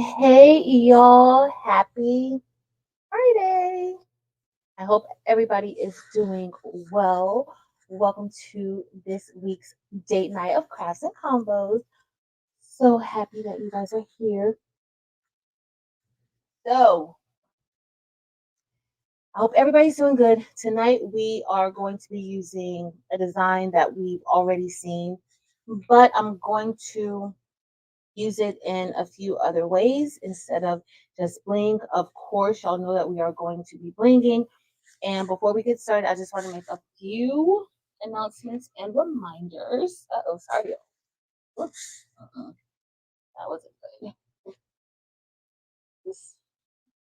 Hey, y'all. Happy Friday. I hope everybody is doing well. Welcome to this week's date night of crafts and combos. So happy that you guys are here. So, I hope everybody's doing good. Tonight, we are going to be using a design that we've already seen, but I'm going to use it in a few other ways instead of just bling. Of course, y'all know that we are going to be blinging. And before we get started, I just want to make a few announcements and reminders. Oh, sorry. Oops. That wasn't good. This,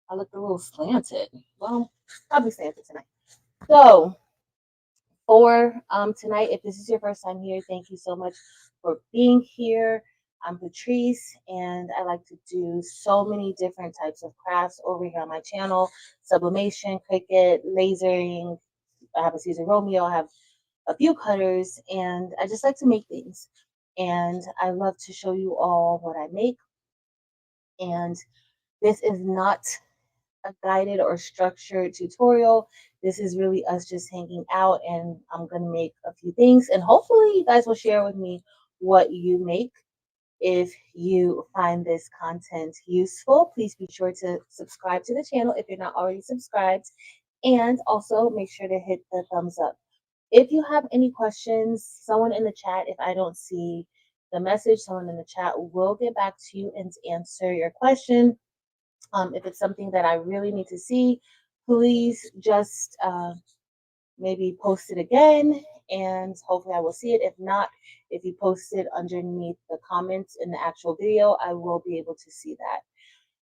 I looked a little slanted. Well, probably slanted tonight. So, for tonight, if this is your first time here, thank you so much for being here. I'm Patrice, and I like to do so many different types of crafts over here on my channel: sublimation, cricut, lasering. I have a Caesar Romeo. I have a few cutters, and I just like to make things. And I love to show you all what I make. And this is not a guided or structured tutorial. This is really us just hanging out, and I'm going to make a few things. And hopefully, you guys will share with me what you make. If you find this content useful, please be sure to subscribe to the channel if you're not already subscribed. And also make sure to hit the thumbs up. If you have any questions, someone in the chat, if I don't see the message, someone in the chat will get back to you and answer your question. If it's something that I really need to see, please just maybe post it again and hopefully I will see it. If not, if you post it underneath the comments in the actual video, I will be able to see that.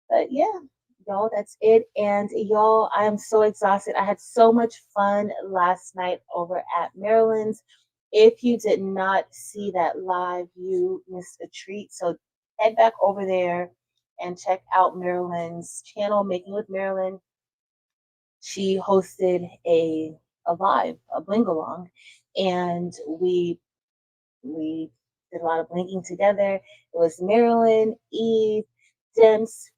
But yeah, y'all, that's it. And y'all, I am so exhausted. I had so much fun last night over at Maryland's. If you did not see that live, you missed a treat. So head back over there and check out Maryland's channel, Making with Maryland. She hosted a live, a bling along, and we did a lot of blinking together. It was Marilyn, Eve, Dims,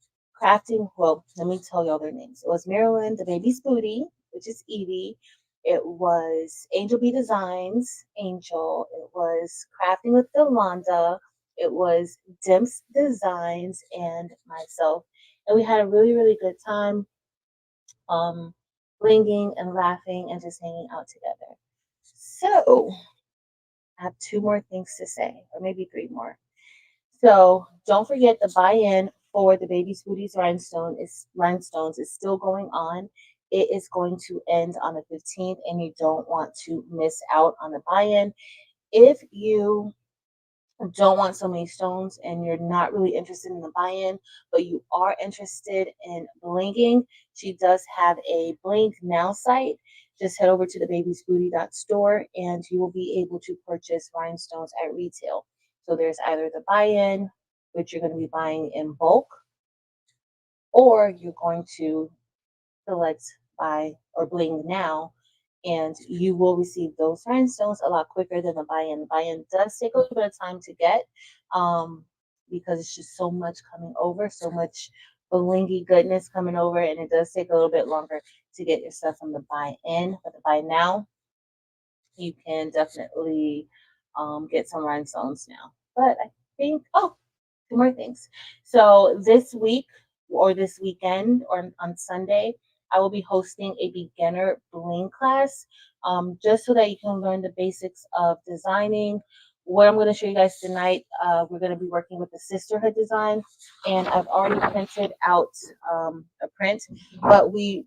Crafting. Well, let me tell y'all their names. It was Marilyn, the baby's booty, which is Evie. It was Angel B Designs, Angel. It was Crafting with Yolanda. It was Dims Designs and myself. And we had a really, really good time um, blinging and laughing and just hanging out together. So, I have two more things to say, or maybe three more. So don't forget the buy-in for the Baby Smoothies rhinestones is still going on. It is going to end on the 15th, and you don't want to miss out on the buy-in. If you don't want so many stones and you're not really interested in the buy-in, but you are interested in blinging, she does have a Bling Now site. Just head over to the babysbooty.store and you will be able to purchase rhinestones at retail. So there's either the buy-in, which you're going to be buying in bulk, or you're going to select buy or bling now, and you will receive those rhinestones a lot quicker than the buy-in. The buy-in does take a little bit of time to get, um, because it's just so much coming over, so much blingy goodness coming over, and it does take a little bit longer to get your stuff from the buy-in. But the buy now, you can definitely get some rhinestones now. But I think, oh, two more things. So this week or this weekend or on Sunday, I will be hosting a beginner bling class, just so that you can learn the basics of designing. What I'm going to show you guys tonight, we're going to be working with the sisterhood design, and I've already printed out a print, but we'll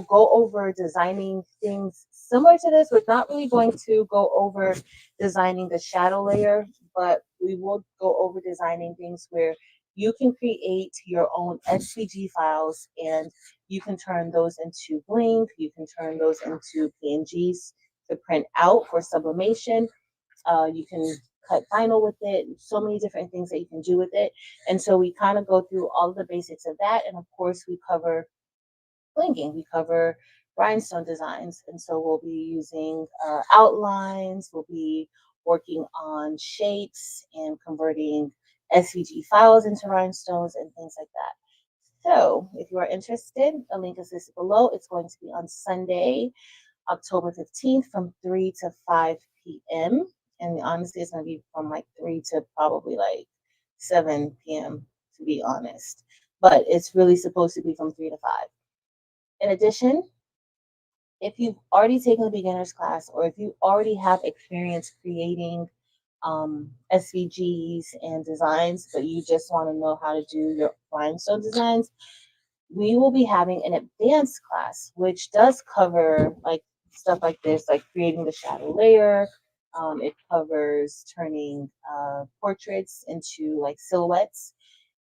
go over designing things similar to this. We're not really going to go over designing the shadow layer, but we will go over designing things where you can create your own SVG files and you can turn those into Bling. You can turn those into PNGs to print out for sublimation. You can cut vinyl with it. So many different things that you can do with it. And so we kind of go through all of the basics of that. And of course, we cover blinging. We cover rhinestone designs, and so we'll be using outlines. We'll be working on shapes and converting SVG files into rhinestones and things like that. So if you are interested, a link is listed below. It's going to be on Sunday, October 15th from 3 to 5 p.m. And honestly, it's going to be from like 3 to probably like 7 p.m., to be honest. But it's really supposed to be from 3 to 5. In addition, if you've already taken the beginner's class or if you already have experience creating SVGs and designs, but you just want to know how to do your rhinestone designs, we will be having an advanced class, which does cover like stuff like this, like creating the shadow layer. It covers turning portraits into like silhouettes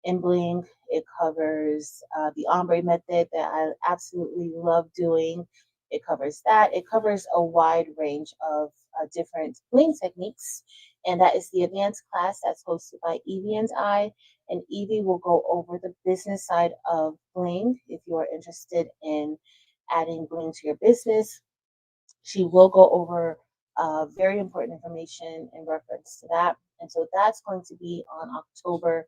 in Bling. It covers the ombre method that I absolutely love doing. It covers that. It covers a wide range of different Bling techniques. And that is the advanced class that's hosted by Evie and I. And Evie will go over the business side of Bling. If you are interested in adding Bling to your business, she will go over very important information in reference to that. And so that's going to be on October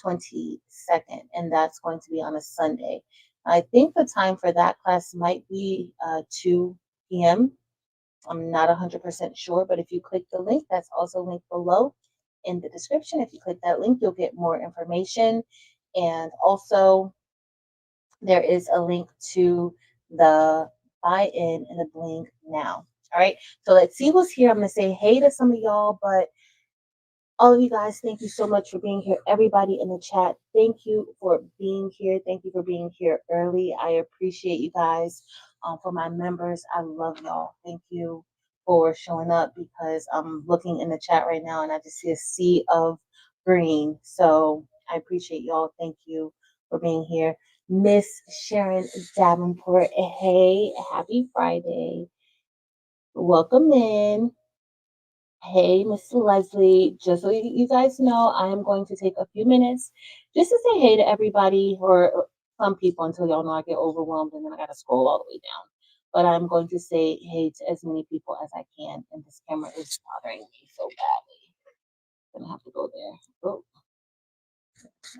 22nd, and that's going to be on a Sunday. I think the time for that class might be 2 p.m. I'm not 100% sure, but if you click the link, that's also linked below in the description. If you click that link, you'll get more information. And also, there is a link to the buy in and the Bling now. All right. So let's see who's here. I'm going to say hey to some of y'all, but all of you guys, thank you so much for being here. Everybody in the chat, thank you for being here. Thank you for being here early. I appreciate you guys. For my members, I love y'all. Thank you for showing up because I'm looking in the chat right now and I just see a sea of green. So I appreciate y'all. Thank you for being here. Miss Sharon Davenport, hey, happy Friday. Welcome in. Hey, Mr. Leslie, just so you guys know, I am going to take a few minutes just to say hey to everybody or some people until y'all know I get overwhelmed and then I got to scroll all the way down. But I'm going to say hey to as many people as I can, and this camera is bothering me so badly. I'm gonna have to go there. Oh,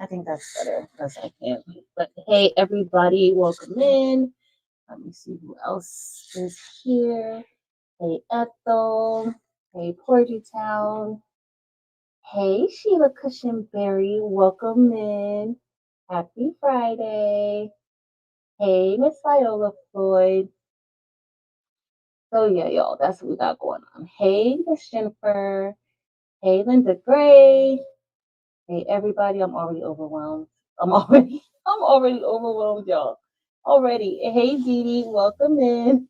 I think that's better because I can't. But hey, everybody, welcome in. Let me see who else is here. Hey, Ethel. Hey, Porgy Town. Hey, Sheila Cushionberry, welcome in. Happy Friday. Hey, Miss Viola Floyd. So yeah, y'all, that's what we got going on. Hey, Miss Jennifer. Hey, Linda Gray. Hey, everybody, I'm already overwhelmed. I'm already overwhelmed, y'all. Already. Hey, Dee Dee, welcome in.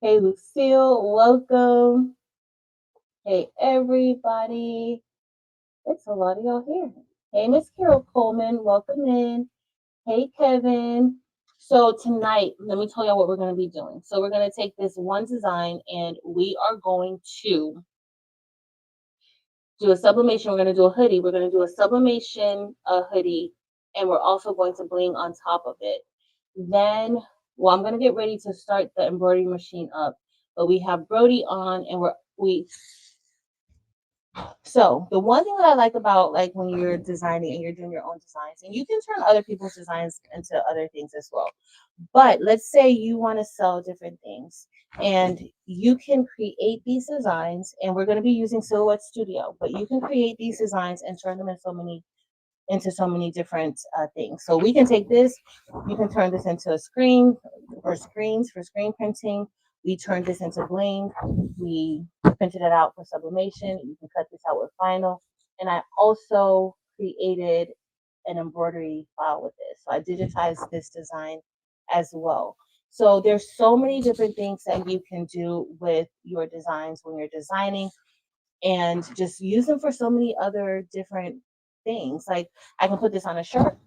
Hey, Lucille, welcome. Hey, everybody. It's a lot of y'all here. Hey, Miss Carol Coleman, welcome in. Hey, Kevin. So tonight, let me tell y'all what we're going to be doing. So we're going to take this one design and we are going to do a sublimation. We're going to do a hoodie. We're going to do a sublimation hoodie, and we're also going to bling on top of it. Then, well, I'm going to get ready to start the embroidery machine up, but we have Brody on, and so the one thing that I like about like when you're designing and you're doing your own designs, and you can turn other people's designs into other things as well. But let's say you want to sell different things and you can create these designs, and we're going to be using Silhouette Studio, but you can create these designs and turn them into so many different things. So we can take this, you can turn this into a screen for screen printing. We turned this into Bling. We printed it out for sublimation. You can cut this out with vinyl. And I also created an embroidery file with this. So I digitized this design as well. So there's so many different things that you can do with your designs when you're designing, and just use them for so many other different things. Like I can put this on a shirt,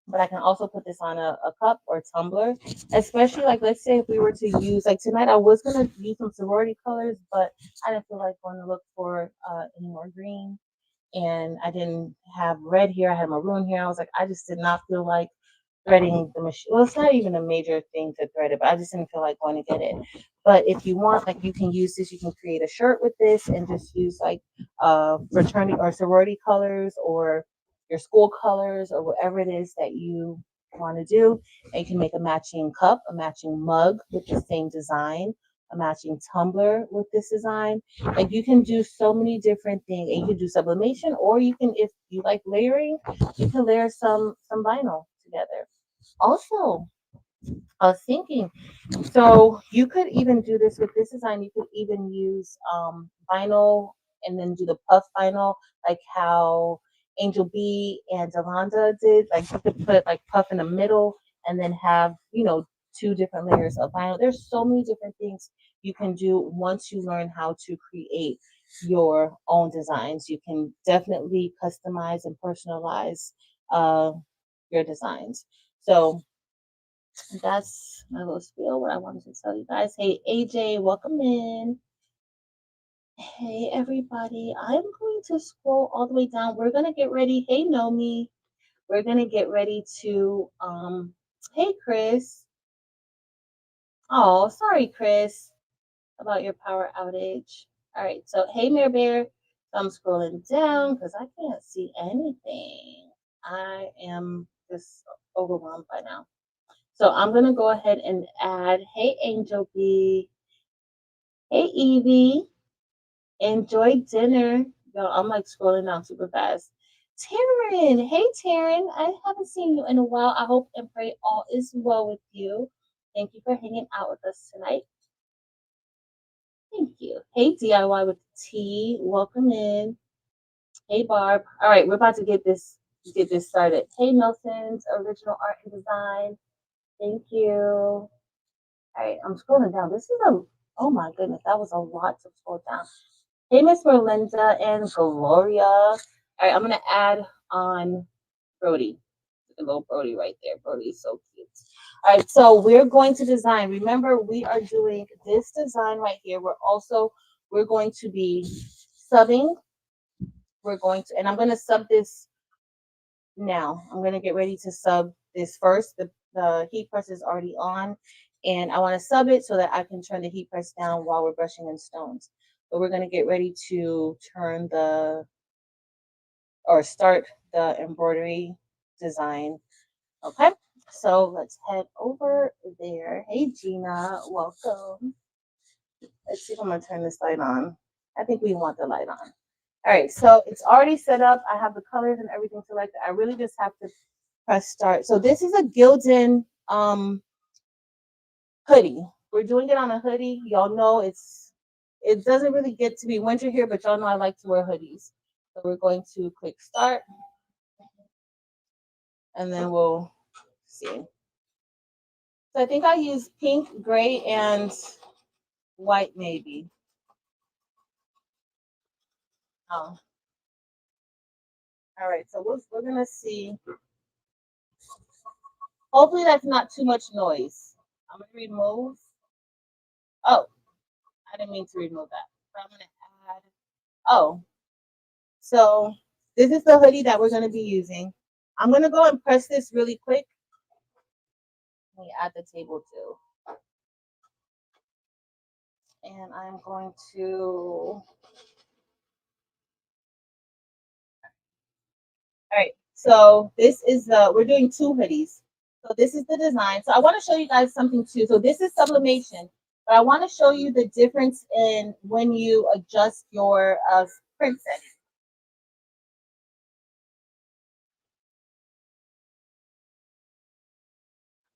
but I can also put this on a cup or tumbler, especially like, let's say if we were to use, like tonight I was going to use some sorority colors, but I didn't feel like going to look for any more green, and I didn't have red here. I had maroon here. I was like, I just did not feel like threading the machine. Well, it's not even a major thing to thread it, but I just didn't feel like going to get it. But if you want, like, you can use this. You can create a shirt with this and just use like fraternity or sorority colors or your school colors or whatever it is that you want to do. And you can make a matching cup, a matching mug with the same design, a matching tumbler with this design. Like, you can do so many different things. And you can do sublimation, or you can, if you like layering, you can layer some vinyl together. Also, I was thinking, so you could even do this with this design. You could even use vinyl and then do the puff vinyl, like how Angel B and Delonda did. Like, you could put like puff in the middle and then have, two different layers of vinyl. There's so many different things you can do once you learn how to create your own designs. You can definitely customize and personalize uh, your designs. So that's my little spiel, what I wanted to tell you guys. Hey, AJ, welcome in. Hey, everybody. I'm going to scroll all the way down. We're going to get ready. Hey, Nomi. We're going to get ready to, hey, Chris. Oh, sorry, Chris, about your power outage. All right. So, hey, Mayor Bear. I'm scrolling down because I can't see anything. I am just overwhelmed by now. So I'm going to go ahead and add, hey, Angel B. Hey, Evie. Enjoy dinner. Yo, I'm like scrolling down super fast. Taryn. Hey, Taryn. I haven't seen you in a while. I hope and pray all is well with you. Thank you for hanging out with us tonight. Thank you. Hey, DIY with T. Welcome in. Hey, Barb. All right, we're about to get this started. Hey, Nelson's original art and design. Thank you. All right, I'm scrolling down. Oh my goodness, that was a lot to scroll down. Hey, Miss Merlinda and Gloria. All right, I'm going to add on Brody. The little Brody right there. Brody is so cute. All right, so we're going to design. Remember, we are doing this design right here. We're going to be subbing. And I'm going to sub this now. I'm going to get ready to sub this first. The heat press is already on, and I want to sub it so that I can turn the heat press down while we're brushing in stones. But we're going to get ready to start the embroidery design. Okay, so let's head over there. Hey, Gina, welcome. Let's see if I'm going to turn this light on. I think we want the light on. All right, so it's already set up. I have the colors and everything selected. I really just have to press start. So this is a Gildan hoodie. We're doing it on a hoodie. Y'all know it doesn't really get to be winter here, but y'all know I like to wear hoodies. So we're going to click start, and then we'll see. So I think I use pink, gray, and white maybe. Oh, all right. So we're gonna see. Hopefully that's not too much noise. I'm gonna remove. Oh, I didn't mean to remove that. But I'm gonna add. Oh, so this is the hoodie that we're gonna be using. I'm gonna go and press this really quick. Let me add the table too. And I'm going to. All right. So this is we're doing two hoodies. So this is the design. So I want to show you guys something too. So this is sublimation, but I want to show you the difference in when you adjust your print setting.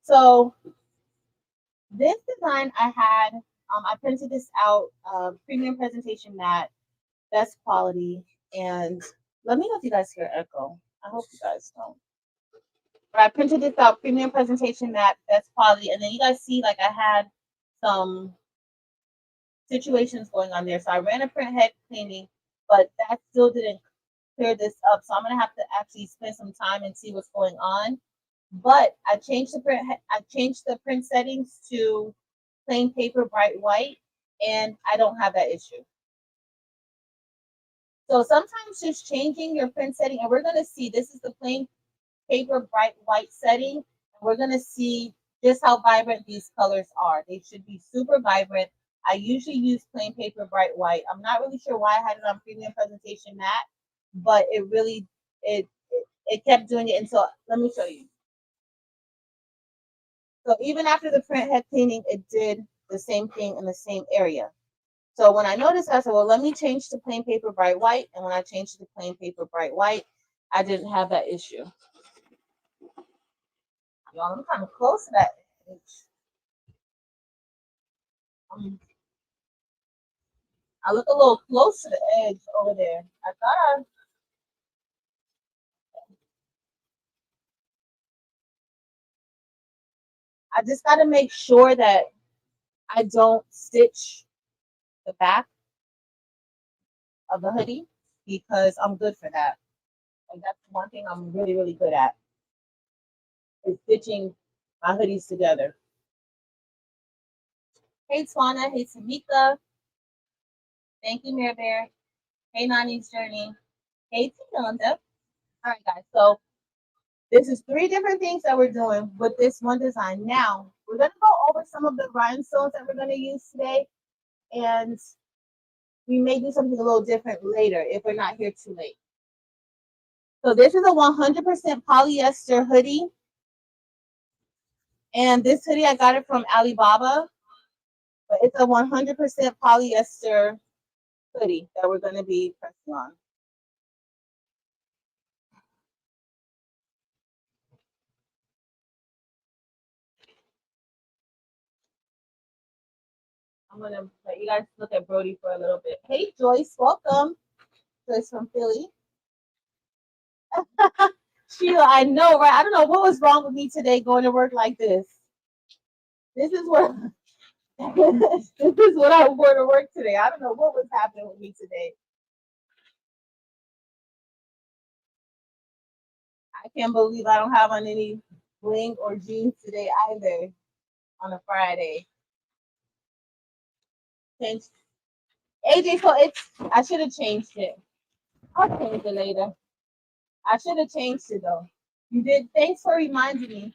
So this design I had, I printed this out, premium presentation mat, best quality, and let me know if you guys hear echo. I hope you guys don't. But I printed this out, premium presentation mat, best quality, and then you guys see like I had some situations going on there. So I ran a print head cleaning, but that still didn't clear this up. So I'm gonna have to actually spend some time and see what's going on. But I changed the print settings to plain paper bright white, and I don't have that issue. So sometimes just changing your print setting, and we're gonna see this is the plain paper bright white setting. We're gonna see just how vibrant these colors are. They should be super vibrant. I usually use plain paper bright white. I'm not really sure why I had it on premium presentation matte, but it really it kept doing it. And so let me show you. So even after the print head cleaning, it did the same thing in the same area. So when I noticed, I said, well, let me change to plain paper bright white. And when I changed to plain paper bright white, I didn't have that issue. Y'all, I'm kind of close to that edge. I look a little close to the edge over there. I just got to make sure that I don't stitch the back of the hoodie because I'm good for that. Like that's one thing I'm really, really good at is stitching my hoodies together. Hey Twana, hey Tamika, thank you, Mare Bear. Hey Nani's Journey. Hey Tionda. All right, guys. So this is 3 different things that we're doing with this one design. Now we're gonna go over some of the rhinestones that we're gonna use today, and we may do something a little different later if we're not here too late. So this is a 100% polyester hoodie. And this hoodie, I got it from Alibaba, but it's a 100% polyester hoodie that we're going to be pressing on. I'm going to let you guys look at Brody for a little bit. Hey, Joyce, welcome. Joyce from Philly. Sheila, I know, right? I don't know what was wrong with me today going to work like this. This is what this is what I wore to work today. I don't know what was happening with me today. I can't believe I don't have on any bling or jeans today either on a Friday. Changed. AJ, so it's I should have changed it. I'll change it later. I should have changed it though. You did. Thanks for reminding me.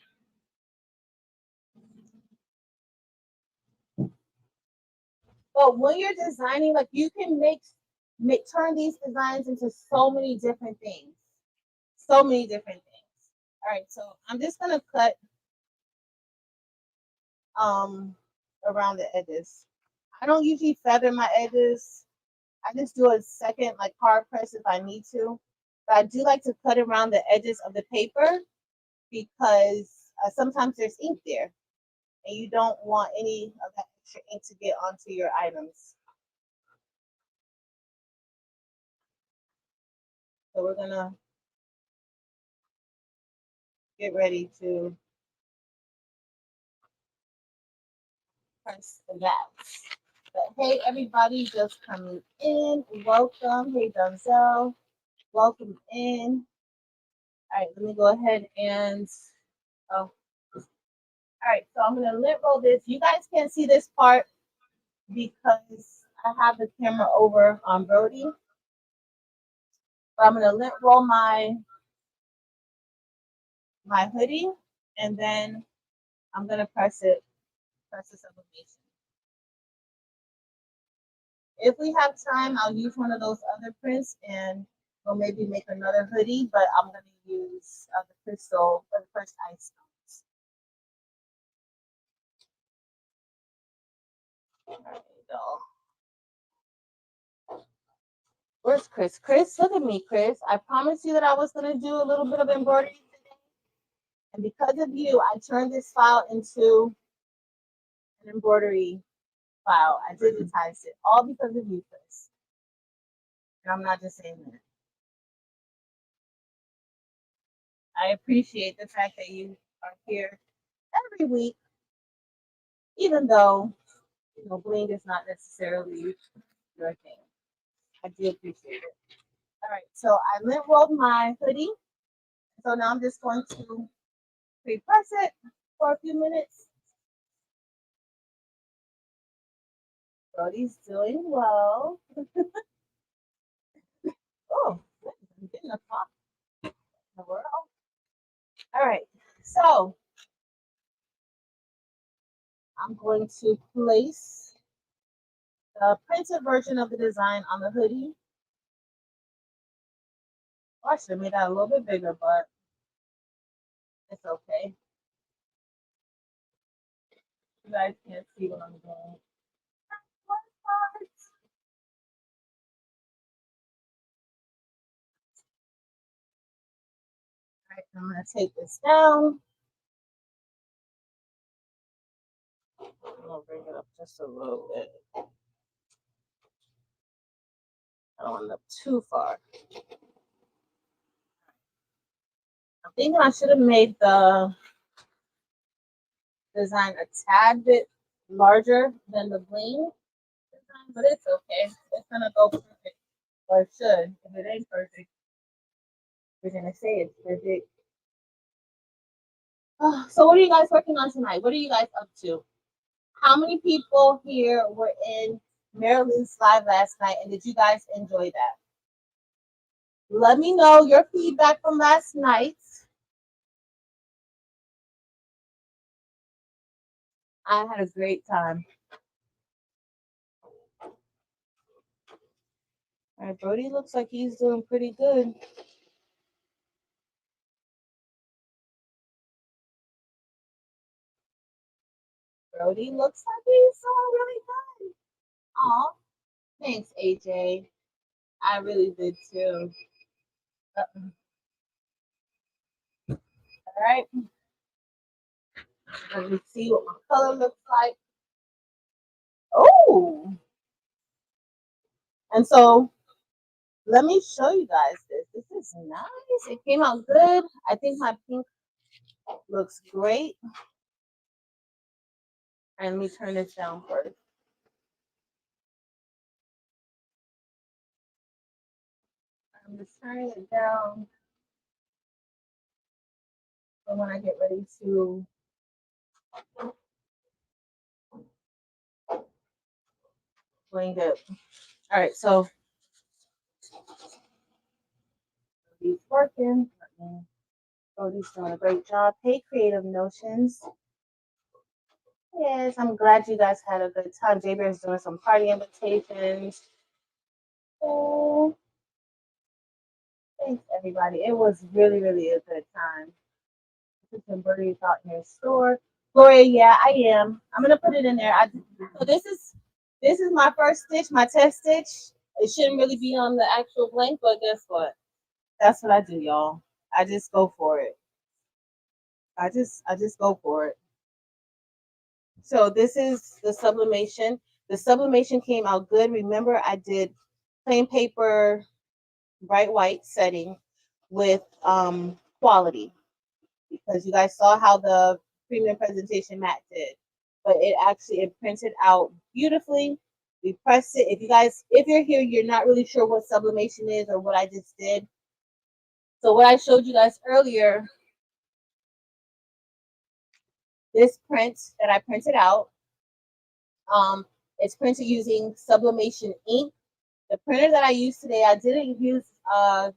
But when you're designing, like you can make turn these designs into so many different things. So many different things. All right, so I'm just gonna cut around the edges. I don't usually feather my edges. I just do a second like hard press if I need to. But I do like to cut around the edges of the paper because sometimes there's ink there and you don't want any of that extra ink to get onto your items. So we're gonna get ready to press that. But hey, everybody just coming in. Welcome. Hey, Donzel. Welcome in. All right, let me go ahead and, oh, all right, so I'm gonna lint roll this. You guys can't see this part because I have the camera over on Brody. But I'm gonna lint roll my hoodie, and then I'm gonna press the sublimation. If we have time, I'll use one of those other prints and we'll maybe make another hoodie, but I'm gonna use the crystal for the first ice stones. There you go. Where's Chris? Chris, look at me, Chris. I promised you that I was gonna do a little bit of embroidery today. And because of you, I turned this file into an embroidery file. I digitized it all because of you, Chris. And I'm not just saying that. I appreciate the fact that you are here every week, even though bling is not necessarily your thing. I do appreciate it. All right, so I lint rolled my hoodie. So now I'm just going to pre-press it for a few minutes. Brody's doing well. Oh, I'm getting a pop in the world. All right, so going to place the printed version of the design on the hoodie. Oh, I should have made that a little bit bigger, but it's okay. You guys can't see what I'm doing. All right, I'm gonna take this down. I'm gonna bring it up just a little bit. I don't want it up too far. I'm thinking I should have made the design a tad bit larger than the bling design, but it's okay. It's gonna go perfect, or it should. If it ain't perfect, we're gonna say it's perfect. So what are you guys working on tonight? What are you guys up to? How many people here were in Maryland's live last night, and did you guys enjoy that? Let me know your feedback from last night. I had a great time. All right, Brody looks like he's doing pretty good. Brody looks like he's doing really good. Aw, thanks, AJ. I really did too. All right, let me see what my color looks like. Oh, and so let me show you guys this. This is nice. It came out good. I think my pink looks great. And let me turn this down first. I'm just turning it down. And when I get ready to bling it. All right, so he's working. Cody's doing a great job. Hey, Creative Notions. Yes, I'm glad you guys had a good time. J Bear's doing some party invitations. Oh, thanks, everybody. It was really, really a good time. Put some birdies out in your store. Gloria, yeah, I am. I'm gonna put it in there. So this is my first stitch, my test stitch. It shouldn't really be on the actual blank, but guess what? That's what I do, y'all. I just go for it. I just go for it. So this is the sublimation. The sublimation came out good. Remember, I did plain paper, bright white setting with quality, because you guys saw how the premium presentation mat did, but it printed out beautifully. We pressed it. If you're here, you're not really sure what sublimation is or what I just did. So what I showed you guys earlier, this print that I printed out, it's printed using sublimation ink. The printer that I used today, I didn't use the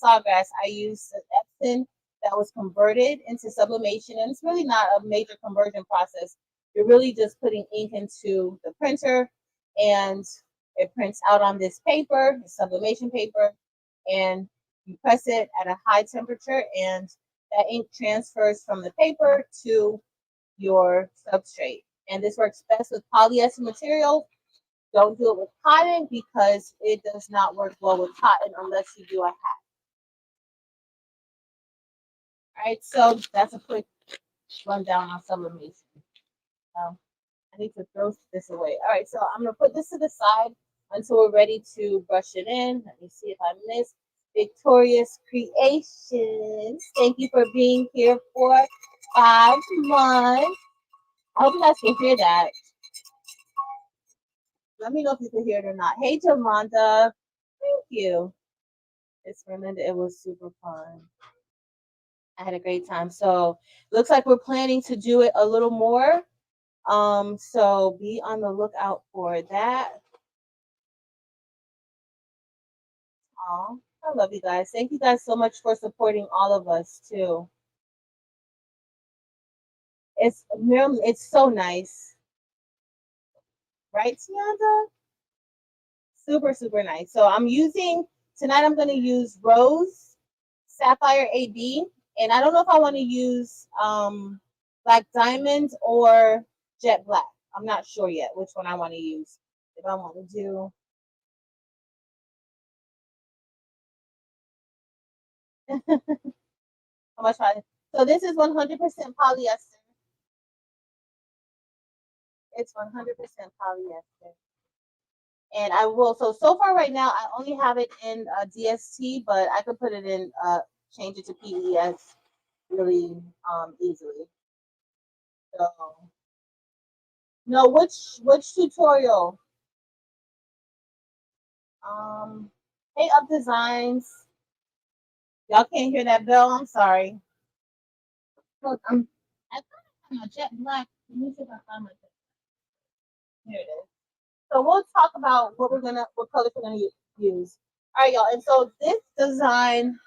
Sawgrass. I used the Epson that was converted into sublimation, and it's really not a major conversion process. You're really just putting ink into the printer, and it prints out on this paper, sublimation paper, and you press it at a high temperature, and that ink transfers from the paper to your substrate. And this works best with polyester material. Don't do it with cotton because it does not work well with cotton unless you do a hat. All right, so that's a quick rundown on sublimation. I need to throw this away. All right, so I'm gonna put this to the side until we're ready to brush it in. Let me see if I missed. Victorious Creations. Thank you for being here for 5 months. I hope you guys can hear that. Let me know if you can hear it or not. Hey, Jamanda. Thank you. It's Miranda. It was super fun. I had a great time. So looks like we're planning to do it a little more. So be on the lookout for that. Oh, I love you guys. Thank you guys so much for supporting all of us too. It's so nice. Right, Tianda? Super, super nice. So I'm using, tonight I'm going to use Rose Sapphire AB. And I don't know if I want to use Black Diamond or Jet Black. I'm not sure yet which one I want to use. If I want to do, how much I, so this is 100% polyester. It's 100% polyester. And I will, so far right now, I only have it in DST, but I could put it in, change it to PES really easily. So, no, which tutorial? Hey, Up Designs. Y'all can't hear that bell. I'm sorry. Look, I thought I found a jet black. Let me see if I find my jet. Here it is. So we'll talk about what colors we're gonna use. All right, y'all. And so this design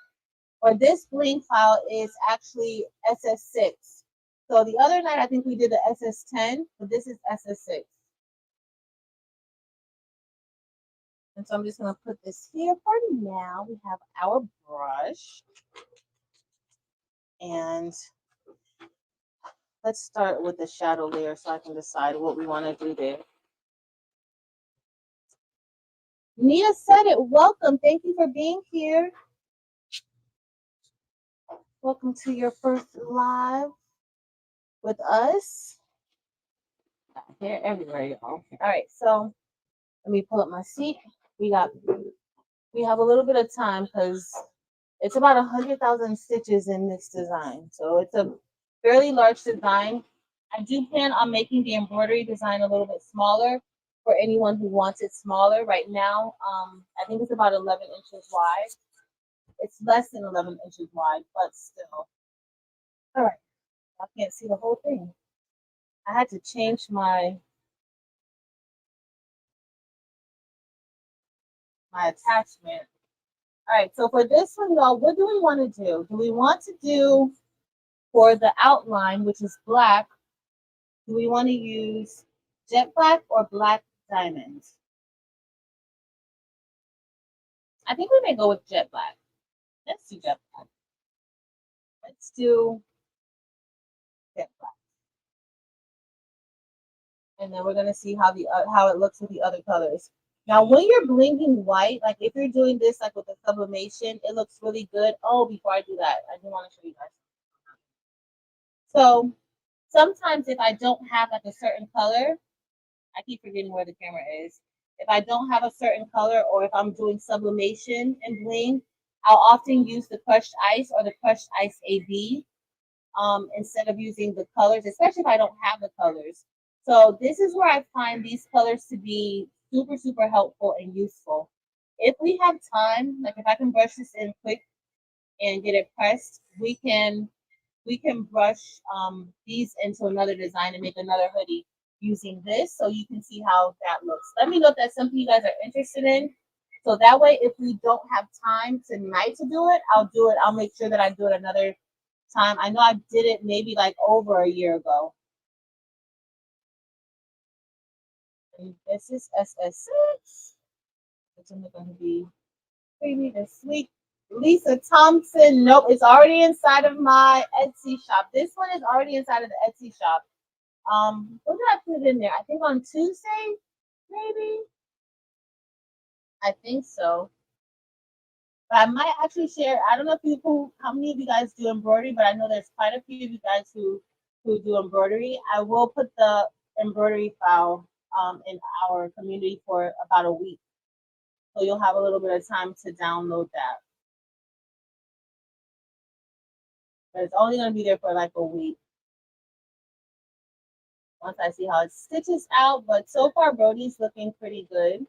or this bling file is actually SS6. So the other night I think we did the SS10, but this is SS6. And so I'm just gonna put this here for now. We have our brush. And let's start with the shadow layer so I can decide what we want to do there. Nia said it. Welcome. Thank you for being here. Welcome to your first live with us. Here, everywhere, y'all. All right, so let me pull up my seat. We have a little bit of time because it's about 100,000 stitches in this design. So it's a fairly large design. I do plan on making the embroidery design a little bit smaller for anyone who wants it smaller. Right now, I think it's about 11 inches wide. It's less than 11 inches wide, but still. All right, I can't see the whole thing. I had to change my attachment. All right, so for this one, y'all, what do we want to do? Do we want to do for the outline, which is black, do we want to use jet black or black diamonds? I think we may go with jet black. Let's do jet black. Let's do jet black. And then we're gonna see how it looks with the other colors. Now, when you're blinging white, like if you're doing this like with the sublimation, it looks really good. Oh, before I do that, I do want to show you guys. So sometimes if I don't have like a certain color, I keep forgetting where the camera is. If I don't have a certain color or if I'm doing sublimation and bling, I'll often use the crushed ice or the crushed ice AB instead of using the colors, especially if I don't have the colors. So this is where I find these colors to be super, super helpful and useful. If we have time, like if I can brush this in quick and get it pressed, we can brush these into another design and make another hoodie using this so you can see how that looks. Let me know if that's something you guys are interested in. So that way, if we don't have time tonight to do it, I'll do it. I'll make sure that I do it another time. I know I did it maybe like over a year ago. And this is SS6. It's going to be creamy and sweet. Lisa Thompson. Nope, it's already inside of my Etsy shop. This one is already inside of the Etsy shop. When did I put it in there? I think on Tuesday, maybe. I think so. But I might actually share. I don't know if how many of you guys do embroidery, but I know there's quite a few of you guys who do embroidery. I will put the embroidery file in our community for about a week, so you'll have a little bit of time to download that. But it's only going to be there for like a week. Once I see how it stitches out, but so far Brody's looking pretty good.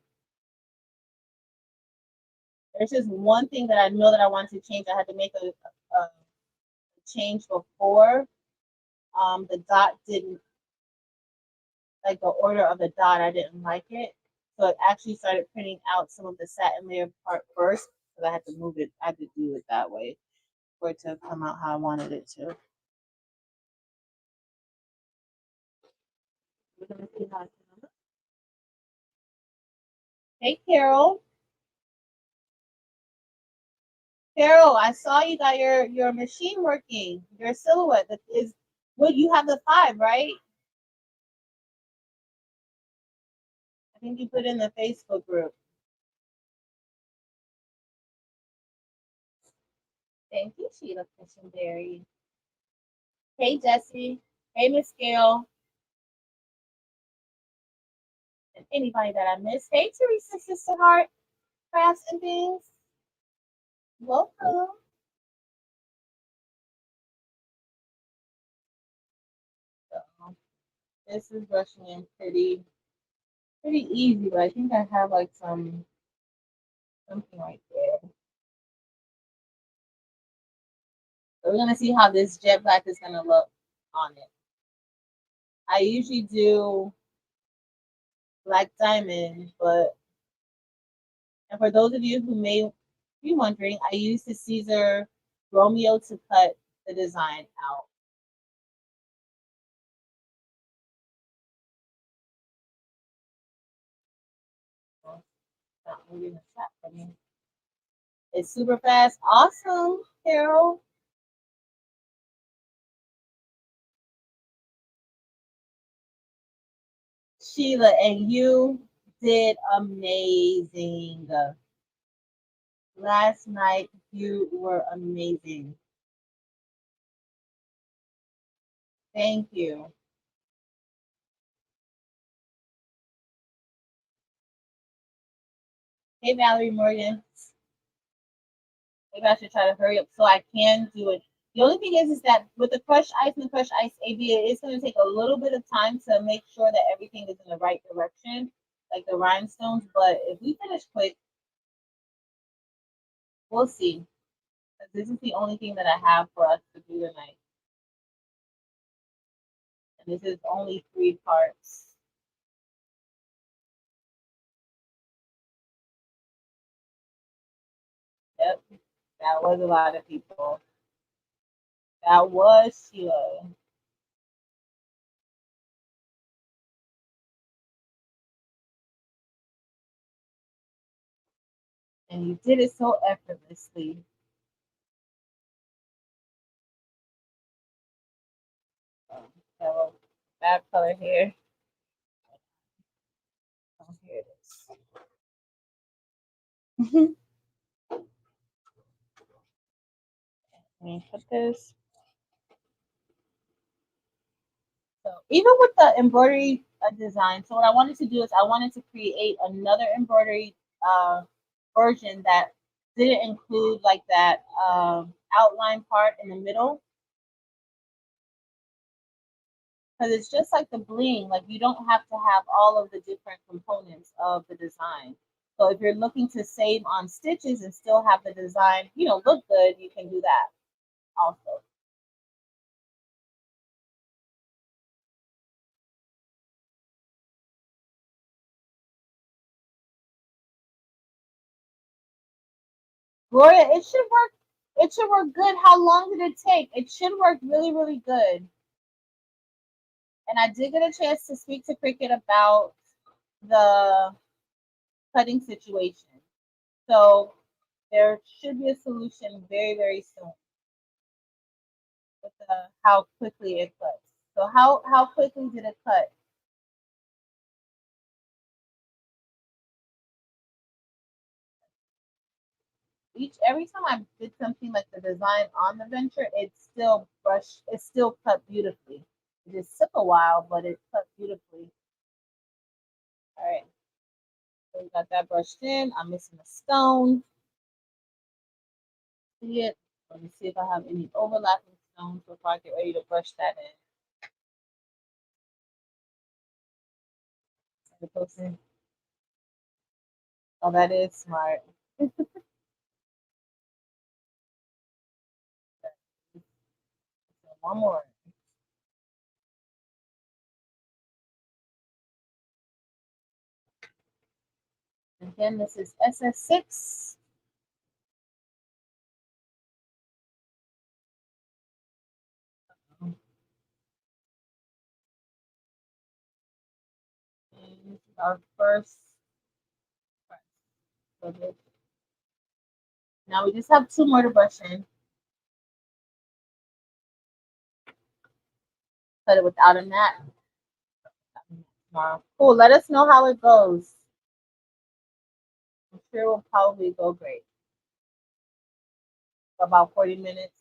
There's just one thing that I know that I want to change. I had to make a change before. The dot didn't, like the order of the dot, I didn't like it. So it actually started printing out some of the satin layer part first. So I had to move it, I had to do it that way for it to come out how I wanted it to. We're gonna see how it comes. Hey, Carol. Carol, I saw you got your machine working. Your silhouette that is what you have the 5, right? I think you put in the Facebook group. Thank you, Sheila Fishenberry. Hey, Jesse. Hey, Miss Gail. And anybody that I missed. Hey, Teresa, Sister Heart, Crafts and Things. Welcome. So, this is rushing in pretty easy, but I think I have like something right there. So we're gonna see how this jet black is gonna look on it. I usually do black diamond, but and for those of you who may be wondering, I use the Caesar Romeo to cut the design out. So it's not moving the chat for me. It's super fast. Awesome, Carol. Sheila, and you did amazing. Last night, you were amazing. Thank you. Hey, Valerie Morgan. Maybe I should try to hurry up so I can do it. The only thing is that with the crushed ice and the crushed ice AB, it's going to take a little bit of time to make sure that everything is in the right direction, like the rhinestones. But if we finish quick, we'll see. This is the only thing that I have for us to do tonight. And this is only 3 parts. Yep, that was a lot of people. That was Sheila. And you did it so effortlessly. Have a bad color here. Oh, here it is. Let me put this. So even with the embroidery design, so what I wanted to do is I wanted to create another embroidery version that didn't include like that outline part in the middle, because it's just like the bling. Like you don't have to have all of the different components of the design. So if you're looking to save on stitches and still have the design, look good, you can do that also. Gloria, it should work. It should work good. How long did it take? It should work really, really good. And I did get a chance to speak to Cricket about the cutting situation. So there should be a solution very, very soon with how quickly it cuts. So how quickly did it cut? Every time I did something like the design on the venture, it still cut beautifully. It just took a while, but it cut beautifully. All right, so we got that brushed in. I'm missing a stone. See it? Let me see if I have any overlapping stones before I get ready to brush that in. Oh, that is smart. One more. Again, this is SS6. Our first. So good. Now we just have two more to brush in. Cut it without a mat tomorrow. Cool. Let us know how it goes. I'm sure it will probably go great. About 40 minutes.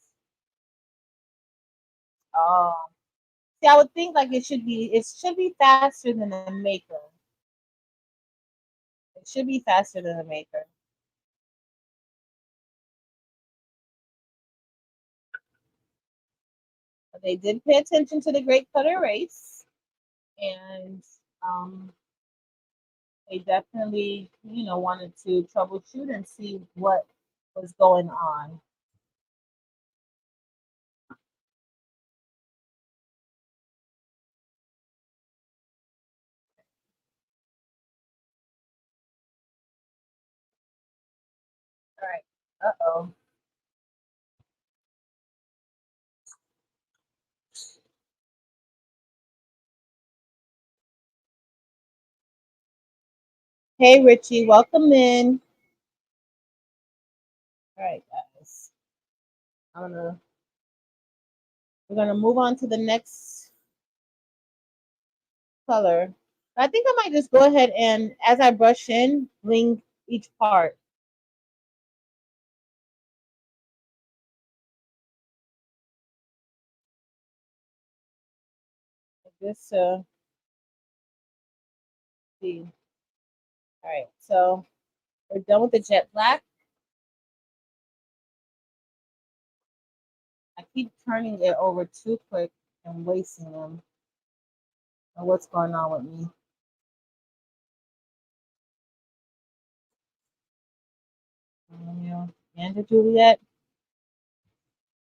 Oh. See, I would think like it should be faster than the maker. It should be faster than the maker. But they did pay attention to the Great Cutter race, and they definitely, wanted to troubleshoot and see what was going on. All right. Uh-oh. Hey, Richie, welcome in. All right, guys. We're gonna move on to the next color. I think I might just go ahead and, as I brush in, bling each part. Just to see. All right, so we're done with the jet black. I keep turning it over too quick and wasting them. What's going on with me? And Juliet.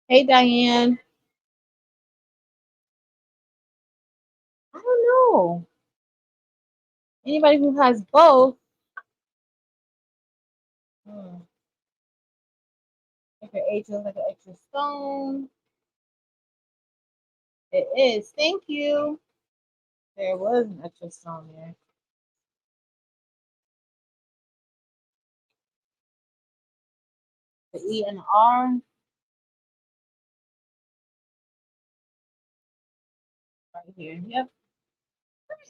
Hey, Diane. I don't know. Anybody who has both. If your age looks like an extra stone. It is. Thank you. There was an extra stone there. The E and the R. Right here. Yep.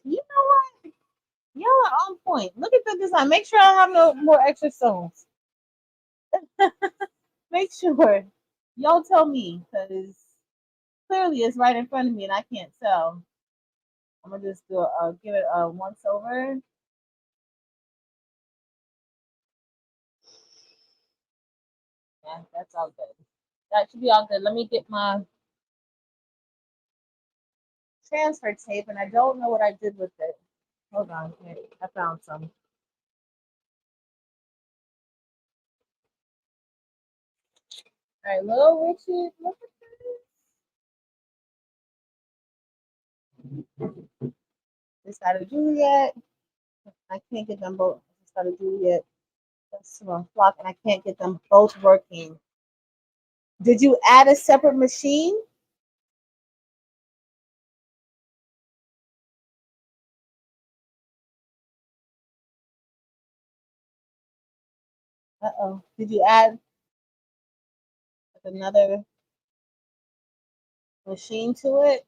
You know what? Y'all are on point. Look at the design. Make sure I have no more extra stones. Make sure. Y'all tell me, because clearly it's right in front of me and I can't tell. I'm gonna just give it a once over. Yeah, that's all good. That should be all good. Let me get my transfer tape, and I don't know what I did with it. Hold on, here. I found some. All right, little Richard, look at this. This got a Juliet. I can't get them both. This got a Juliet. That's from Flock, and I can't get them both working. Did you add a separate machine? Uh-oh. Did you add another machine to it?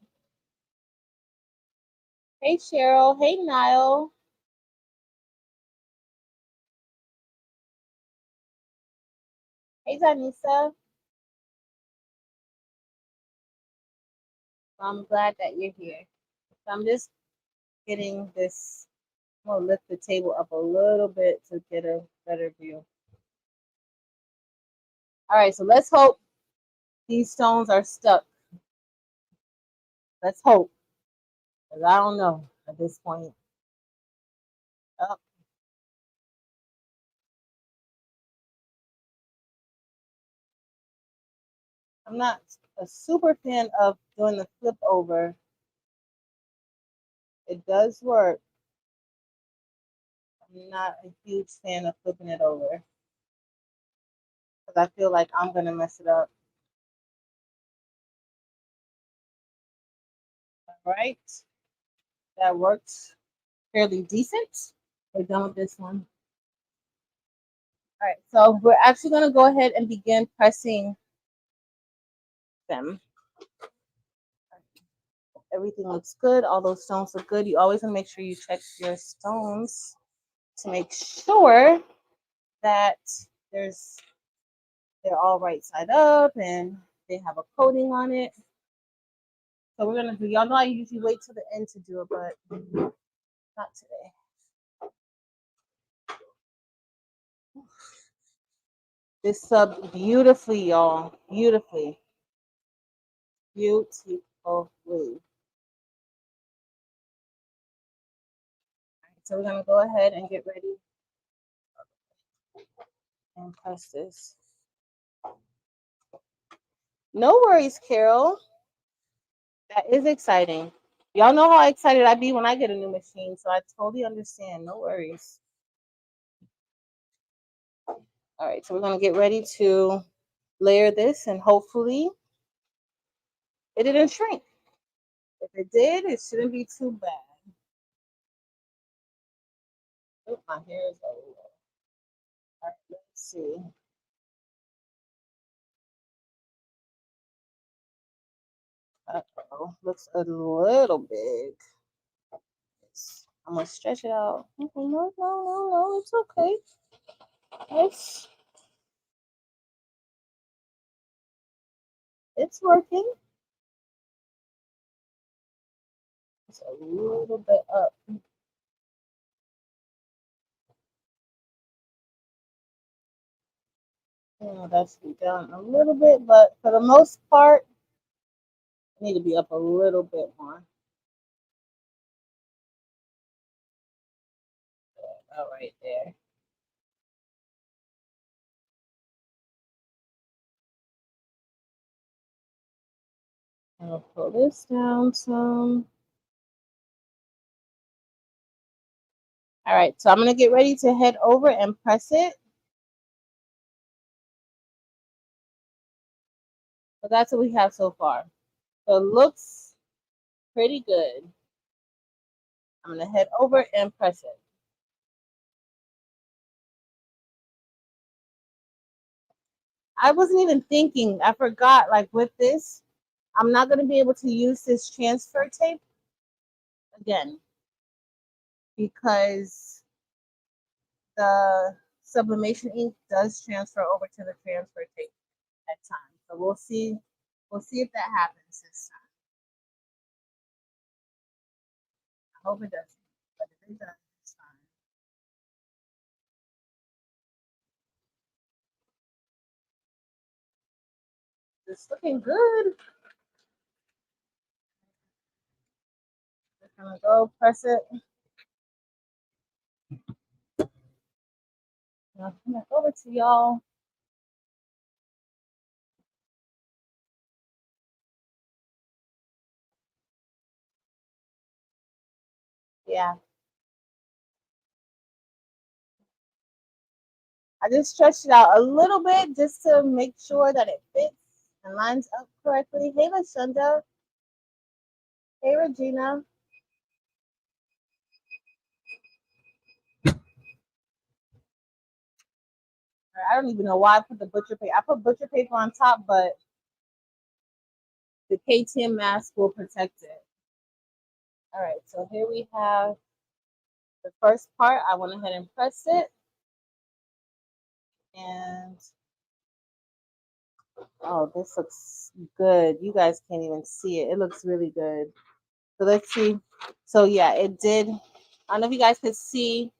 Hey, Cheryl. Hey, Niall. Hey, Janisa. I'm glad that you're here. So I'm just getting this. I'm going to lift the table up a little bit to get a better view. All right, so let's hope these stones are stuck. Let's hope. Because I don't know at this point. Oh. I'm not a super fan of doing the flip over. It does work. I'm not a huge fan of flipping it over because I feel like I'm gonna mess it up. All right, that works fairly decent. We're done with this one. All right, so we're actually going to go ahead and begin pressing them. Everything looks good. All those stones look good. You always want to make sure you check your stones to make sure that there's they're all right side up and they have a coating on it. So we're gonna do. Y'all know I usually wait till the end to do it, but not today. This sub beautifully, y'all. Beautifully. Beautifully. So we're gonna go ahead and get ready and press this. No worries, Carol. That is exciting. Y'all know how excited I be when I get a new machine, so I totally understand. No worries. All right, so we're gonna get ready to layer this, and hopefully it didn't shrink. If it did, it shouldn't be too bad. Oh, my hair is over. All right, let's see. Uh-oh, looks a little big. I'm gonna stretch it out. No, no, no, no, it's okay. It's working. It's a little bit up. That should be down a little bit, but for the most part, I need to be up a little bit more. About right there. I'll pull this down some. All right, so I'm gonna get ready to head over and press it. But that's what we have so far. So it looks pretty good. I'm gonna head over and press it. I wasn't even thinking. I forgot. Like with this, I'm not gonna be able to use this transfer tape again because the sublimation ink does transfer over to the transfer tape at times. So we'll see. We'll see if that happens this time. I hope it doesn't. But if it does, it's fine. It's looking good. Just gonna go press it. Now come back over to y'all. Yeah. I just stretched it out a little bit just to make sure that it fits and lines up correctly. Hey, LaShunda. Hey, Regina. I don't even know why I put the butcher paper. I put butcher paper on top, but the KTM mask will protect it. All right, so here we have the first part. I went ahead and pressed it. And, oh, this looks good. You guys can't even see it. It looks really good. So let's see. So yeah, it did. I don't know if you guys could see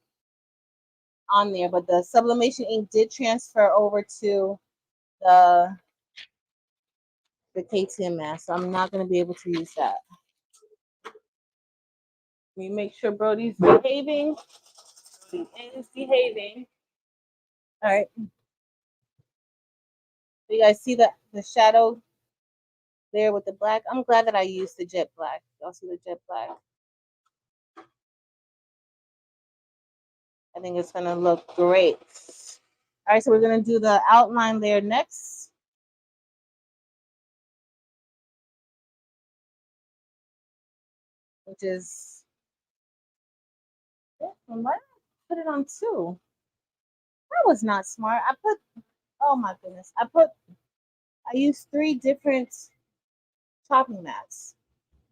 on there, but the sublimation ink did transfer over to the KTM mask. So I'm not going to be able to use that. We make sure Brody's behaving. Brody is behaving. All right. So you guys see the shadow there with the black? I'm glad that I used the jet black. Y'all see the jet black? I think it's going to look great. All right, so we're going to do the outline layer next. Which is, yeah, I might put it on two. was not smart. Oh my goodness. I used 3 different chopping mats.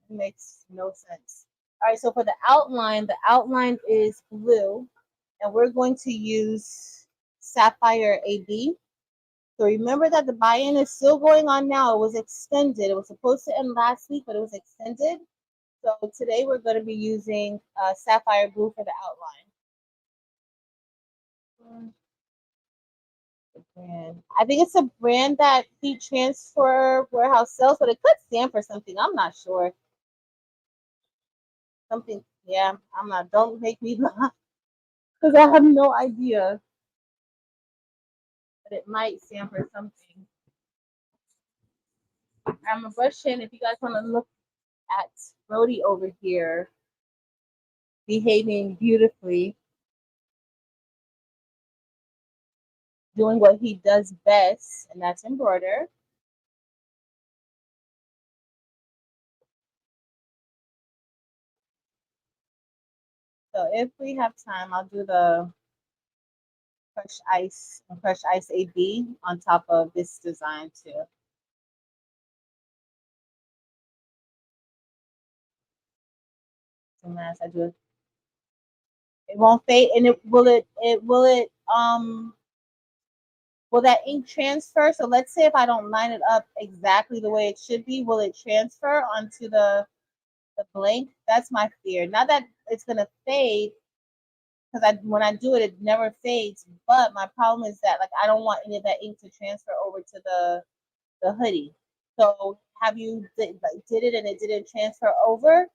It makes no sense. All right, so for the outline is blue, and we're going to use Sapphire AB. So remember that the buy-in is still going on now. It was extended. It was supposed to end last week, but it was extended. So today we're going to be using Sapphire Blue for the outline. Brand. I think it's a brand that Heat Transfer Warehouse sells, but it could stand for something. I'm not sure. Something, yeah, I'm not. Don't make me laugh because I have no idea. But it might stand for something. I'm a brush in. If you guys want to look at Brody over here behaving beautifully, doing what he does best, and that's embroider. So if we have time, I'll do the crushed ice AB on top of this design too. So as I do it, it won't fade, and will that ink transfer? So let's say if I don't line it up exactly the way it should be, will it transfer onto the blank? That's my fear. Not that it's gonna fade, because when I do it, it never fades. But my problem is that like I don't want any of that ink to transfer over to the hoodie. So have you did it and it didn't transfer over?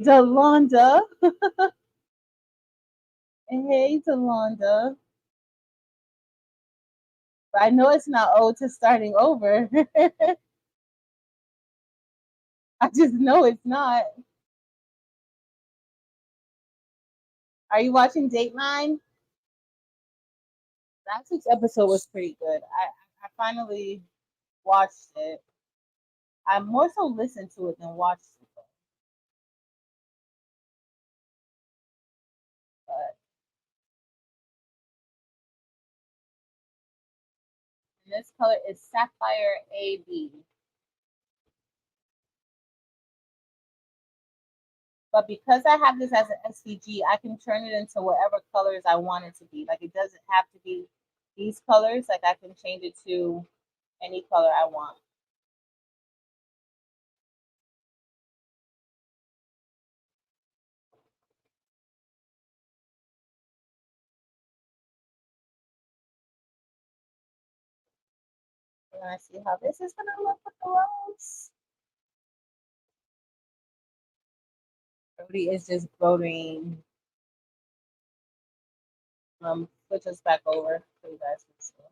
Delonda. Hey, Delonda. But I know it's not ode to starting over. I just know it's not. Are you watching Dateline? Last week's episode was pretty good. I finally watched it. I more so listened to it than watched it. But this color is Sapphire AB. But because I have this as an SVG, I can turn it into whatever colors I want it to be. Like it doesn't have to be these colors. Like I can change it to any color I want. We're gonna see how this is gonna look with the rose. Brody is just brooding. Switch us back over so you guys can see.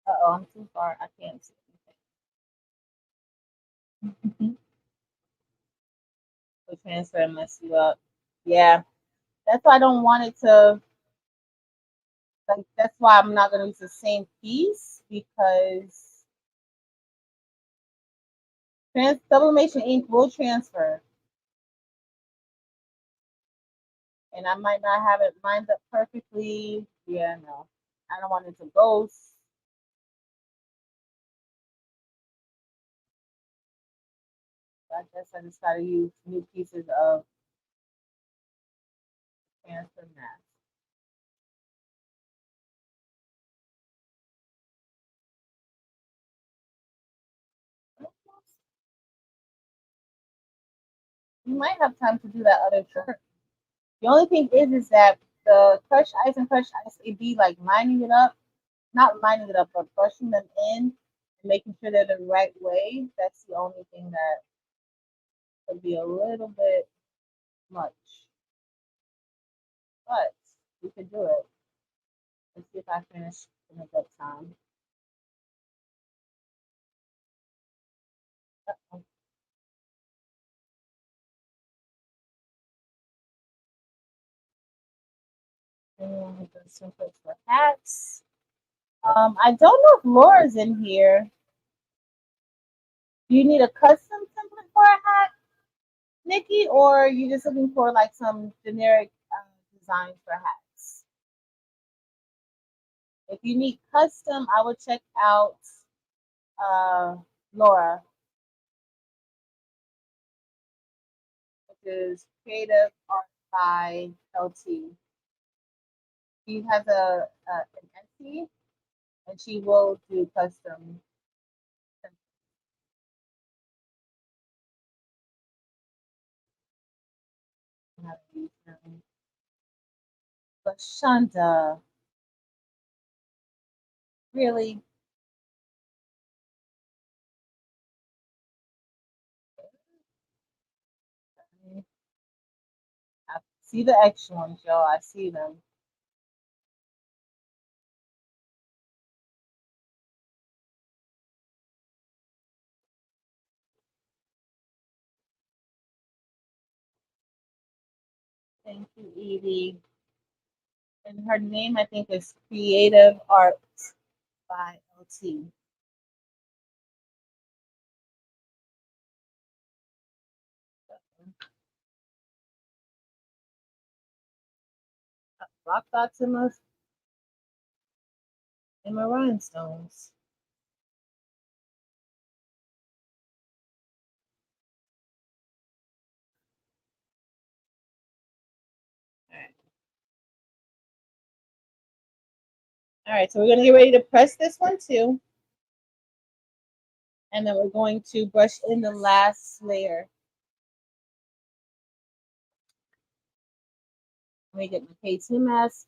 Oh, I'm too far. I can't see anything. So transfer and mess you up. Yeah, that's why I don't want it to. Like that's why I'm not gonna use the same piece because sublimation ink will transfer, and I might not have it lined up perfectly. Yeah, no, I don't want it to ghost. I guess I just gotta use new pieces of transfer mask. You might have time to do that other shirt. The only thing is that the crushed ice and crushed ice, it'd be like lining it up, not lining it up, but brushing them in and making sure they're the right way. That's the only thing that could be a little bit much, but we could do it. Let's see if I finish in a good time. Uh-oh. And the simplest for hats. I don't know if Laura's in here. Do you need a custom template for a hat, Nikki, or are you just looking for like some generic designs for hats? If you need custom, I would check out uh, Laura, which is Creative Art by LT. She has an Etsy, and she will do custom. But Shonda, really, I see the extra ones, y'all. I see them. Thank you, Edie. And her name, I think, is Creative Art by LT. Rock dots in my rhinestones. All right, so we're gonna get ready to press this one too, and then we're going to brush in the last layer. Let me get my K2 mask.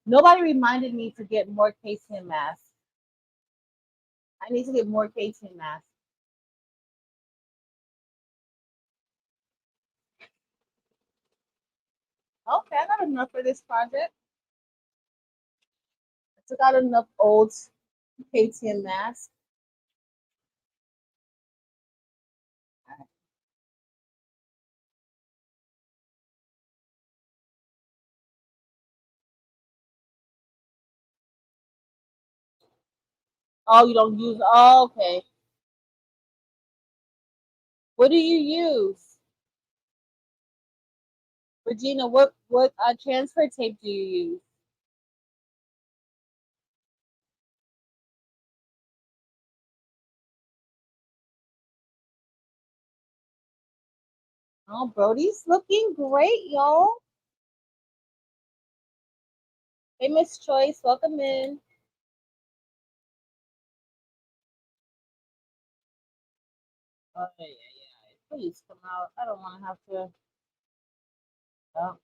Nobody reminded me to get more K2 masks. I need to get more K2 masks. Okay, I got enough for this project. I took out enough old K2 masks. Oh, you don't use. Oh, okay. What do you use, Regina? What transfer tape do you use? Oh, Brody's looking great, y'all. Hey, Miss Choice, welcome in. Oh, yeah, yeah. Please come out. I don't want to have to. Oh,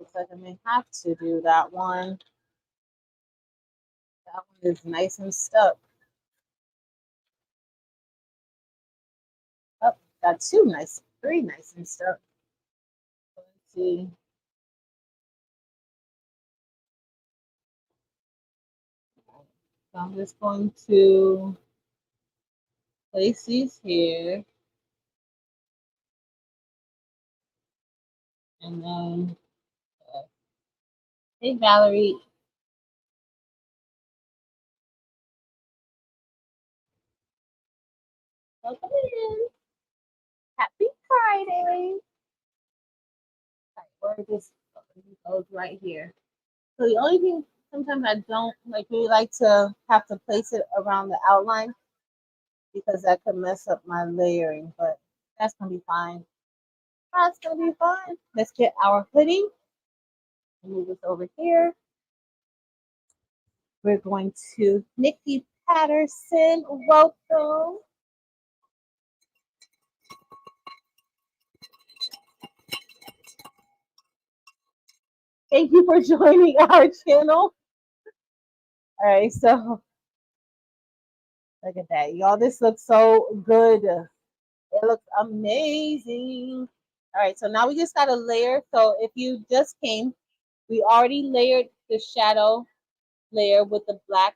looks like I may have to do that one. That one is nice and stuck. Oh, got three nice and stuck. Let's see. So I'm just going to place these here. And then, hey, Valerie. Welcome in. Happy Friday. Right, where this goes right here. So the only thing sometimes I don't like really like to have to place it around the outline because that could mess up my layering, but that's gonna be fine. That's gonna be fine. Let's get our hoodie. Move this over here. We're going to Nikki Patterson. Welcome. Thank you for joining our channel. All right, so look at that. Y'all, this looks so good. It looks amazing. All right, so now we just got a layer. So if you just came, we already layered the shadow layer with the black,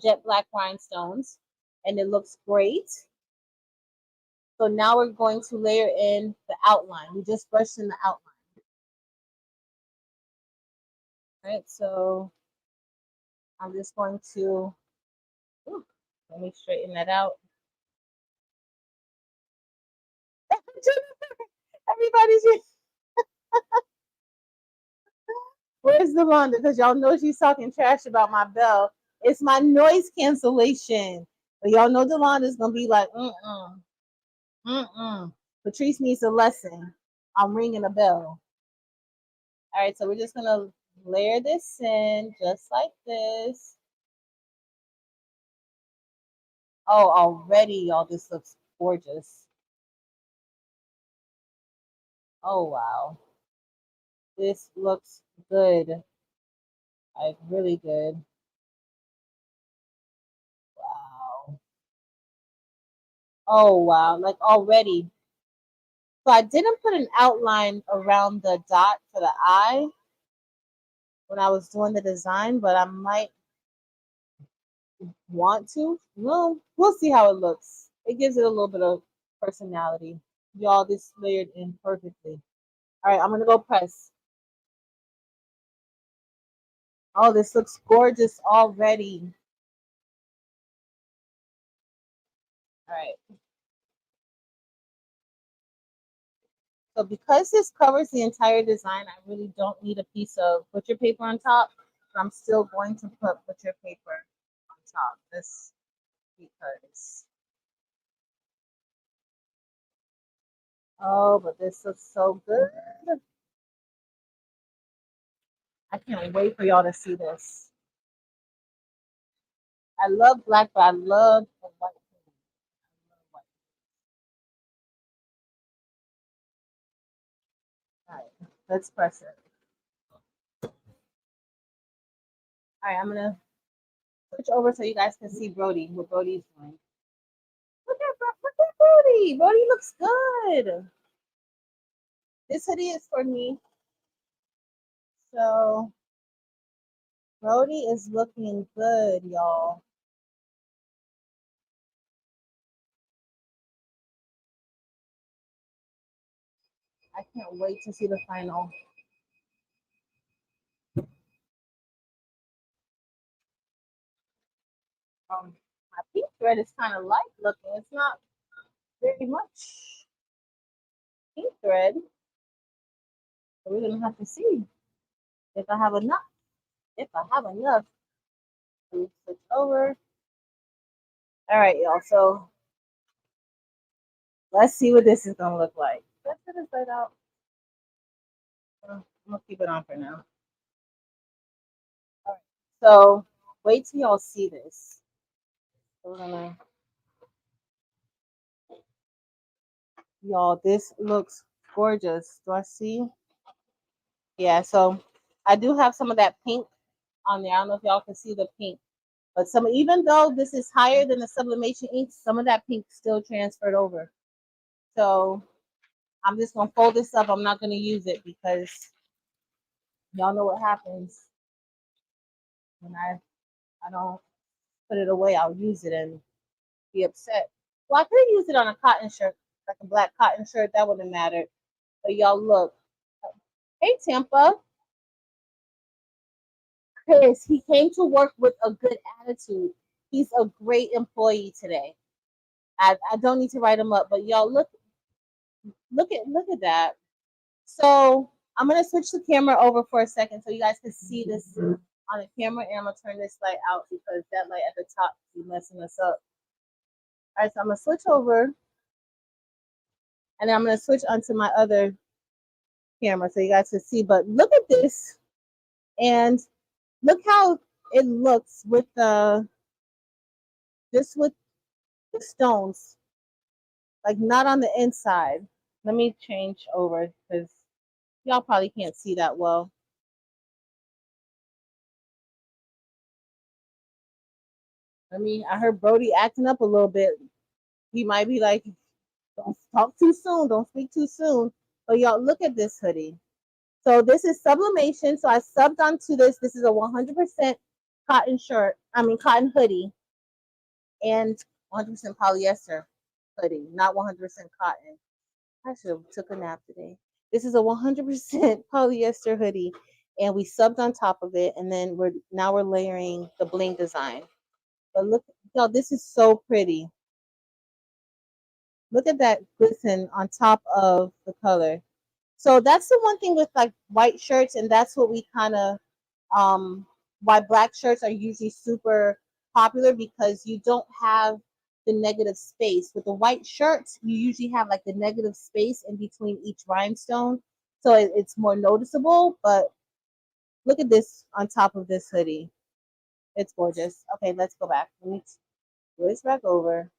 jet black rhinestones, and it looks great. So now we're going to layer in the outline. We just brushed in the outline. All right, so I'm just going to, ooh, let me straighten that out. Everybody's just, where's Delonda? Because y'all know she's talking trash about my bell. It's my noise cancellation. But y'all know Delonda's gonna be like, Patrice needs a lesson. I'm ringing a bell. All right, so we're just gonna layer this in just like this. Oh, already, y'all, this looks gorgeous. Oh, wow. This looks good. Like, really good. Wow. Oh, wow. Like, already. So I didn't put an outline around the dot for the eye when I was doing the design, but I might want to. No, we'll see how it looks. It gives it a little bit of personality. Y'all, this layered in perfectly. All right, I'm gonna go press. Oh, this looks gorgeous already. All right. So because this covers the entire design, I really don't need a piece of butcher paper on top. But I'm still going to put butcher paper on top. This because oh, but this looks so good. I can't wait for y'all to see this. I love black, but I love the white. All right, let's press it. All right, I'm gonna switch over so you guys can see Brody, what Brody's doing. Look at Brody. Brody looks good. This hoodie is for me. So Brody is looking good, y'all. I can't wait to see the final. My pink thread is kind of light looking. It's not very much pink thread. So we're gonna have to see if I have enough. If I have enough, let me switch over. All right, y'all. So let's see what this is gonna look like. Let's put this light out. I'm gonna keep it on for now. All right. So wait till y'all see this. So we're gonna, y'all. This looks gorgeous. Do I see? Yeah. So I do have some of that pink on there. I don't know if y'all can see the pink, but some, even though this is higher than the sublimation ink, some of that pink still transferred over. So I'm just gonna fold this up. I'm not gonna use it because y'all know what happens when I don't put it away. I'll use it and be upset. Well, I could use it on a cotton shirt, like a black cotton shirt. That wouldn't matter. But y'all look. Hey Tampa, Chris. He came to work with a good attitude. He's a great employee today. I don't need to write him up, but y'all look at that. So I'm gonna switch the camera over for a second so you guys can see this on the camera, and I'm gonna turn this light out because that light at the top is messing us up. All right, so I'm gonna switch over, and then I'm gonna switch onto my other camera so you guys can see. But look at this, and look how it looks with the just with the stones, like not on the inside. Let me change over because y'all probably can't see that well. I heard Brody acting up a little bit. He might be like, don't talk too soon, don't speak too soon. But y'all, look at this hoodie. So this is Sublimation. So I subbed onto this. This is a 100% cotton shirt. I mean cotton hoodie and 100% polyester hoodie, not 100% cotton. I should have took a nap today. This is a 100% polyester hoodie and we subbed on top of it, and then we're layering the bling design. But look, yo, this is so pretty. Look at that glisten on top of the color. So that's the one thing with like white shirts, and that's what we kind of why black shirts are usually super popular, because you don't have the negative space. With the white shirts, you usually have like the negative space in between each rhinestone, so it's more noticeable. But look at this on top of this hoodie. It's gorgeous. Okay, let's go back. Let me switch back over.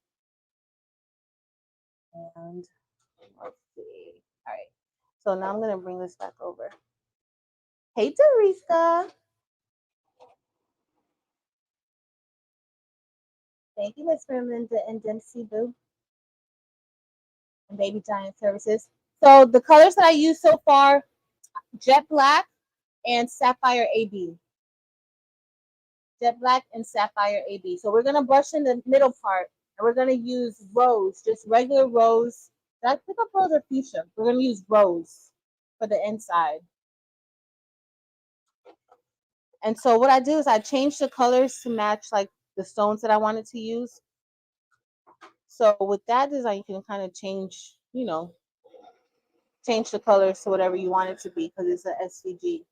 And let's see. All right. So now I'm going to bring this back over. Hey, Teresa. Thank you, Miss Linda and Dempsey Boo and Baby Giant Services. So the colors that I use so far, Jet Black and Sapphire AB. Jet Black and Sapphire AB. So we're going to brush in the middle part, and we're going to use rose, just regular rose. Did I pick up rose or fuchsia? We're going to use rose for the inside. And so what I do is I change the colors to match like the stones that I wanted to use. So with that design, you can kind of change, change the colors to whatever you want it to be, because it's an SVG.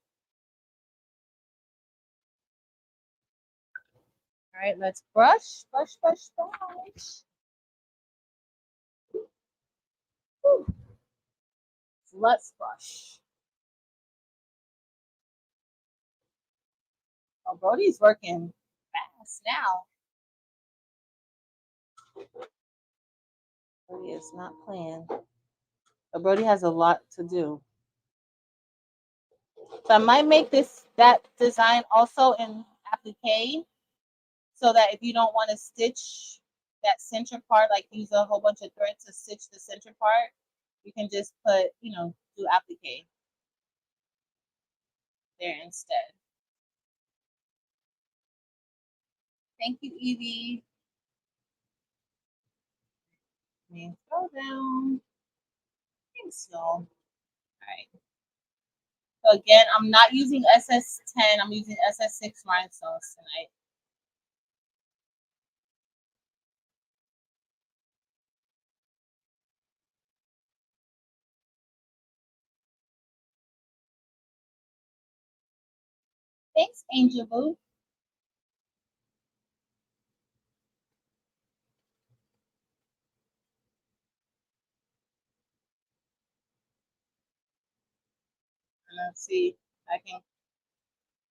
All right, let's brush, brush, brush, brush. Whew. Let's brush. Oh, Brody's working fast now. Brody is not playing. But Brody has a lot to do. So I might make that design also in applique, so that if you don't want to stitch that center part, like use a whole bunch of thread to stitch the center part, you can just put, do applique there instead. Thank you, Evie. Throw down. Thanks, y'all. All right. So again, I'm not using SS10. I'm using SS6 rhinestones tonight. Thanks, Angel Boo. Let's see if I can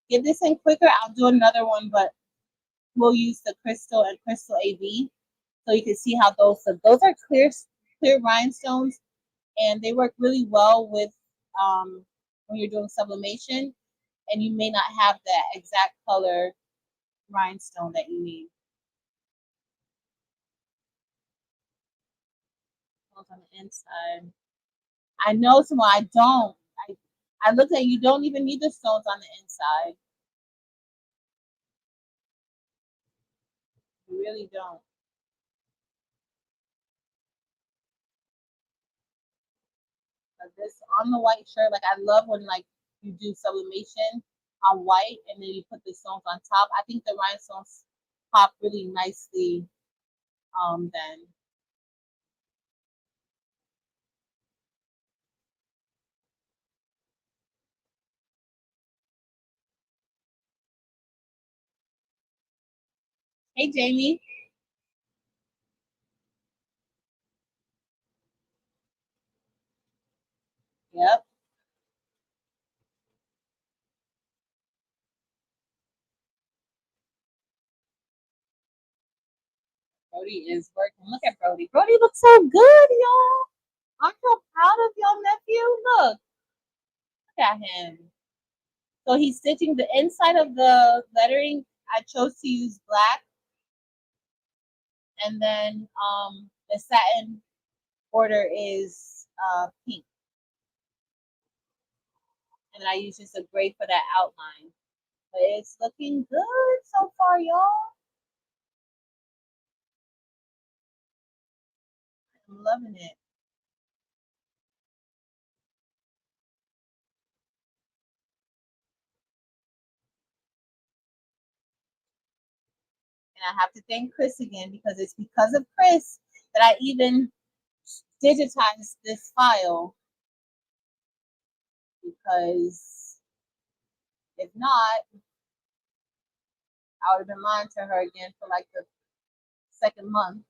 get this in quicker. I'll do another one, but we'll use the crystal and crystal AB, so you can see how those are clear rhinestones, and they work really well with when you're doing sublimation, and you may not have that exact color rhinestone that you need. On the inside, I know someone. I don't. I looked at, you don't even need the stones on the inside. You really don't. Like this on the white shirt, like I love when like you do sublimation on white and then you put the stones on top. I think the rhinestones pop really nicely then. Hey Jamie. Yep. Brody is working. Look at Brody. Brody looks so good, y'all. I'm so proud of your nephew. Look at him. So he's stitching the inside of the lettering. I chose to use black, and then the satin border is pink, and I use just a gray for that outline. But it's looking good so far, y'all. I'm loving it. And I have to thank Chris again because it's because of Chris that I even digitized this file. Because if not, I would have been lying to her again for like the second month.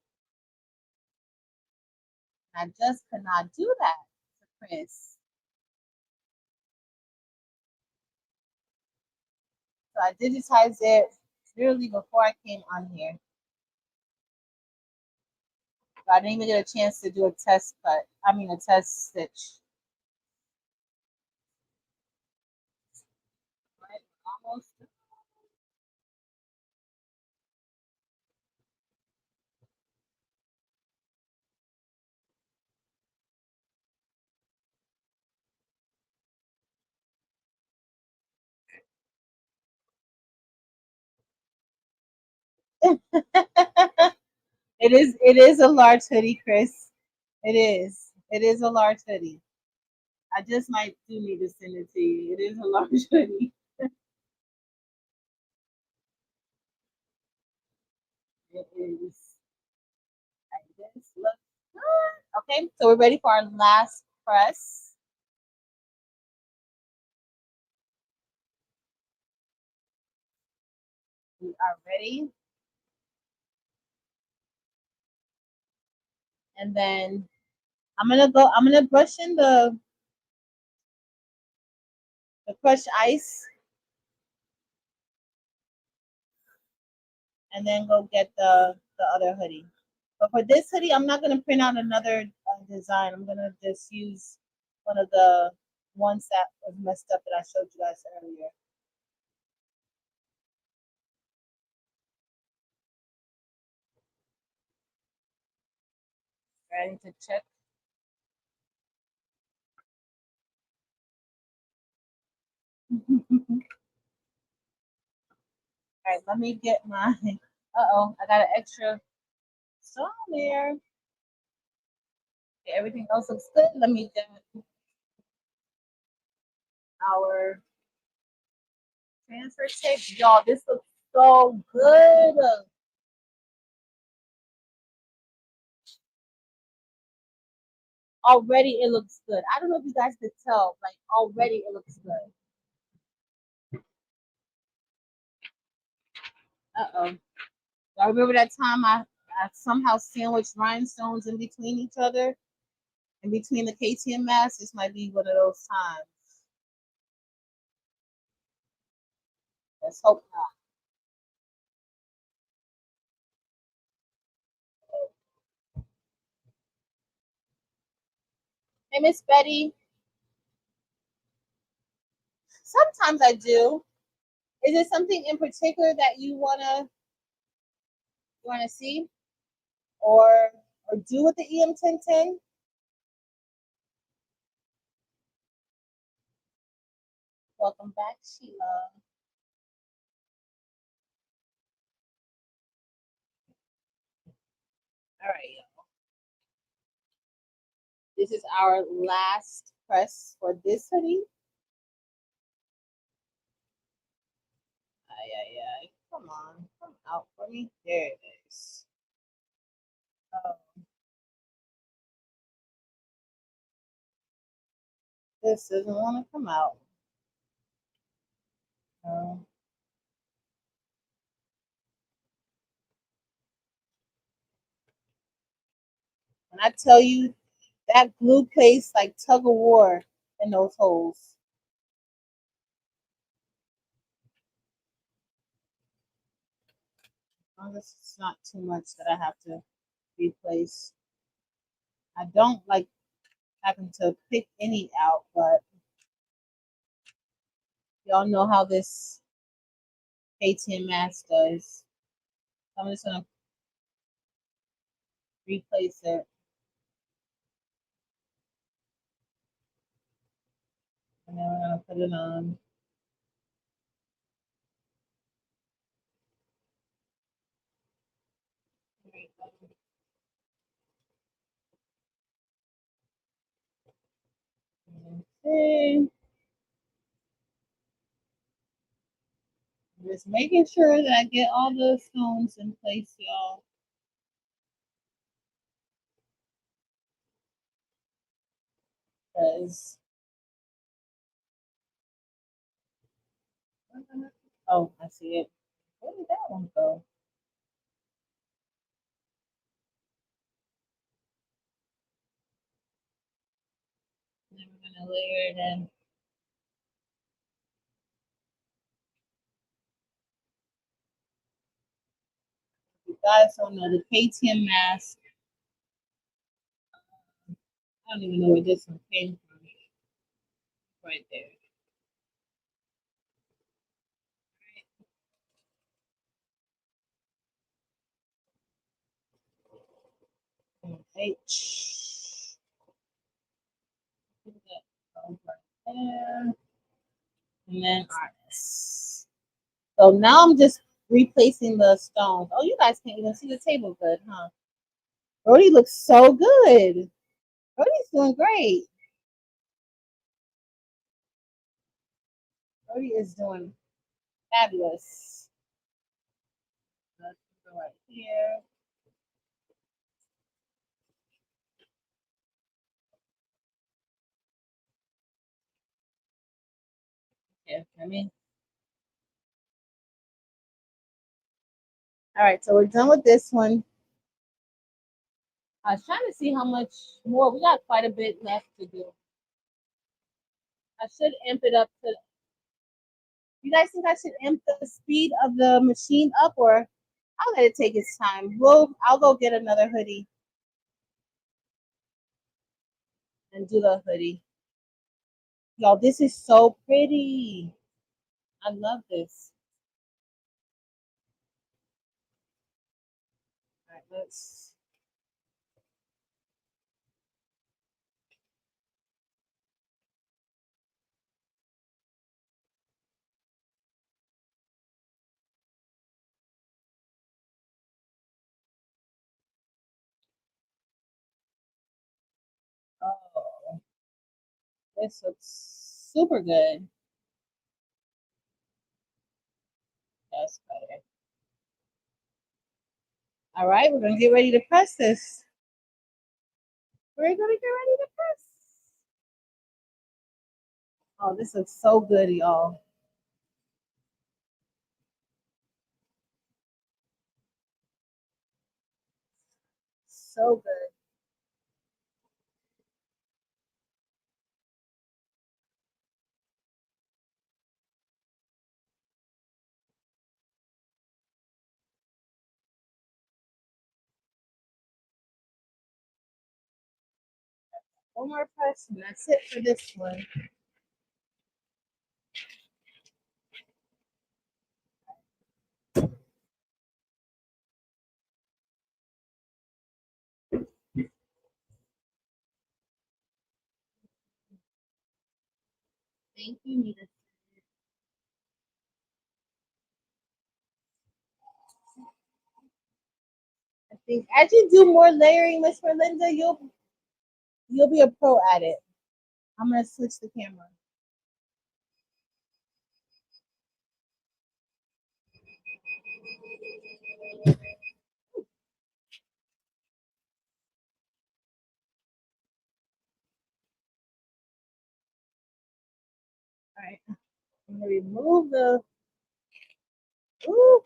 And I just could not do that to Chris. So I digitized it literally before I came on here. So I didn't even get a chance to do a test cut. I mean, a test stitch. Right? Almost. It is a large hoodie, Chris. It is. It is a large hoodie. I just might do need to send it to you. It is a large hoodie. It is. Like this. Look. Okay, so we're ready for our last press. We are ready. And then I'm gonna brush in the crushed ice and then go get the other hoodie. But for this hoodie, I'm not gonna print out another design. I'm gonna just use one of the ones that was messed up that I showed you guys earlier. Ready to check. All right, let me get my. Uh-oh, I got an extra stone there. Okay, everything else looks good. Let me get our transfer tape. Y'all, this looks so good. Already it looks good. I don't know if you guys could tell, like already it looks good. Uh-oh. I remember that time I somehow sandwiched rhinestones in between each other, in between the KTM masks. This might be one of those times. Let's hope not. Hey, Miss Betty. Sometimes I do. Is there something in particular that you wanna see or do with the EM1010? Welcome back, Sheila. All right, this is our last press for this hoodie. Ay, ay, ay. Come on, come out for me. There it is. Oh, this doesn't want to come out. No. When I tell you that glue plays like tug of war in those holes. As long as it's not too much that I have to replace. I don't like having to pick any out, but y'all know how this ATM mask does. So I'm just gonna replace it. And then we're gonna put it on. Okay. Just making sure that I get all the stones in place, y'all. Because oh, I see it. Where did that one go? Then we're gonna layer it in. You guys don't know the KTM mask. I don't even know where this one came from. Right there. H. Put that over there. And then artist. So now I'm just replacing the stones. Oh, you guys can't even see the table good, huh? Brody looks so good. Brody's doing great. Brody is doing fabulous. Let's go right here. Yeah, I mean. All right, so we're done with this one. I was trying to see how much more. We got quite a bit left to do. I should amp it up to. You guys think I should amp the speed of the machine up, or I'll let it take its time. I'll go get another hoodie and do the hoodie. Y'all, this is so pretty. I love this. All right, let's. Oh, this looks super good. That's better. All right, we're gonna get ready to press this. We're gonna get ready to press. Oh, this looks so good, y'all. So good. One more press, and that's it for this one. Thank you, Nita. I think as you do more layering, Miss Melinda, you'll be a pro at it. I'm gonna switch the camera. All right. I'm gonna remove the. Ooh,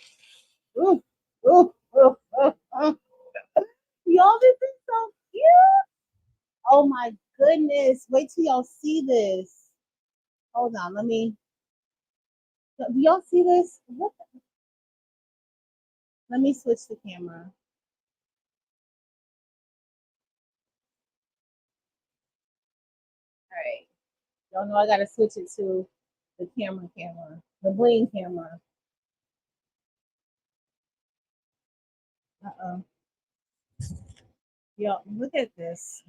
ooh, ooh, ooh, ooh, ooh. Y'all, this is so cute. Oh my goodness! Wait till y'all see this. Hold on, let me. Do y'all see this? Let me switch the camera. All right. Y'all know I gotta switch it to the camera, the Bling camera. Uh-oh. Yo, look at this.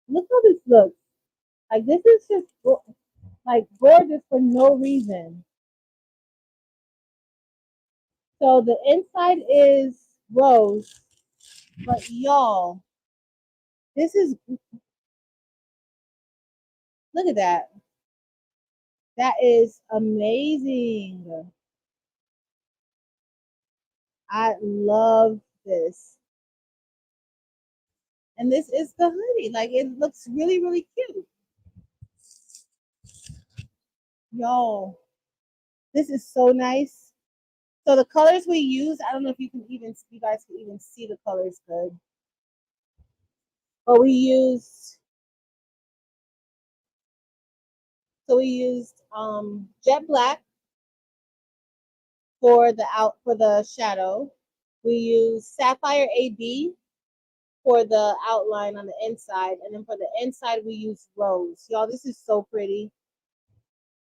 Look how this looks. Like this is just like gorgeous for no reason. So the inside is rose, but y'all, this is look at that. That is amazing. I love this. And this is the hoodie. Like it looks really, really cute. Yo, this is so nice. So the colors we use, I don't know if you guys can even see the colors good. But we used jet black for the shadow. We used sapphire AB for the outline on the inside, and then for the inside we use rose. Y'all, this is so pretty.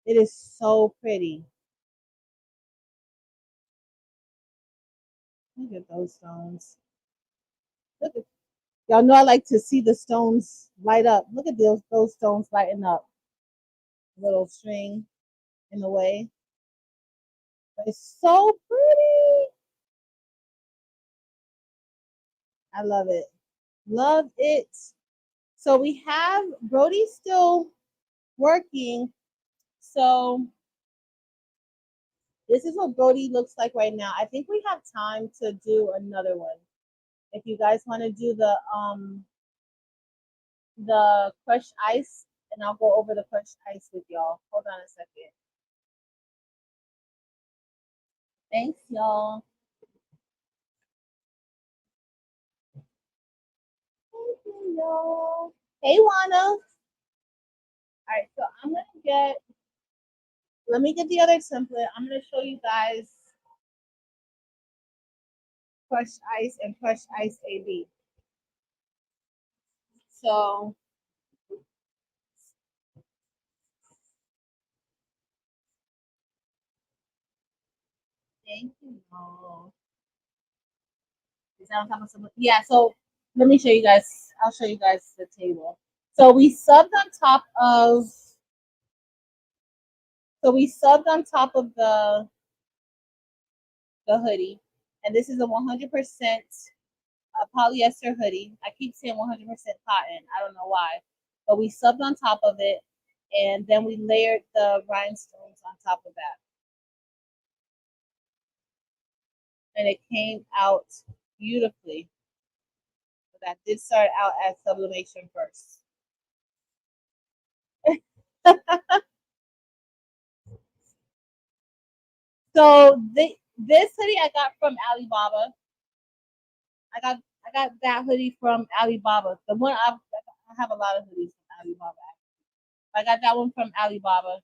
It is so pretty. Look at those stones. Look at y'all know I like to see the stones light up. Look at those stones lighting up. Little string in the way. But it's so pretty. I love it. Love it. So we have Brody still working. So this is what Brody looks like right now. I think we have time to do another one. If you guys want to do the crushed ice, and I'll go over the crushed ice with y'all. Hold on a second. Thanks, y'all. Thank you, y'all. Hey, Wana. All right, so let me get the other template. I'm gonna show you guys crushed ice and crushed ice AB. So thank you, y'all. Is that on top of some? Yeah. So let me show you guys. I'll show you guys the table. So we subbed on top of. So we subbed on top of the hoodie, and this is a 100% polyester hoodie. I keep saying 100% cotton. I don't know why, but we subbed on top of it, and then we layered the rhinestones on top of that, and it came out beautifully. So that did start out as sublimation first. So this hoodie I got from Alibaba. I got that hoodie from Alibaba. I have a lot of hoodies from Alibaba. I got that one from Alibaba,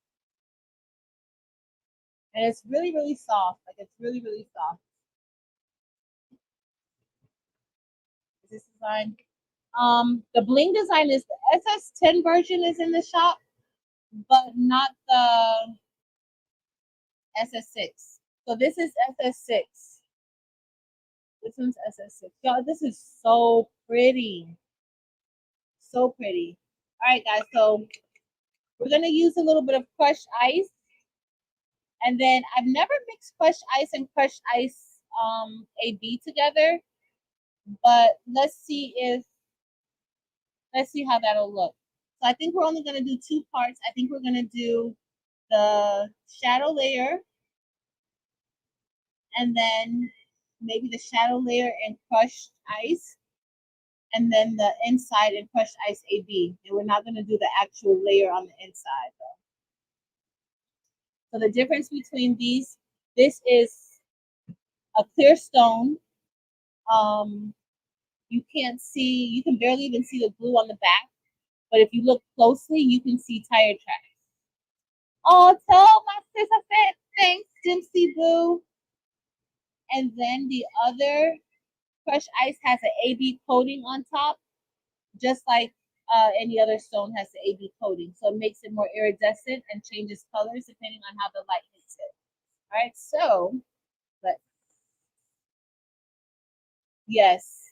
and it's really really soft. Like it's really really soft. Is this design? The bling design is the SS10 version is in the shop, but not the SS6. So this is SS6. This one's SS6. Y'all, this is so pretty. So pretty. All right, guys. So we're gonna use a little bit of crushed ice, and then I've never mixed crushed ice and crushed ice AB together, but let's see how that'll look. So I think we're only gonna do two parts. I think we're gonna do the shadow layer, and then maybe the shadow layer and crushed ice, and then the inside and crushed ice AB. And we're not gonna do the actual layer on the inside though. So the difference between this is a clear stone. Um, you can barely even see the glue on the back, but if you look closely, you can see tire tracks. Oh, tell my sis I said thanks, Dempsey Boo. And then the other crushed ice has an AB coating on top, just like any other stone has the AB coating. So it makes it more iridescent and changes colors depending on how the light hits it. All right, so but yes,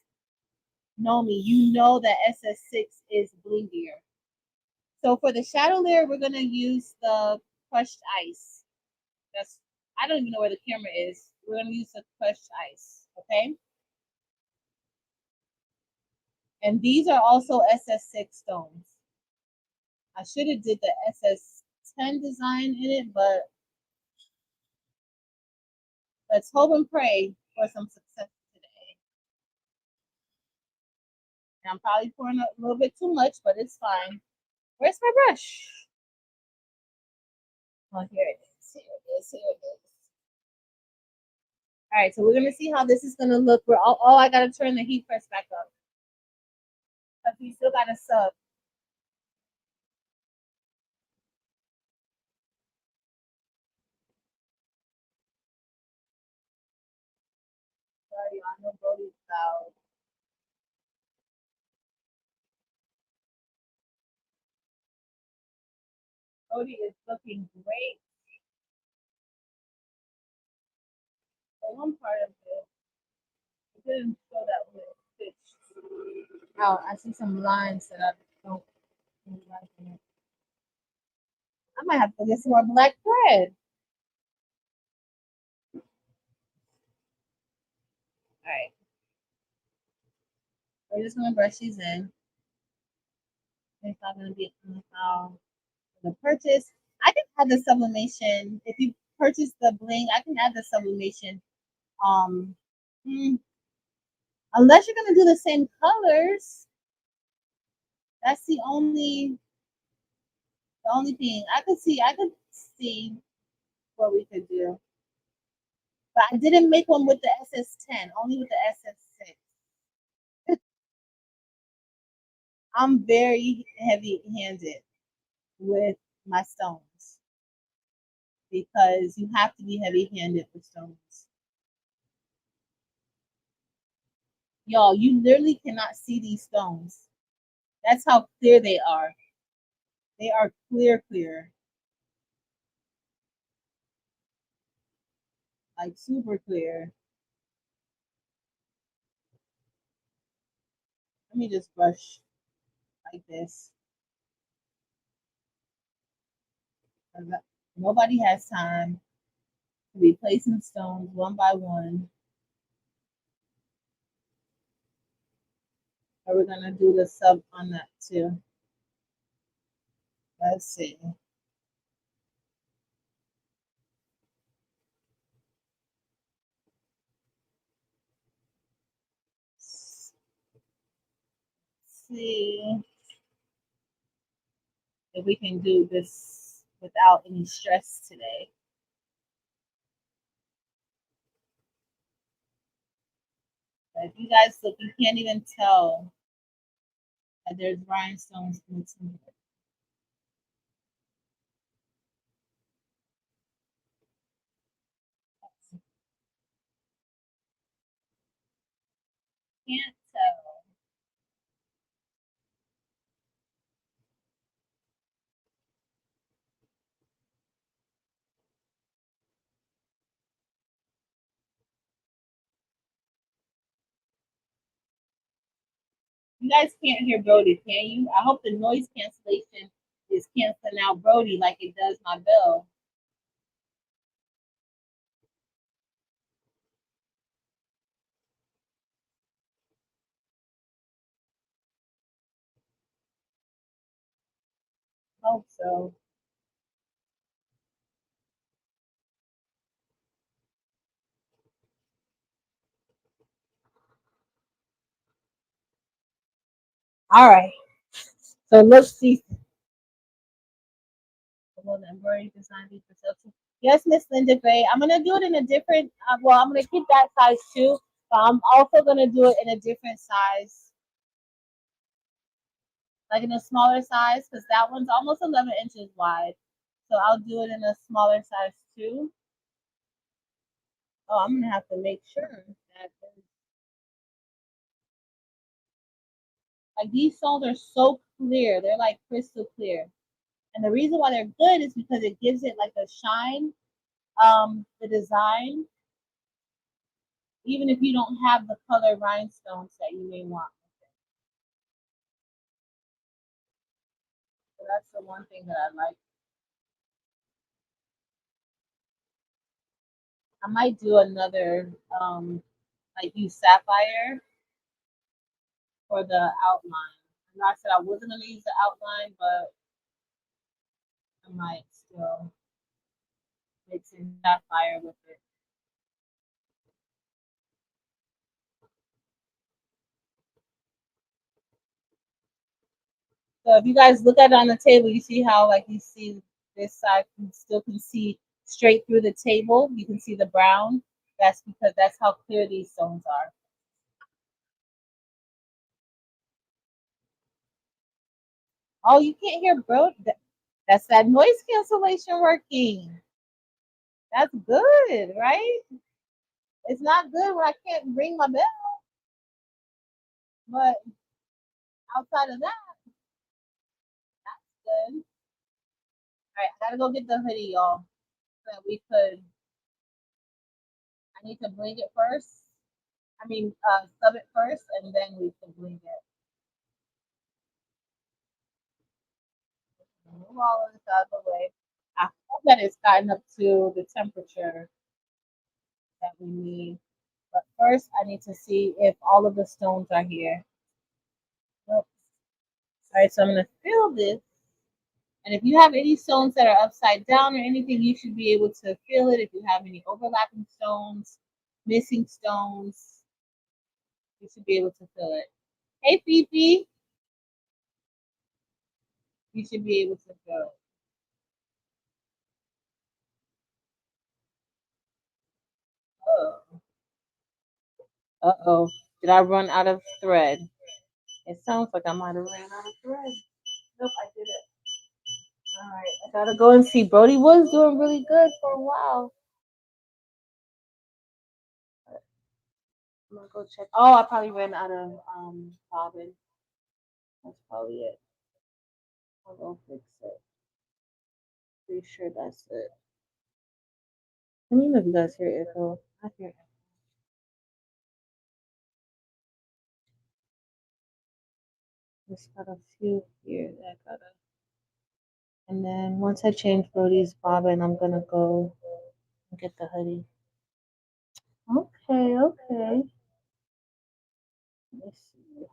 Nomi, you know that SS6 is blingier. So for the shadow layer, we're gonna use the crushed ice. That's I don't even know where the camera is. We're gonna use the crushed ice, okay? And these are also SS6 stones. I should have did the SS10 10 design in it, but let's hope and pray for some success today. And I'm probably pouring a little bit too much, but it's fine. Where's my brush? Oh, here it is. Here it is. Here it is. All right, so we're gonna see how this is gonna look. We're all. Oh, I gotta turn the heat press back up because we still got a sub. Sorry, I know Brody's loud. Brody is looking great. The one part of it didn't show that when it stitched. Oh, I see some lines that I don't like in it. I might have to get some more black thread. All right, we're just gonna brush these in. It's not gonna be how the purchase. I can add the sublimation if you purchase the bling. I can add the sublimation. Um, hmm, unless you're gonna do the same colors, that's the only thing I could see. I could see what we could do, but I didn't make one with the SS10. Only with the SS6. I'm very heavy-handed with my stones because you have to be heavy-handed with stones. Y'all, you literally cannot see these stones. That's how clear they are. They are clear, clear. Like super clear. Let me just brush like this. Nobody has time to be placing stones one by one. Or we're gonna do the sub on that too. Let's see. Let's see if we can do this without any stress today. But if you guys look, you can't even tell that there's rhinestones mixed in here. Can't tell. You guys can't hear Brody, can you? I hope the noise cancellation is canceling out Brody like it does my bell. Hope so. All right. So let's see. Will the embroidery design be for sale too? Yes, Miss Linda Gray. I'm gonna do it in a different. Well, I'm gonna keep that size too, but I'm also gonna do it in a different size, like in a smaller size, because that one's almost 11 inches wide. So I'll do it in a smaller size too. Oh, I'm gonna have to make sure that like these stones are so clear. They're like crystal clear. And the reason why they're good is because it gives it like a shine, the design, even if you don't have the color rhinestones that you may want. So that's the one thing that I like. I might do another, like use sapphire for the outline. I know I said I wasn't gonna use the outline, but I might still mix in sapphire with it. So if you guys look at it on the table, you see how like you see this side, you still can see straight through the table. You can see the brown. That's because that's how clear these stones are. Oh, you can't hear, bro. That's that noise cancellation working. That's good, right? It's not good when I can't ring my bell, but outside of that, good. All right, I gotta go get the hoodie, y'all. So that we could. I need to bling it first. I mean, sub it first, and then we can bling it. Move all of this out of the way. I hope that it's gotten up to the temperature that we need. But first, I need to see if all of the stones are here. Nope. All right, so I'm gonna fill this. And if you have any stones that are upside down or anything, you should be able to fill it. If you have any overlapping stones, missing stones, you should be able to fill it. Hey, Fifi, you should be able to fill it. Oh. Uh-oh. Did I run out of thread? It sounds like I might have ran out of thread. Nope, I did it. All right, I gotta go and see. Brody was doing really good for a while. I'm gonna go check. Oh, I probably ran out of bobbin. That's probably it. I'll go fix it. Pretty sure that's it. Let me know if you guys hear echo. I hear echo. Just got a few here that I gotta. And then once I change Brody's bobbin, I'm gonna go and get the hoodie. Okay, okay. Let me see.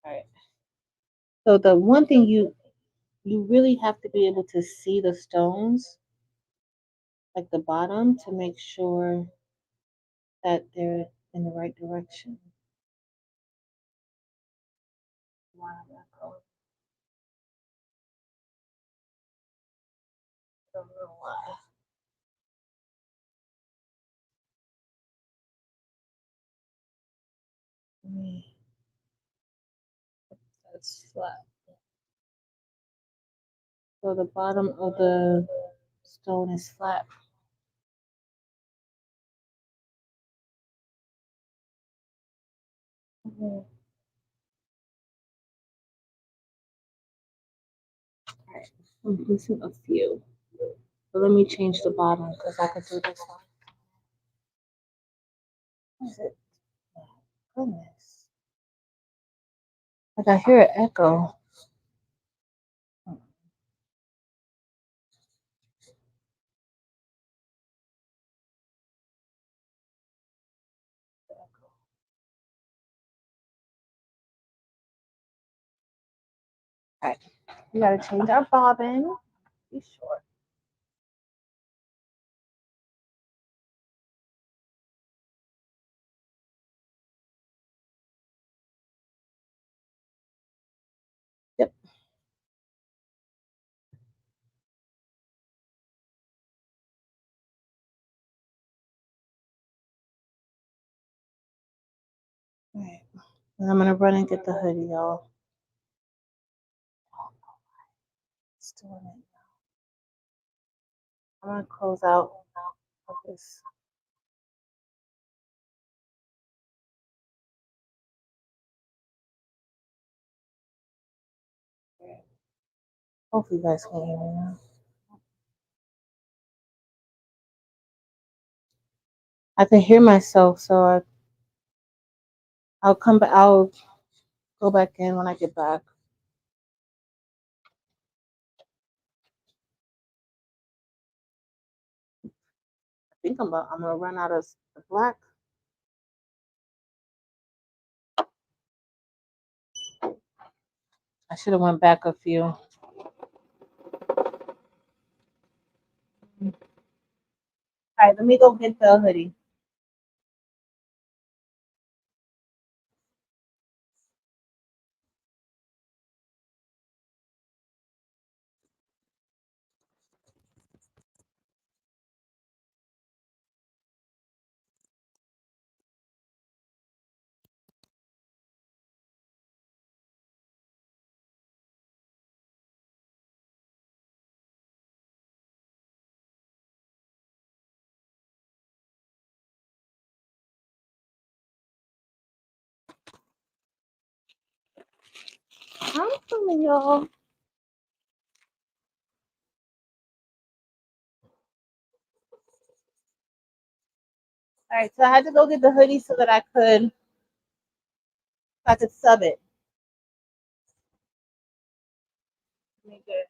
All right. So the one thing you really have to be able to see the stones, like the bottom, to make sure that they're in the right direction. Wow, that color. I don't know why. That's flat. So the bottom of the stone is flat. Mhm. All right, I'm missing a few. So let me change the bottom because I could do this one. What is it? Oh, goodness. Like I hear an echo. Hmm, the echo. All right, we gotta change our bobbin. Be sure. Yep. All right. And I'm gonna run and get the hoodie, y'all. It's doing it. I'm gonna close out of this. Hopefully, you guys can hear me now. I can hear myself, so I'll come back. I'll go back in when I get back. I think I'm gonna run out of the black. I should have went back a few. All right, let me go get the hoodie. I'm coming, y'all. All right, so I had to go get the hoodie so that I could sub it. Make it.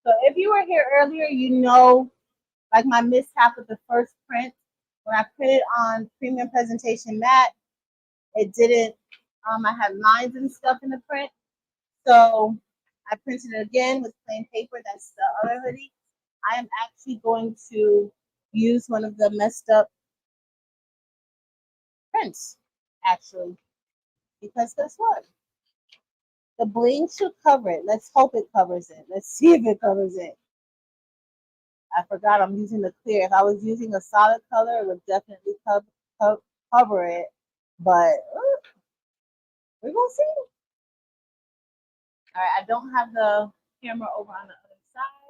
So if you were here earlier, you know, like my mishap with the first print, when I printed on premium presentation matte, it didn't. I had lines and stuff in the print, so I printed it again with plain paper. That's the other hoodie. I am actually going to use one of the messed up prints, actually, because guess what? The bling should cover it. Let's hope it covers it. Let's see if it covers it. I forgot I'm using the clear. If I was using a solid color, it would definitely cover it. But we're going to see. All right, I don't have the camera over on the other side.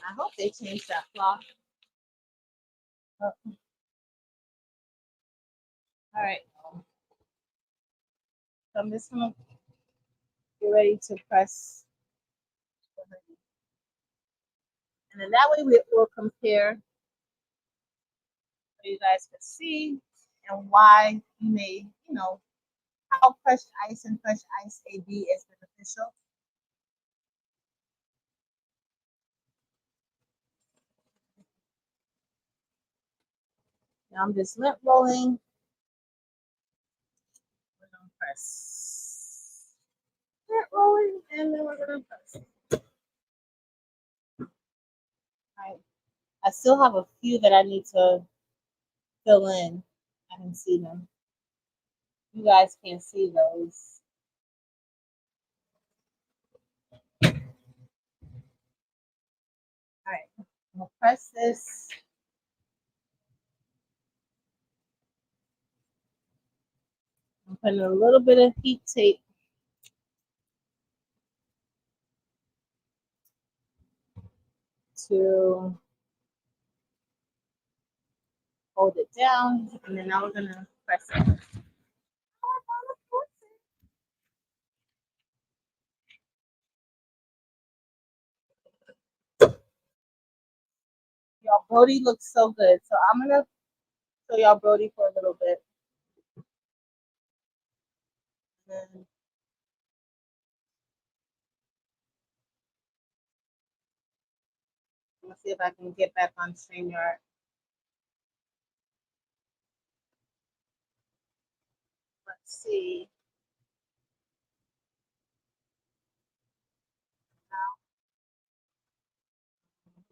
I hope they changed that cloth. All right. So I'm just going to get ready to press. And then that way we'll compare so you guys can see and why you may, you know, how crushed ice and crushed ice AB is beneficial. Now I'm just lint rolling. We're going to press. Lint rolling, and then we're going to press. All right. I still have a few that I need to fill in. I can see them. You guys can't see those. All right, I'm gonna press this. I'm putting a little bit of heat tape to hold it down, and then now we're gonna press it. Y'all, Brody looks so good. So I'm gonna show y'all Brody for a little bit. And I'm gonna see if I can get back on StreamYard. Let's see.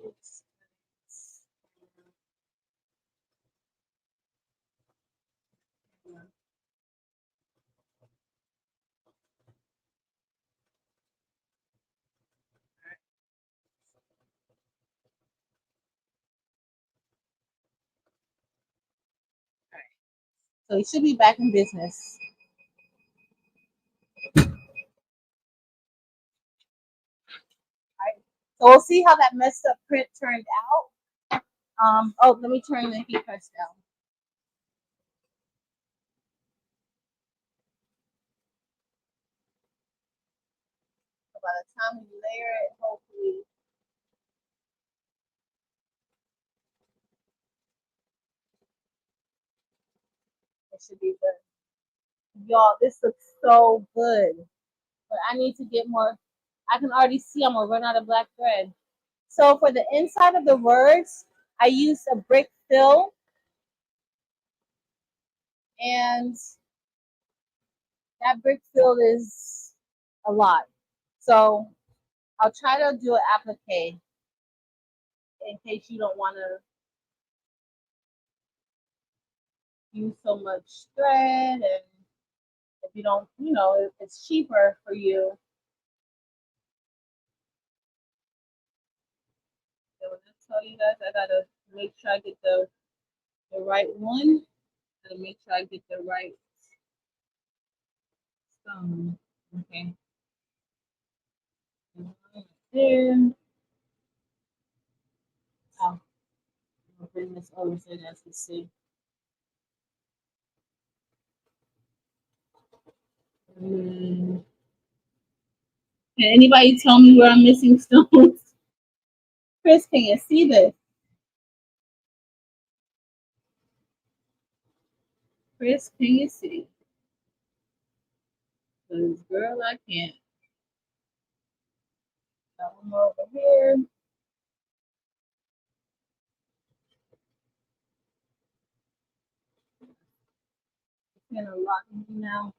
Oops. So he should be back in business. All right. So we'll see how that messed up print turned out. Oh, let me turn the heat press down. So by the time we layer it, hopefully it should be good. Y'all, this looks so good. But I need to get more. I can already see I'm gonna run out of black thread. So for the inside of the words, I used a brick fill, and that brick fill is a lot. So I'll try to do an applique in case you don't want to use so much thread, and if you don't, it's cheaper for you. So when I tell you guys, I gotta make sure I get the right one. Gotta make sure I get the right stone. Okay. Then I'll bring this over so you guys can see. Can anybody tell me where I'm missing stones? Chris, can you see this? Chris, can you see? Because, girl, I can't. Got one more over here. It's been a lot of me now.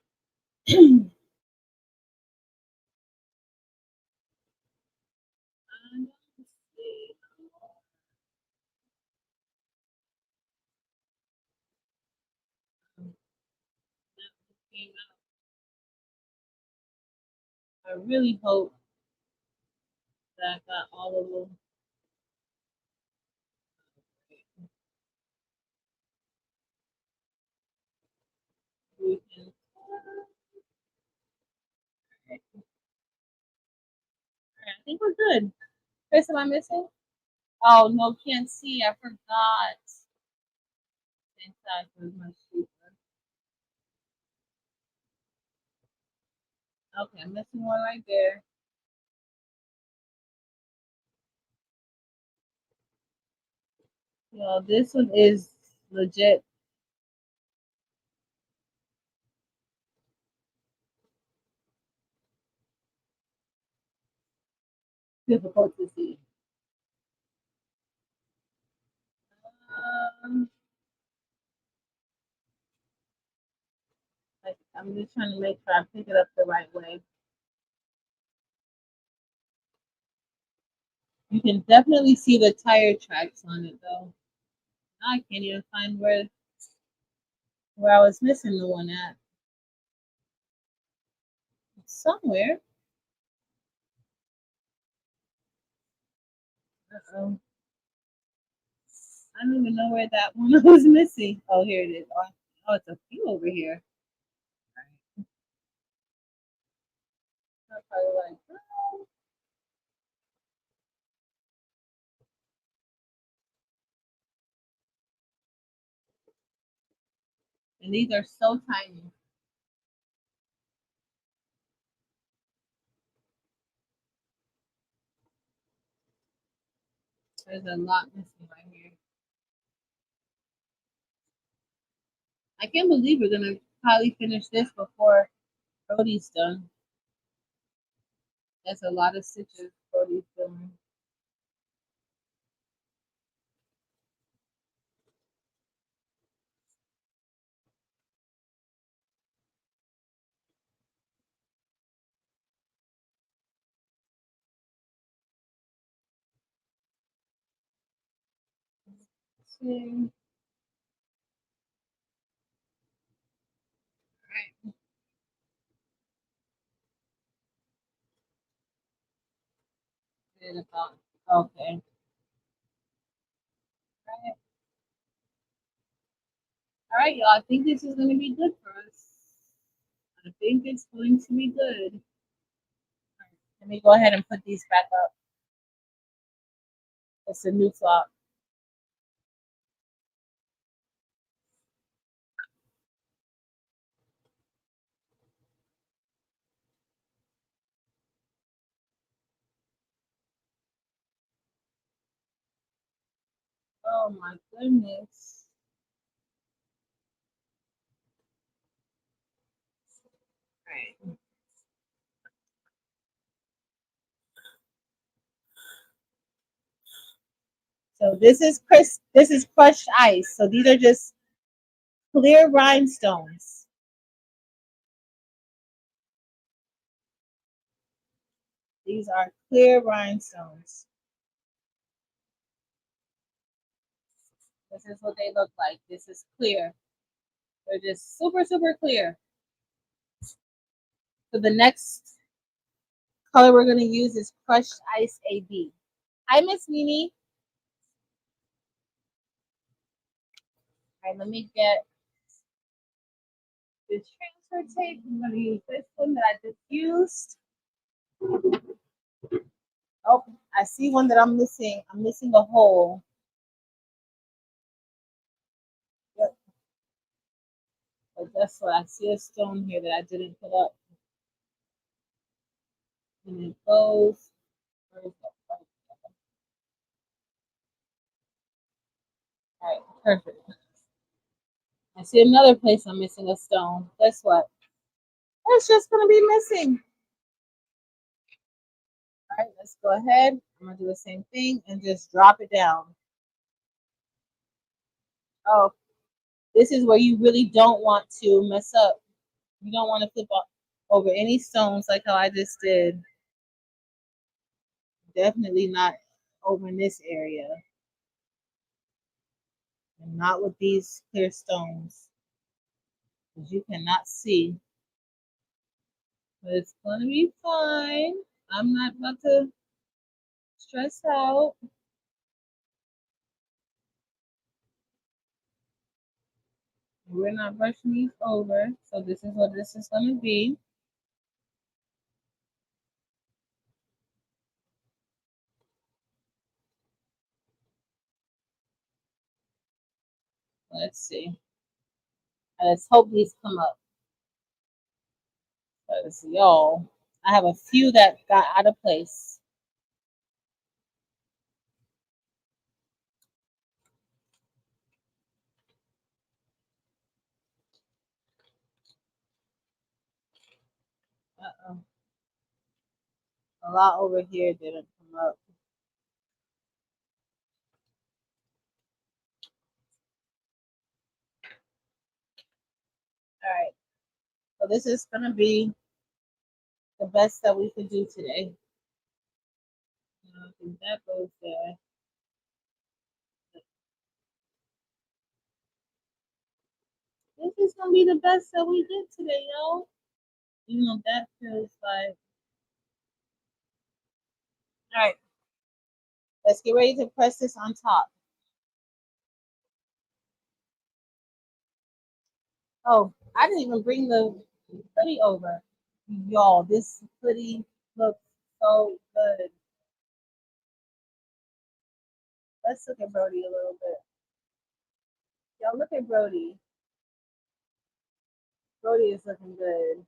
I really hope that I got all of them. We can. I think we're good. Chris, am I missing? Oh no, can't see. I forgot. Same size was much cheaper. Okay, I'm missing one right there. Well, this one is legit difficult to see. Um, I'm just trying to make sure I pick it up the right way. You can definitely see the tire tracks on it though. I can't even find where I was missing the one at. It's somewhere. Uh-oh. I don't even know where that one was missing. Oh, here it is. Oh, it's a few over here. I'm probably like, oh. And these are so tiny. There's a lot missing right here. I can't believe we're gonna probably finish this before Brody's done. That's a lot of stitches Brody's doing. See. Right. Okay. Right. All right, y'all. I think this is going to be good for us. I think it's going to be good. Right, let me go ahead and put these back up. It's a new flop. Oh my goodness. Right. So this is crushed ice. So these are just clear rhinestones. These are clear rhinestones. This is what they look like. This is clear. They're just super, super clear. So the next color we're going to use is Crushed Ice AB. Hi, Miss Mimi. All right, let me get this transfer tape. I'm going to use this one that I just used. Oh, I see one that I'm missing. I'm missing a hole. Yep. But guess what? I see a stone here that I didn't put up. And it goes. Where is that? All right, perfect. I see another place I'm missing a stone. Guess what? It's just going to be missing. All right, let's go ahead. I'm going to do the same thing and just drop it down. Oh, this is where you really don't want to mess up. You don't want to flip over any stones like how I just did. Definitely not over in this area. And not with these clear stones. Because you cannot see. But it's going to be fine. I'm not about to stress out. We're not brushing these over. So this is what this is going to be. Let's see. Let's hope these come up. Because y'all, I have a few that got out of place. Uh-oh. A lot over here didn't come up. All right. So this is going to be the best that we could do today. I think that goes there. This is going to be the best that we did today, yo. You know, that feels like. All right. Let's get ready to press this on top. Oh, I didn't even bring the hoodie over. Y'all, this hoodie looks so good. Let's look at Brody a little bit. Y'all, look at Brody. Brody is looking good.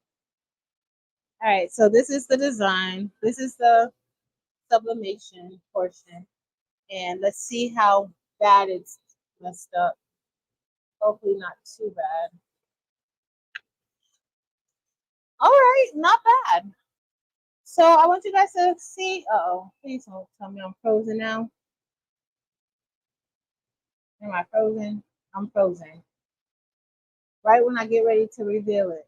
All right, so this is the design. This is the sublimation portion. And let's see how bad it's messed up. Hopefully not too bad. All right, not bad. So I want you guys to see. Uh-oh, please don't tell me I'm frozen now. Am I frozen? I'm frozen. Right when I get ready to reveal it,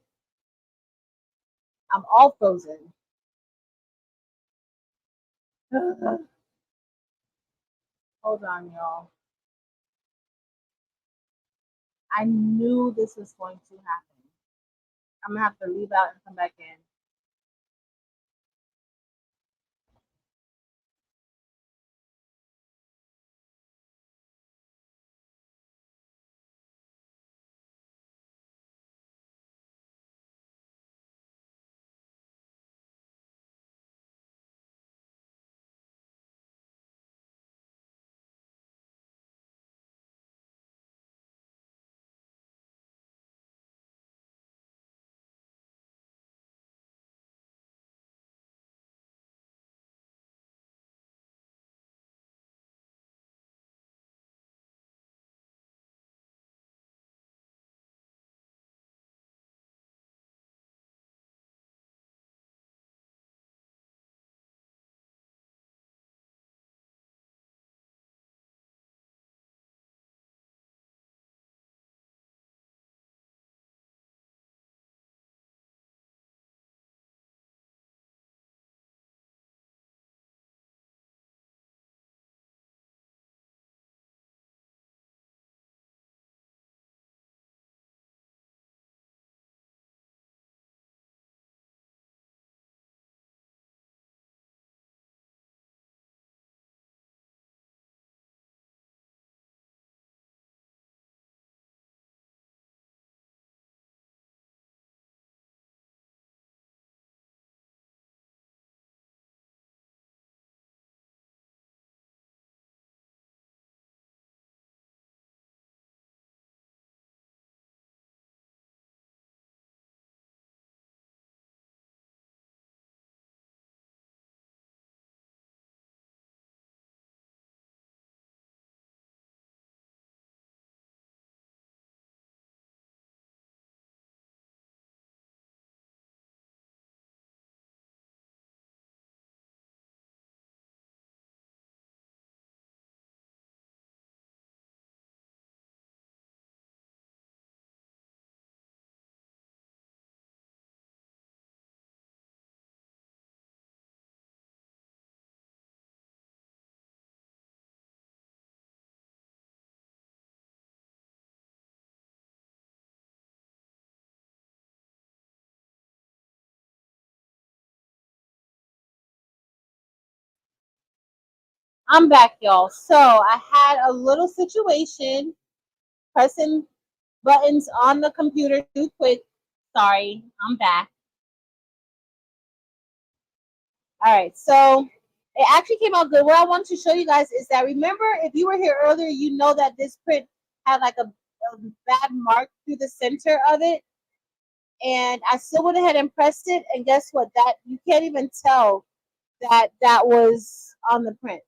I'm all frozen. Hold on, y'all. I knew this was going to happen. I'm gonna have to leave out and come back in. I'm back, y'all. So I had a little situation pressing buttons on the computer too quick. Sorry, I'm back. All right, so it actually came out good. What I want to show you guys is that, remember, if you were here earlier, you know that this print had like a bad mark through the center of it. And I still went ahead and pressed it. And guess what? That you can't even tell that that was on the print.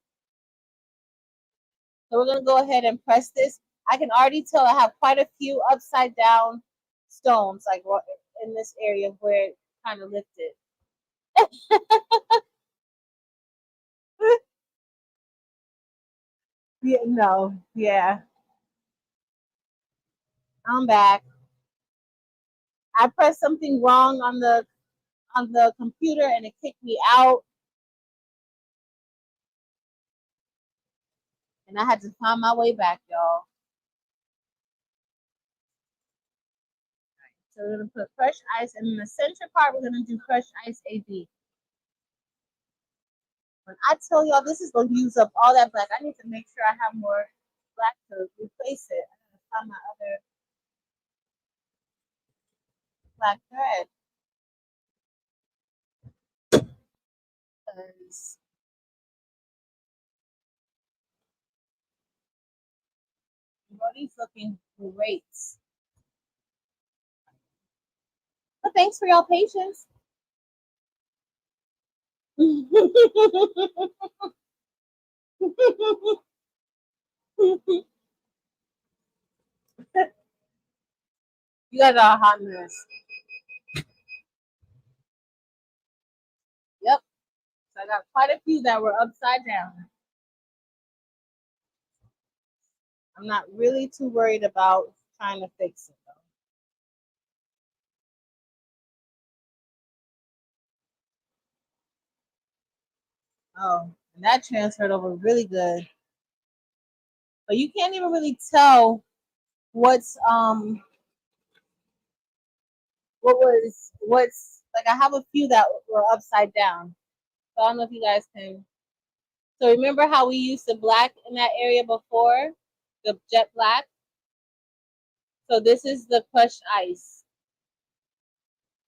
So we're going to go ahead and press this. I can already tell I have quite a few upside down stones, like in this area where it kind of lifted. Yeah, no, yeah. I'm back. I pressed something wrong on the computer and it kicked me out. And I had to find my way back, y'all. So we're gonna put crushed ice, and in the center part, we're gonna do crushed ice AB. When I tell y'all this is gonna use up all that black, I need to make sure I have more black to replace it. I gotta find my other black thread because Brody's looking great. But thanks for y'all patience. You guys are a hot mess. Yep. So I got quite a few that were upside down. I'm not really too worried about trying to fix it though. Oh, and that transferred over really good. But you can't even really tell what's what's like. I have a few that were upside down. So I don't know if you guys can. So remember how we used the black in that area before? The jet black? So this is the crushed ice.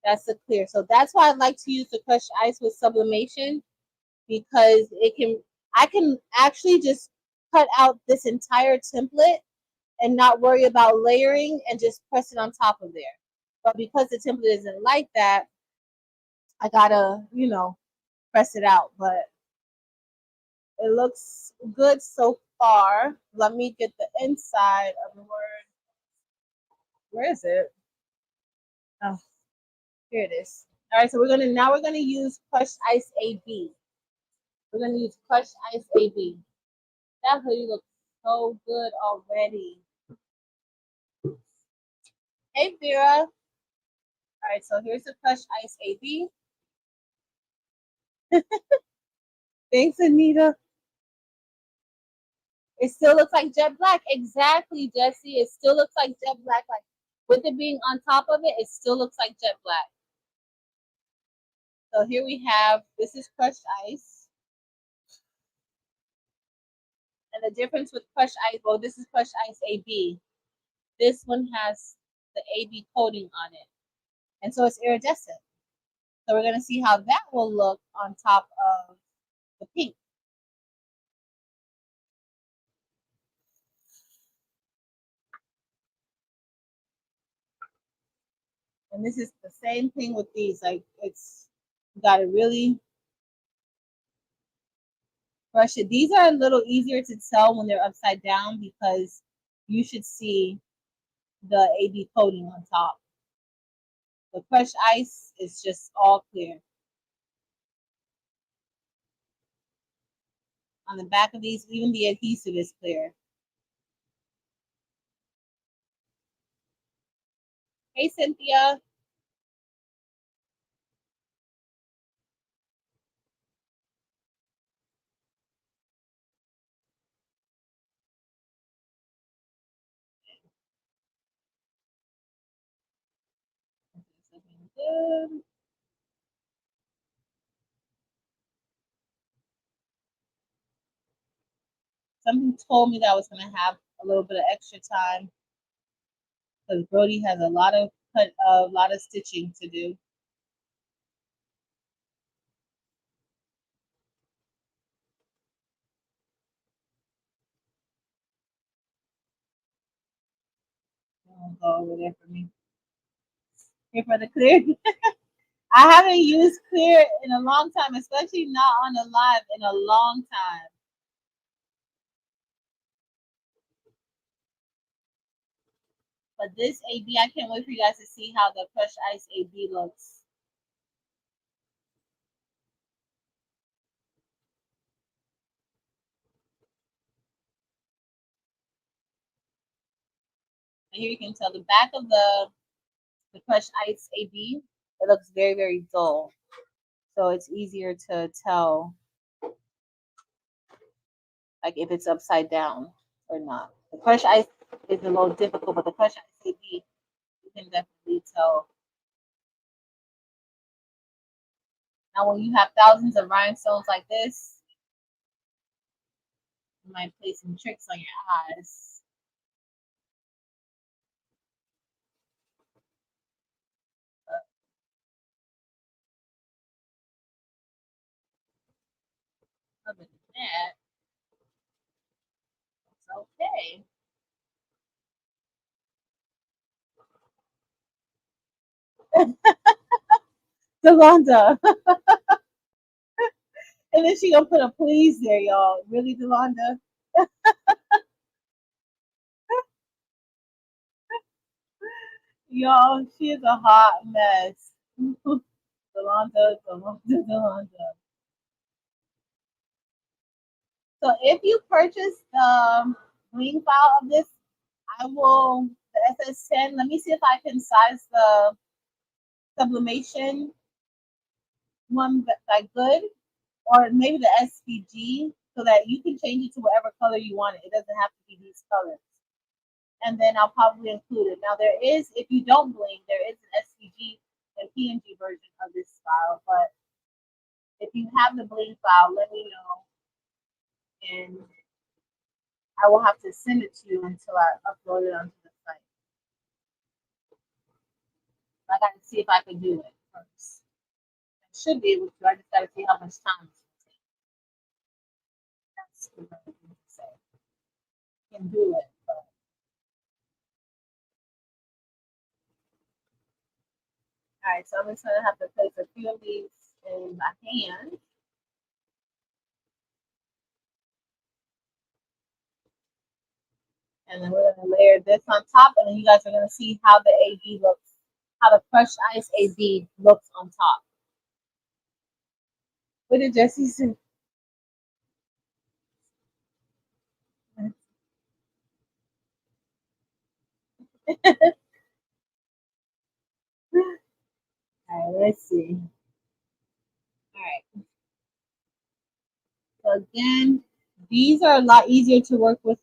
That's the clear. So that's why I like to use the crushed ice with sublimation, because I can actually just cut out this entire template and not worry about layering and just press it on top of there. But because the template isn't like that, I gotta, press it out. But it looks good so far. Let me get the inside of the word. Where is it? Oh, here it is. All right, so we're gonna use crushed ice AB. We're gonna use crushed ice AB. That hoodie looks so good already. Hey Vera. All right, so here's the crushed ice AB. Thanks, Anita. It still looks like jet black. Exactly, Jesse. It still looks like jet black. Like with it being on top of it, it still looks like jet black. So here we have, this is crushed ice. And the difference with crushed ice, well, this is crushed ice AB. This one has the AB coating on it. And so it's iridescent. So we're going to see how that will look on top of the pink. And this is the same thing with these. Like you got to really brush it. These are a little easier to tell when they're upside down because you should see the AB coating on top. The crushed ice is just all clear. On the back of these, even the adhesive is clear. Hey, Cynthia. Good. something told me that I was gonna have a little bit of extra time because Brody has a lot of stitching to do. Go over there for me. Here for the clear. I haven't used clear in a long time, especially not on the live in a long time. But this AB, I can't wait for you guys to see how the crushed ice AB looks. And here you can tell the back of the crushed ice AB, it looks very, very dull. So it's easier to tell like if it's upside down or not. The crushed ice is a little difficult, but the crushed ice AB, you can definitely tell. Now when you have thousands of rhinestones like this, you might play some tricks on your eyes. Other than that, it's okay. Delonda. And then she gonna put a please there, y'all. Really, Delonda? Y'all, she is a hot mess. Delonda, Delonda, Delonda. So if you purchase the Bling file of this, I will the SS10. Let me see if I can size the sublimation one like good, or maybe the SVG, so that you can change it to whatever color you want it. It doesn't have to be these colors. And then I'll probably include it. Now there is, if you don't Bling, there is an SVG and PNG version of this file. But if you have the Bling file, let me know, and I will have to send it to you until I upload it onto the site. I got to see if I can do it first. I should be able to. I just got to see how much time it's going to take. That's the right thing to say. I can do it, but all right. So I'm just gonna have to place a few of these in my hand. And then we're gonna layer this on top, and then you guys are gonna see how the AB looks, how the crushed ice AB looks on top. What did Jesse say? All right, let's see. All right. So again, these are a lot easier to work with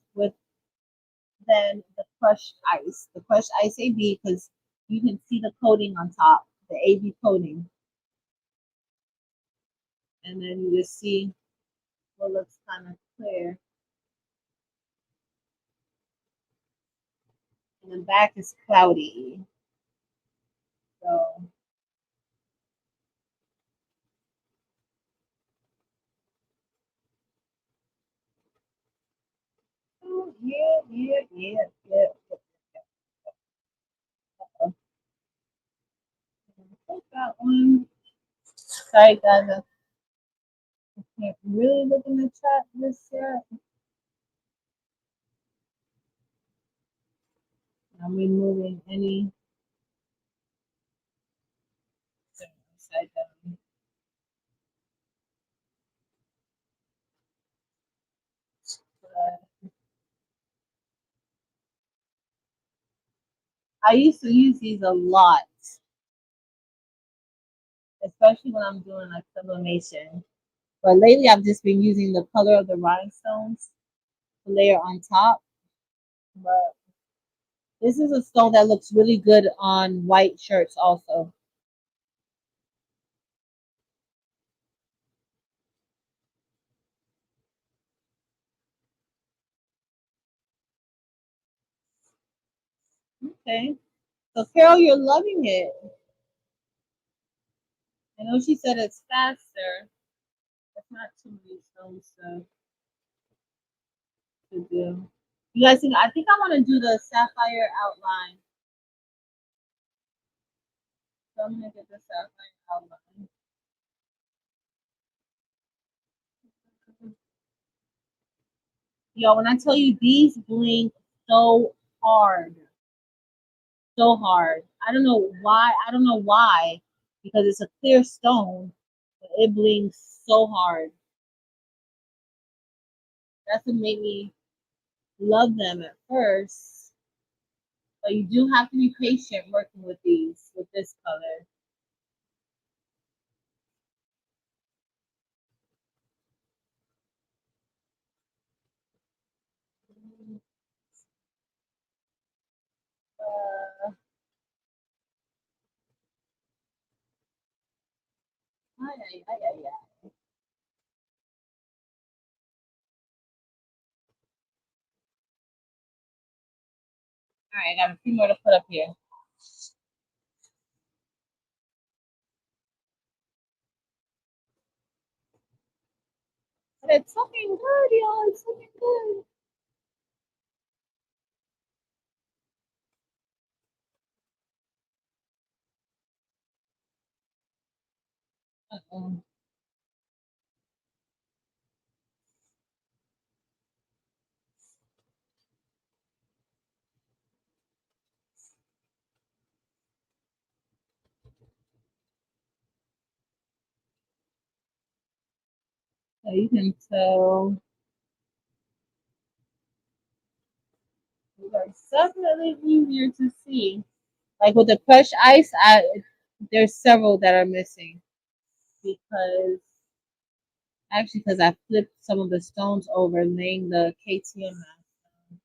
than the crushed ice. The crushed ice AB, because you can see the coating on top, the AB coating. And then you just see what looks kind of clear. And the back is cloudy. So yeah. Take that one. Sorry, guys. I can't really look in the chat this yet. I'm removing any upside down. I used to use these a lot, especially when I'm doing like sublimation. But lately, I've just been using the color of the rhinestones to layer on top. But this is a stone that looks really good on white shirts also. Okay. So Carol, you're loving it. I know she said it's faster. It's not too many stones to do. You guys think? I think I want to do the sapphire outline. So I'm gonna get the sapphire outline. Yo, when I tell you these blink so hard, so hard. I don't know why. I don't know why, because it's a clear stone, but it blinks so hard. That's what made me love them at first. But you do have to be patient working with these, with this color. Uh, ay, ay, ay, ay, ay. All right, I got a few more to put up here. But it's looking good, y'all. It's looking good. Uh-oh. So you can tell these are definitely easier to see. Like with the crushed ice, there's several that are missing because actually because I flipped some of the stones over, laying the KTM mask.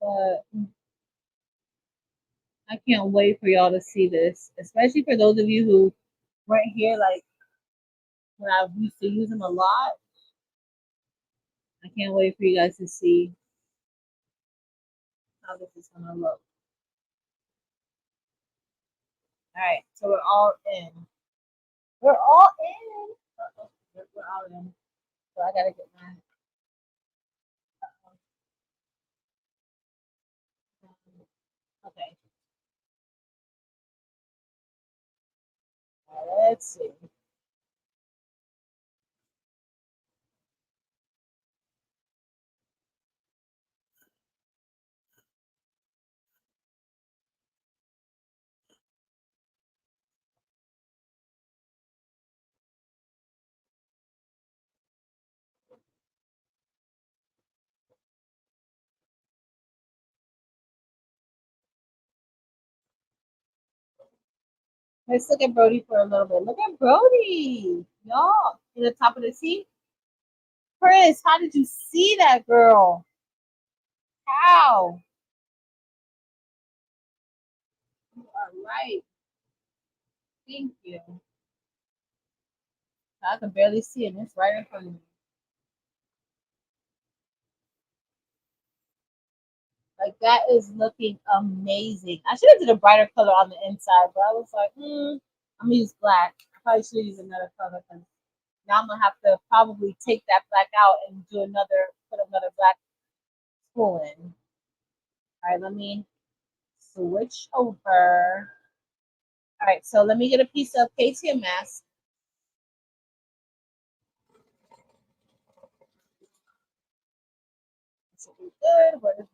But I can't wait for y'all to see this, especially for those of you who weren't here. Like when I used to use them a lot, I can't wait for you guys to see how this is gonna look. All right, so we're all in. We're all in. Uh-oh, we're all in. So I gotta get my. Okay, let's see. Let's look at Brody for a little bit. Look at Brody, y'all, in the top of the seat. Chris, how did you see that girl? How? You are right. Thank you. I can barely see it. And it's right in front of me. Like that is looking amazing. I should have did a brighter color on the inside, but I was like, I'm gonna use black. I probably should use another color because now I'm gonna have to probably take that black out and do another, put another black spool in. All right, let me switch over. All right, so let me get a piece of KTM mask. This will be good. What is this?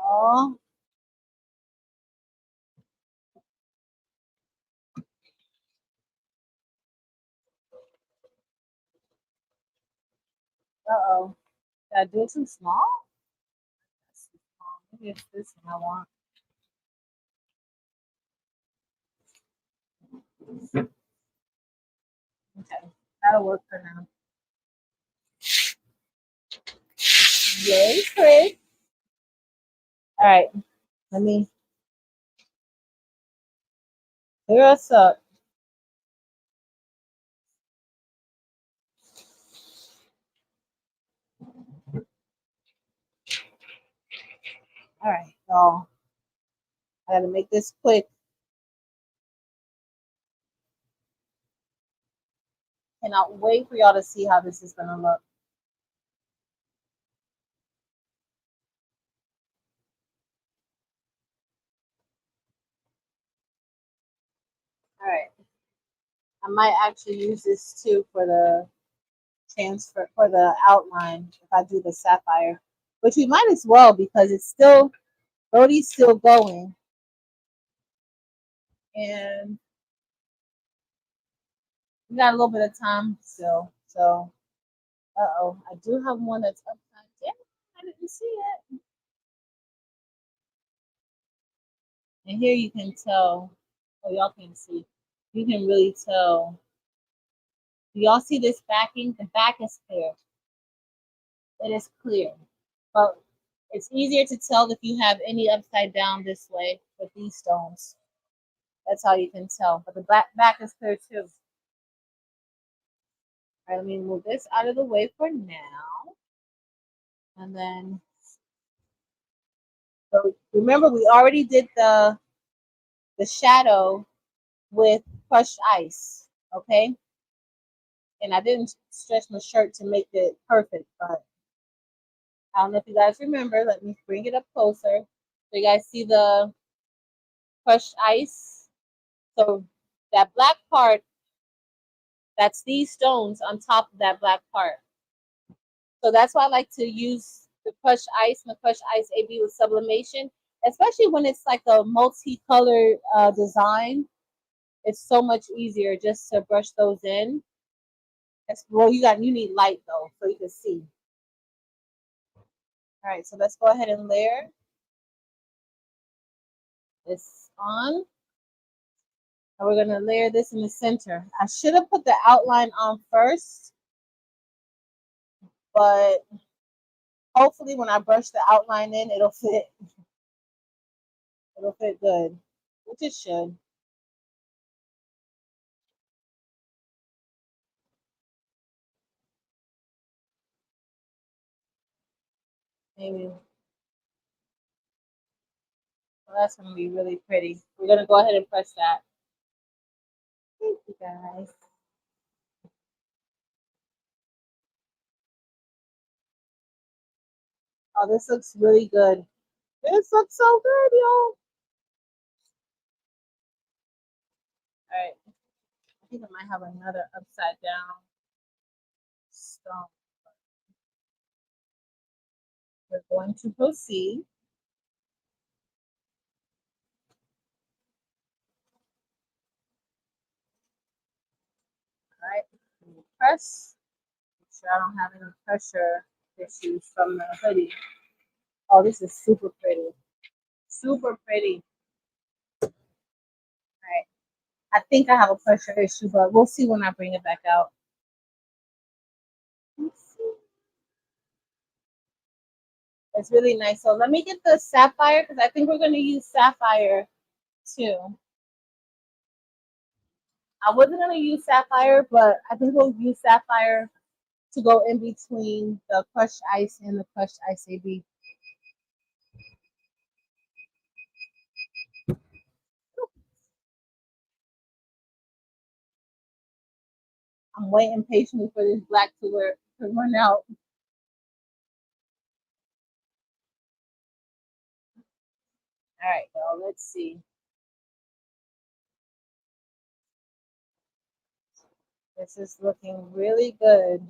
Oh, uh-oh. Did I do it too small? That's too small. Maybe it's this one I want. Okay, that'll work for now. Yay, Chris. All right, let me clear us up. All right, y'all. I gotta make this quick. Cannot wait for y'all to see how this is gonna look. All right. I might actually use this too for the transfer for the outline if I do the sapphire, which we might as well because it's still Rhodey's still going, and we got a little bit of time still. So, I do have one that's upside down. I didn't see it. And here you can tell. Oh, y'all can see. You can really tell. Do y'all see this backing? The back is clear. It is clear. But it's easier to tell if you have any upside down this way with these stones. That's how you can tell. But the back is clear too. All right, let me move this out of the way for now. And then, so remember we already did the shadow with crushed ice, okay? And I didn't stretch my shirt to make it perfect, but I don't know if you guys remember. Let me bring it up closer. So you guys see the crushed ice? So that black part, that's these stones on top of that black part. So that's why I like to use the crushed ice and the crushed ice AB with sublimation, especially when it's like a multicolored design. It's so much easier just to brush those in. Well, you need light though, so you can see. All right, so let's go ahead and layer this on. And we're gonna layer this in the center. I should have put the outline on first, but hopefully when I brush the outline in, it'll fit. It'll fit good, which it should. Maybe. Well, that's gonna be really pretty. We're gonna go ahead and press that. Thank you guys. Oh, this looks really good. This looks so good, y'all. All right. I think I might have another upside down stone. We're going to proceed. All right. Press. Make sure I don't have any pressure issues from the hoodie. Oh, this is super pretty. Super pretty. All right. I think I have a pressure issue, but we'll see when I bring it back out. It's really nice. So let me get the sapphire because I think we're going to use sapphire too. I wasn't going to use sapphire, but I think we'll use sapphire to go in between the crushed ice and the crushed ice AB. I'm waiting patiently for this black to run out. All right, y'all, let's see. This is looking really good.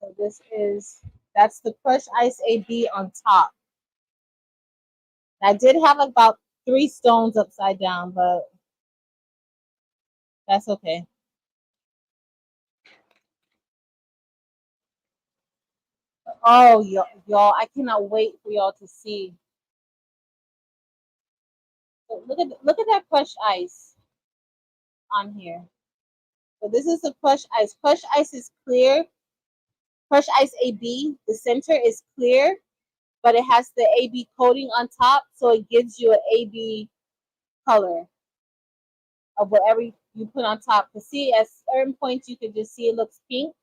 So that's the crushed ice AB on top. I did have about 3 stones upside down, but that's okay. Oh, y'all, I cannot wait for y'all to see. Look at that crushed ice on here. So this is the crushed ice. Crushed ice is clear. Crushed ice AB, the center is clear, but it has the AB coating on top, so it gives you an AB color of whatever you put on top. To see at certain points, you can just see it looks pink,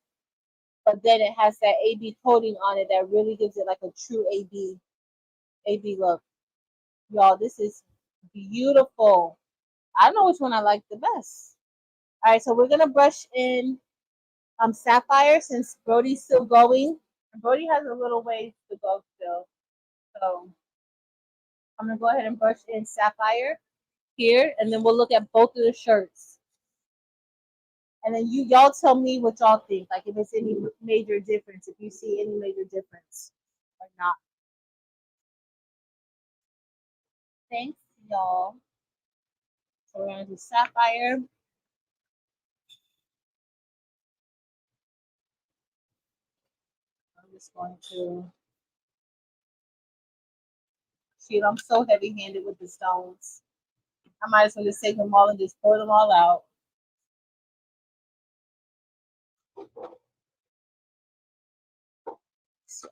but then it has that AB coating on it that really gives it like a true AB look. Y'all, this is beautiful. I don't know which one I like the best. All right, so we're gonna brush in sapphire since Brody's still going. Brody has a little ways to go still, so I'm gonna go ahead and brush in sapphire here, and then we'll look at both of the shirts. And then y'all tell me what y'all think, like if it's any major difference, if you see any major difference or not. Thanks, y'all. So we're gonna do sapphire. I'm just going to shoot. I'm so heavy-handed with the stones. I might as well just take them all and just pour them all out. So,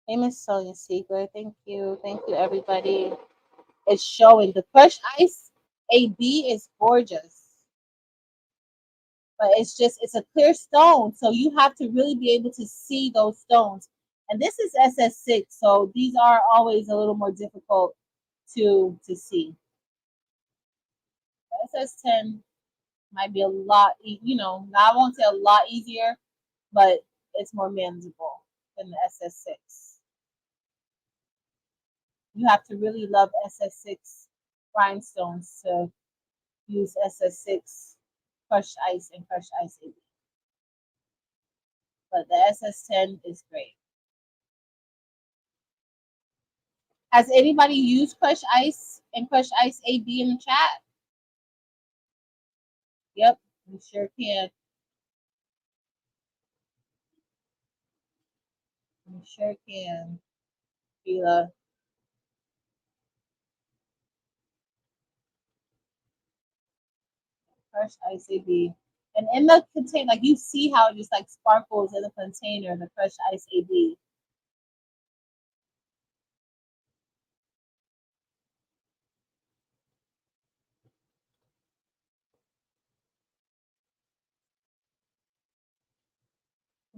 hey, Miss Sonia Seeger, thank you everybody. It's showing. The crushed ice AB is gorgeous, but it's a clear stone, so you have to really be able to see those stones. And this is SS6, so these are always a little more difficult to see. SS10 might be a lot, I won't say a lot easier, but it's more manageable than the SS6. You have to really love SS6 rhinestones to use SS6 crushed ice and crushed ice AB. But the SS10 is great. Has anybody used crushed ice and crushed ice AB in the chat? Yep, we sure can. We sure can. Sheila. Crushed ice AB. And in the container, like you see how it just like sparkles in the container, the crushed ice AB.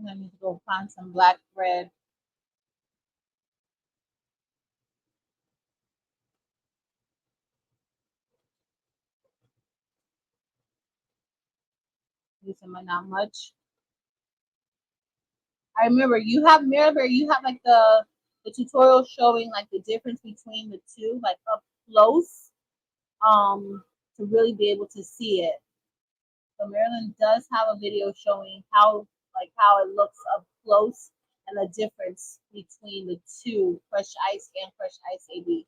I need to go find some black bread. Using my not much. I remember you have like the tutorial showing like the difference between the two, like up close, to really be able to see it. So Marilyn does have a video showing how it looks up close and the difference between the two, crushed ice and crushed ice AB.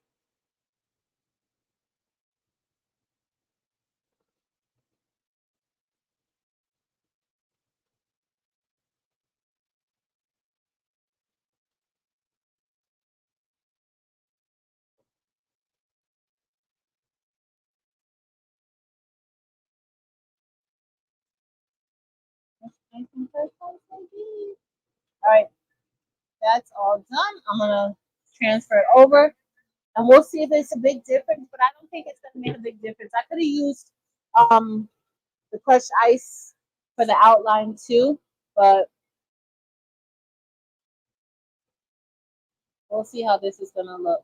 All right, that's all done. I'm gonna transfer it over, and we'll see if it's a big difference. But I don't think it's gonna make a big difference. I could have used the crushed ice for the outline too, but we'll see how this is gonna look.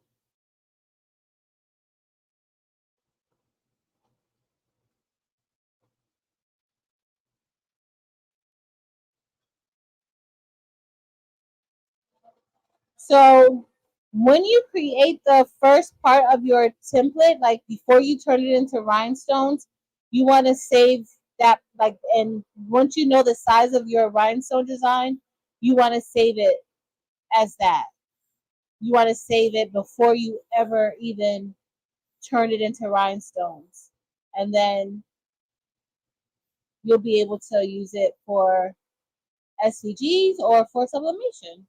So when you create the first part of your template, like before you turn it into rhinestones, you want to save that, like, and once you know the size of your rhinestone design, you want to save it as that. You want to save it before you ever even turn it into rhinestones. And then you'll be able to use it for SVGs or for sublimation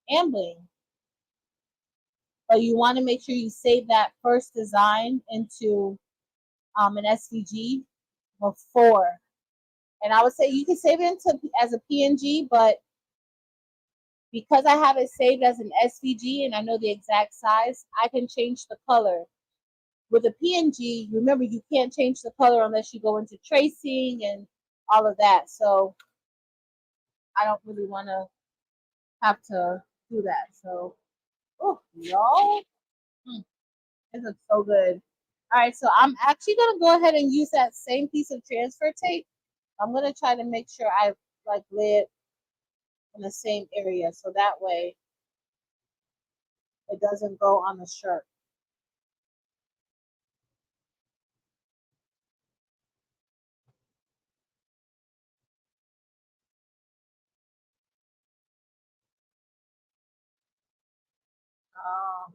and bling. But you want to make sure you save that first design into an SVG before. And I would say you can save it into as a PNG, but because I have it saved as an SVG and I know the exact size, I can change the color. With a PNG, remember you can't change the color unless you go into tracing and all of that. So I don't really want to have to do that. So, oh, y'all, this looks so good. All right, so I'm actually gonna go ahead and use that same piece of transfer tape. I'm gonna try to make sure I like lay it in the same area, so that way it doesn't go on the shirt.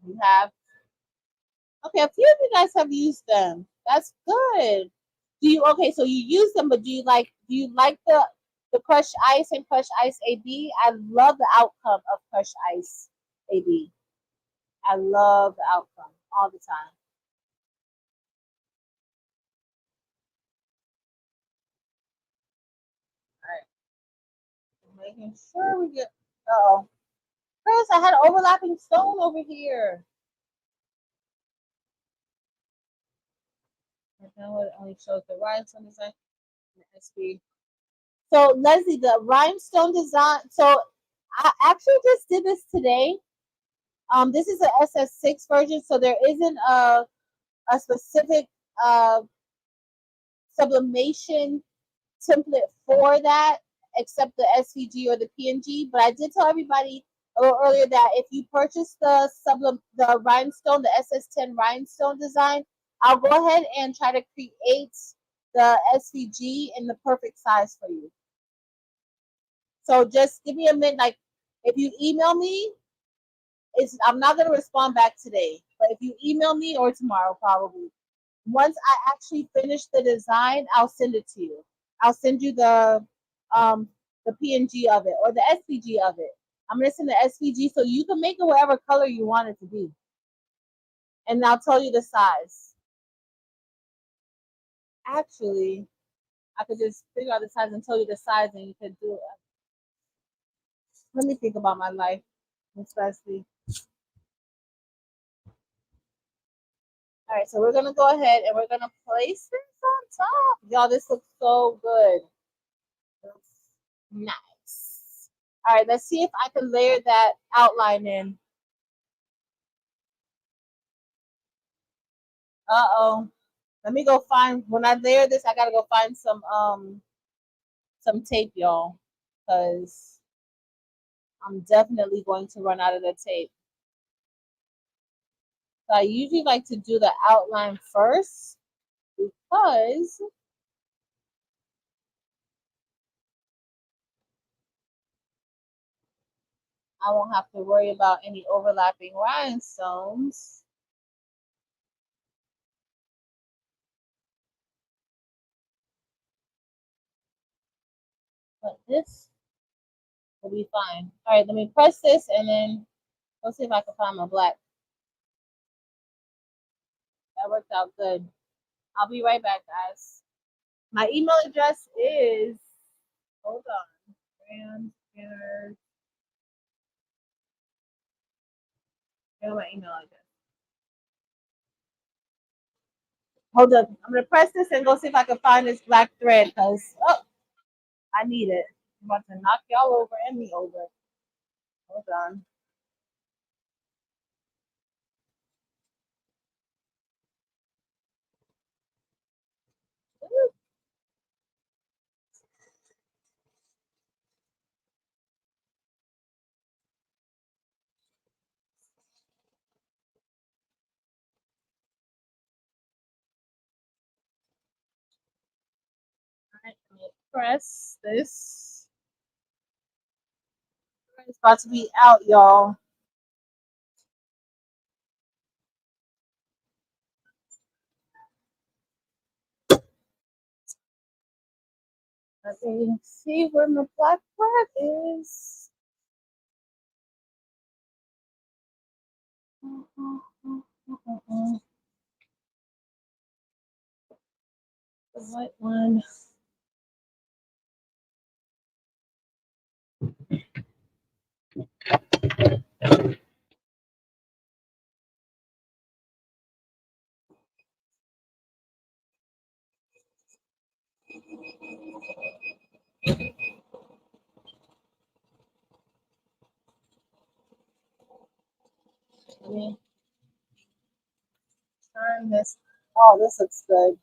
You have okay. A few of you guys have used them. That's good. Do you okay? So you use them, but do you like the crushed ice and crushed ice AB? I love the outcome of crushed ice AB. I love the outcome all the time. All right, making sure we get. Oh, Chris, I had an overlapping stone over here. And now it only shows the rhinestone design and the SB. So Leslie, the rhinestone design. So I actually just did this today. This is a SS6 version, so there isn't a specific uh, sublimation template for that, except the SVG or the PNG. But I did tell everybody a little earlier that if you purchase the rhinestone, the SS10 rhinestone design, I'll go ahead and try to create the SVG in the perfect size for you. So just give me a minute. Like if you email me, I'm not gonna respond back today. But if you email me or tomorrow probably, once I actually finish the design, I'll send it to you. I'll send you um the PNG of it or the SVG of it. I'm gonna send the SVG so you can make it whatever color you want it to be, and I'll tell you the size. Actually, I could just figure out the size and tell you the size, and you could do it. Let me think about my life, especially. All right, so we're gonna go ahead and we're gonna place this on top. Y'all, this looks so good. Looks nice. All right, let's see if I can layer that outline in. Uh-oh. Let me go find when I layer this, I gotta go find some tape, y'all. Because I'm definitely going to run out of the tape. So I usually like to do the outline first because I won't have to worry about any overlapping rhinestones. But this will be fine. All right, let me press this and then let's see if I can find my black. That worked out good. I'll be right back, guys. My email address is, hold on, brand scanners. Here's my email address. Hold up. I'm going to press this and go see if I can find this black thread because, oh, I need it. I'm about to knock y'all over and me over. Hold on. All right, let me press this. It's about to be out, y'all. Let me see where my black thread is. The white one. Let me turn this. Oh, this looks good.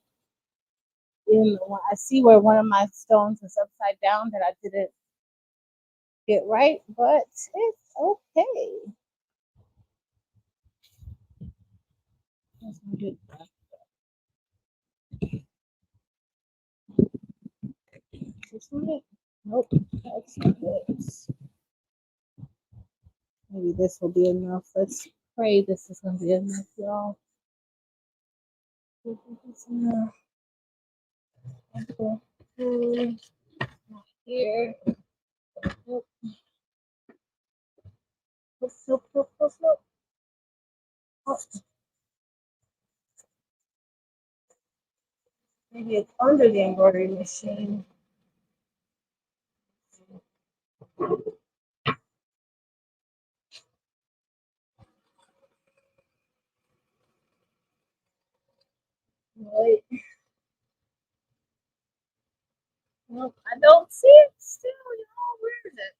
I see where one of my stones is upside down that I didn't get right, but it's okay. Let's get this one. Nope, that's not it. Maybe this will be enough. Let's pray this is gonna be enough, y'all. It's enough. Okay. Here. Nope. Nope, nope, nope, nope, nope. Oh, maybe it's under the embroidery machine. Wait. Nope, I don't see it still, y'all. Where is it?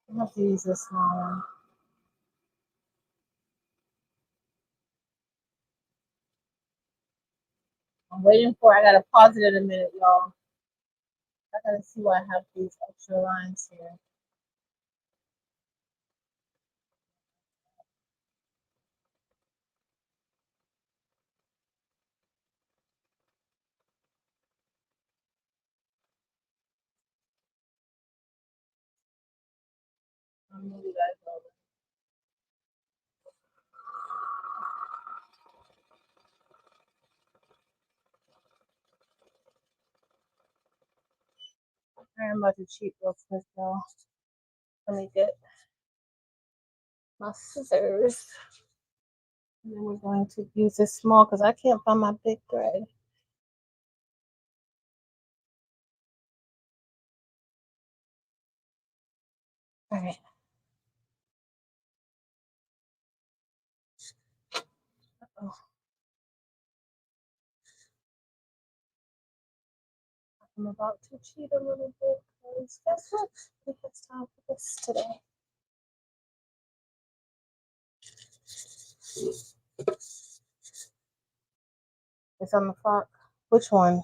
I'm gonna have to use this small one. I'm waiting for I gotta pause it in a minute, y'all. I gotta see why I have these extra lines here. I'll move you guys over. I'm about to cheat real quick, y'all. Let me get my scissors. And then we're going to use this small because I can't find my big thread. All right. Uh-oh. I'm about to cheat a little bit because guess what? I think it's time for this today. It's on the clock. Which one?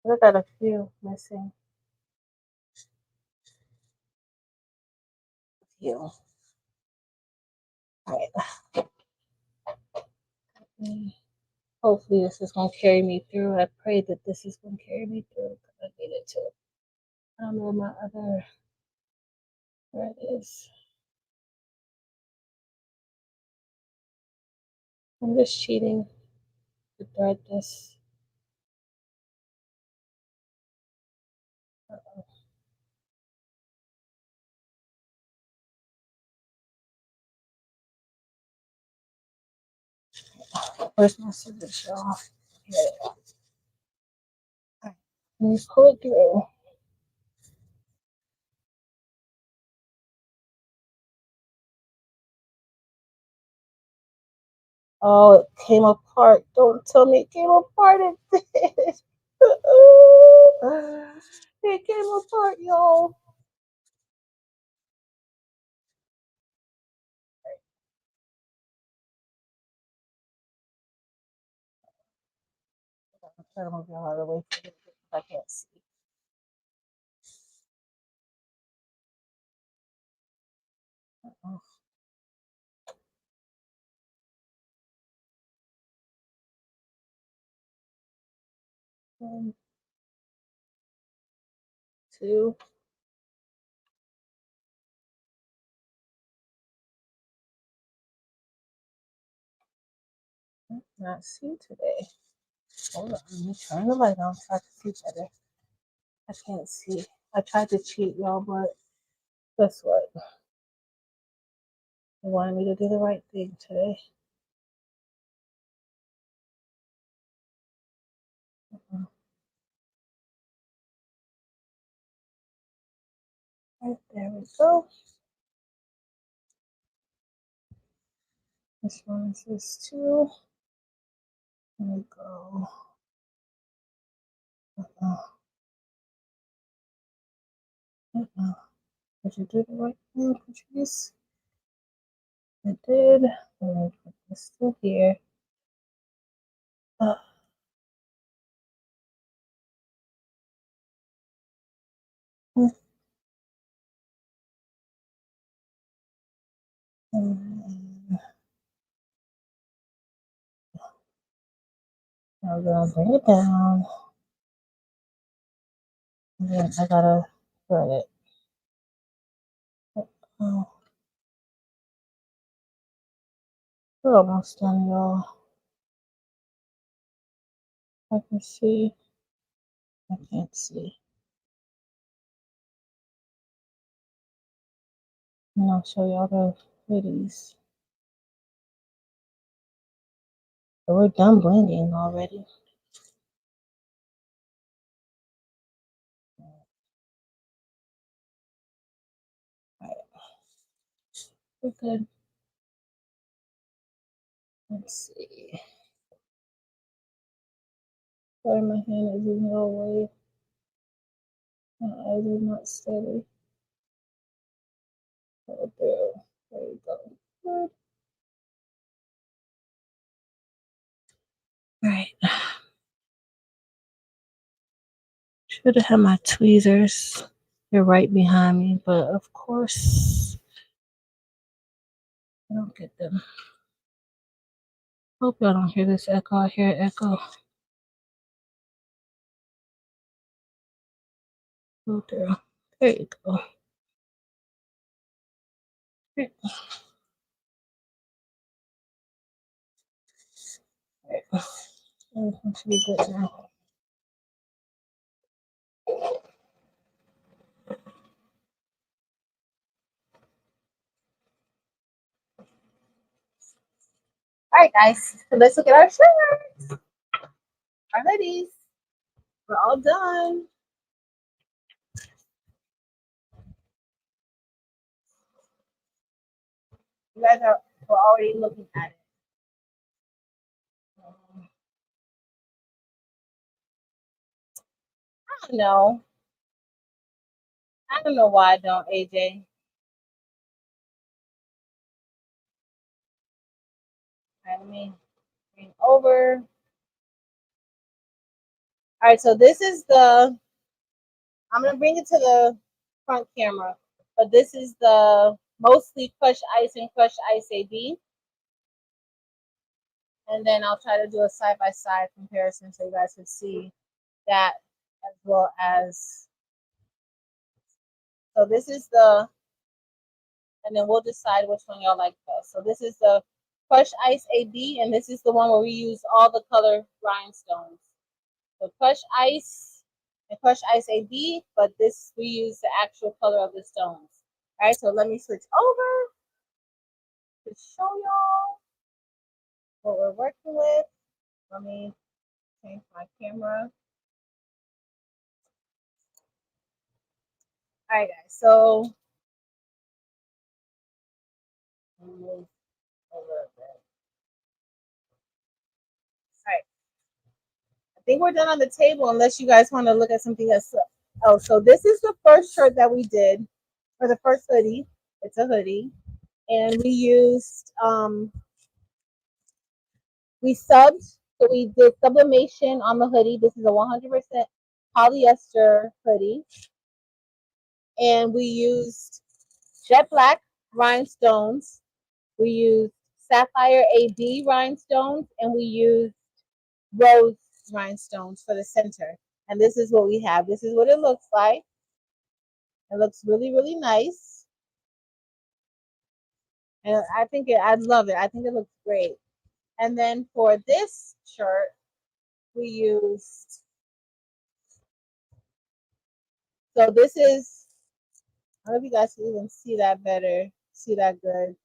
I got a few missing. A few. All right. Hopefully this is gonna carry me through. I pray that this is gonna carry me through because I need it to. I don't know where my other thread is. I'm just cheating to thread this. Uh-oh. Where's my scissors, y'all? Here they are. All right. Let me pull it through. Oh, it came apart. Don't tell me it came apart. It did. It came apart, y'all. I'm trying to move y'all out of the way for a little bit because I can't see. Uh-oh. 1, 2. Not see today. Hold on, let me turn the light on so I can see better. I can't see. I tried to cheat, y'all, but guess what? They wanted me to do the right thing today. Right, there we go. This one is this too. There we go. Did you do the right thing, Patrice? It did. It's still here. Uh, I'm gonna bring it down. And then I gotta thread it. Oh, we're almost done, y'all. I can see. I can't see. And I'll show y'all the hoodies. But we're done blending already. Alright, we're good. Let's see. Sorry, my hand is in the way. My eyes are not steady. Oh, there you go. Good. Alright. Should have had my tweezers. They're right behind me, but of course I don't get them. Hope y'all don't hear this echo. I hear echo. Oh, there you go. Right. Right. Everything should be good now. Alright guys, so let's look at our shirts. Our hoodies. We're all done. You guys are already looking at it. I don't know. I don't know why I don't, AJ. Let me bring over. All right, so this is the, I'm going to bring it to the front camera, but this is the mostly crushed ice and crushed ice AB. And then I'll try to do a side-by-side comparison so you guys can see that as well as, so this is the, and then we'll decide which one y'all like best. So this is the crushed ice AB, and this is the one where we use all the color rhinestones. So crushed ice and crushed ice AB, but this we use the actual color of the stones. All right, so let me switch over to show y'all what we're working with. Let me change my camera. All right, guys, so move over a bit. All right, I think we're done on the table unless you guys want to look at something else. Oh, so this is the first shirt that we did, or the first hoodie. It's a hoodie, and we used we subbed, so we did sublimation on the hoodie. This is a 100% polyester hoodie, and we used jet black rhinestones. We used sapphire AB rhinestones, and we used rose rhinestones for the center. And this is what we have. This is what it looks like. It looks really, really nice. And I love it. I think it looks great. And then for this shirt, we used, so this is, I don't know if you guys can even see that better, see that good.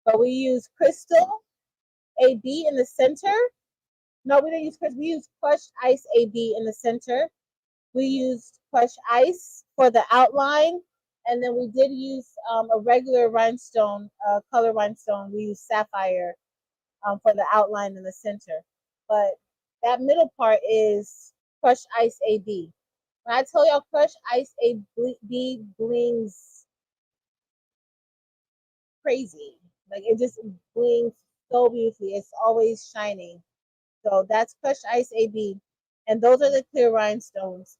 But we use crystal AB in the center. No, we didn't use crystal. We used crushed ice AB in the center. We used crushed ice for the outline. And then we did use a regular rhinestone, color rhinestone. We used sapphire for the outline in the center. But that middle part is crushed ice AB. When I tell y'all crushed ice AB blings crazy. Like it just blings so beautifully. It's always shining. So that's crushed ice AB. And those are the clear rhinestones.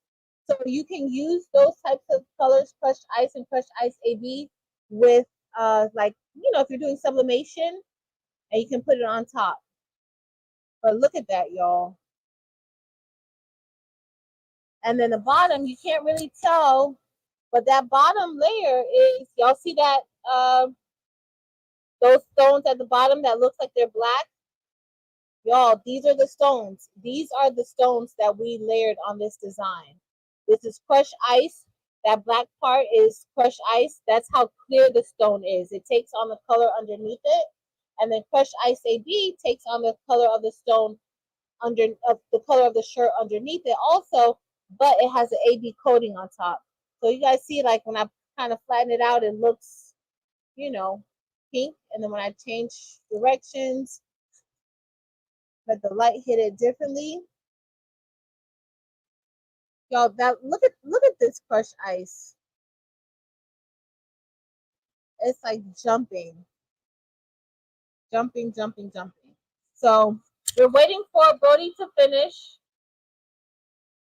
So you can use those types of colors, crushed ice and crushed ice AB, with like, if you're doing sublimation, and you can put it on top. But look at that, y'all. And then the bottom, you can't really tell, but that bottom layer is, y'all see that, those stones at the bottom that looks like they're black? Y'all, these are the stones. These are the stones that we layered on this design. This is crushed ice. That black part is crushed ice. That's how clear the stone is. It takes on the color underneath it. And then crushed ice AB takes on the color of the stone of the color of the shirt underneath it also, but it has an AB coating on top. So you guys see, like when I kind of flatten it out, it looks, pink. And then when I change directions, let the light hit it differently. Y'all, that look at this crushed ice. It's like jumping, jumping, jumping, jumping. So we're waiting for Brody to finish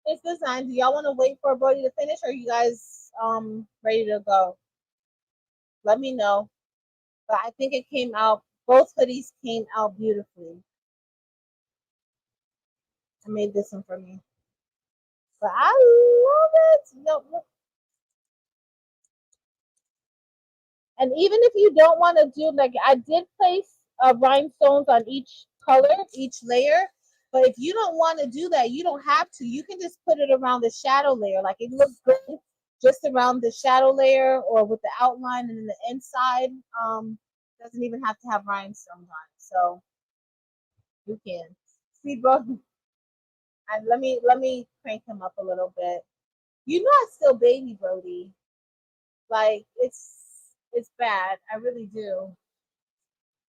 his design. Do y'all want to wait for Brody to finish, or are you guys ready to go? Let me know. But I think it came out. Both hoodies came out beautifully. I made this one for me, but I love it. No, and even if you don't want to do, like, I did place rhinestones on each color, each layer. But if you don't want to do that, you don't have to. You can just put it around the shadow layer. Like it looks good just around the shadow layer or with the outline, and then the inside doesn't even have to have rhinestones on it. So you can. See, bro, and let me crank him up a little bit. You know I still baby Brody. Like it's bad. I really do.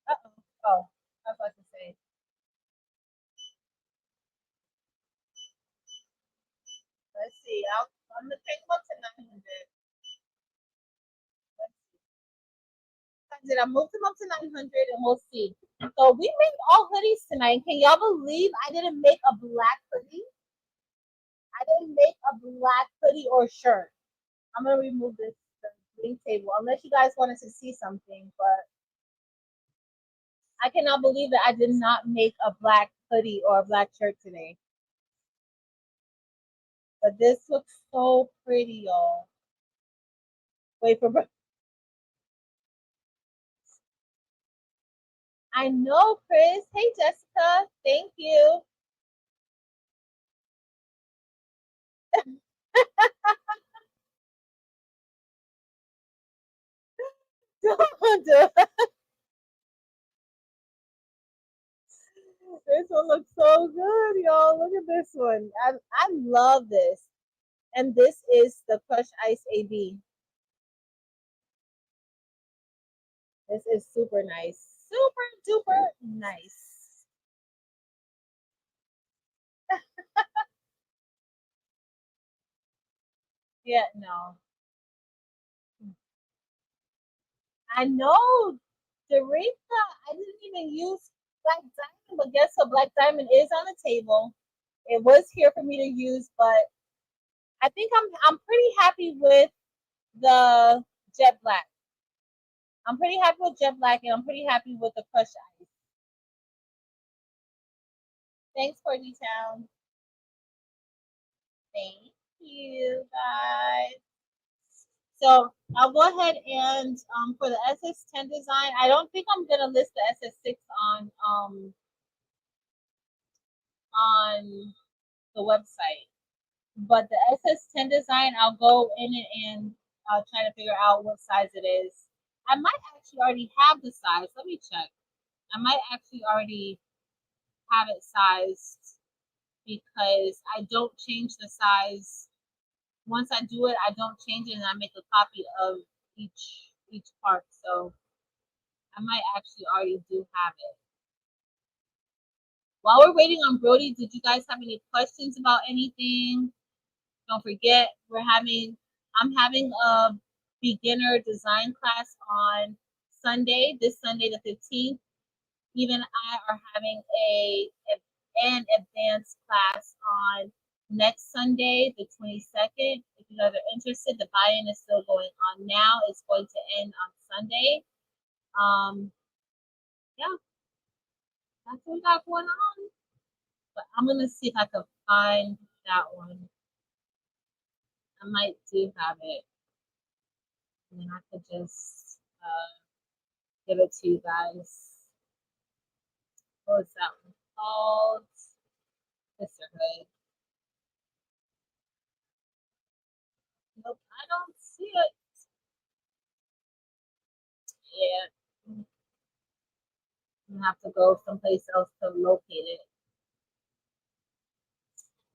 Uh-oh. Oh, I was about to say. Let's see. I'm gonna take him up to 900. I moved him up to 900, and we'll see. So we made all hoodies tonight. Can y'all believe I didn't make a black hoodie? I didn't make a black hoodie or shirt. I'm gonna remove this the link table unless you guys wanted to see something, but I cannot believe that I did not make a black hoodie or a black shirt today. But this looks so pretty, y'all. Wait for I know, Chris. Hey, Jessica. Thank you. Don't do it. This one looks so good, y'all. Look at this one. I love this. And this is the Crush Ice AB. This is super nice. Super duper nice. Yeah, no. I know, Teresa. I didn't even use Black Diamond, but guess what? Black Diamond is on the table. It was here for me to use, but I think I'm pretty happy with the Jet Black. I'm pretty happy with Jet Black, and I'm pretty happy with the Crush Ice. Thanks, Courtney Town. Thank you, guys. So I'll go ahead and for the SS10 design, I don't think I'm gonna list the SS6 on the website, but the SS10 design, I'll go in it and I'll try to figure out what size it is. I might actually already have the size. Let me check. I might actually already have it sized because I don't change the size. Once I do it, I don't change it, and I make a copy of each part. So I might actually already do have it. While we're waiting on Brody, did you guys have any questions about anything? Don't forget, I'm having a beginner design class on Sunday, this Sunday the 15th, even I are having an advanced class on next Sunday, the 22nd. If you guys are interested, the buy-in is still going on now. It's going to end on Sunday. Yeah, that's what we got going on. But I'm gonna see if I can find that one. I might do have it, and then I could just give it to you guys. What was that one called? Sisterhood. Nope, I don't see it. Yeah, you have to go someplace else to locate it.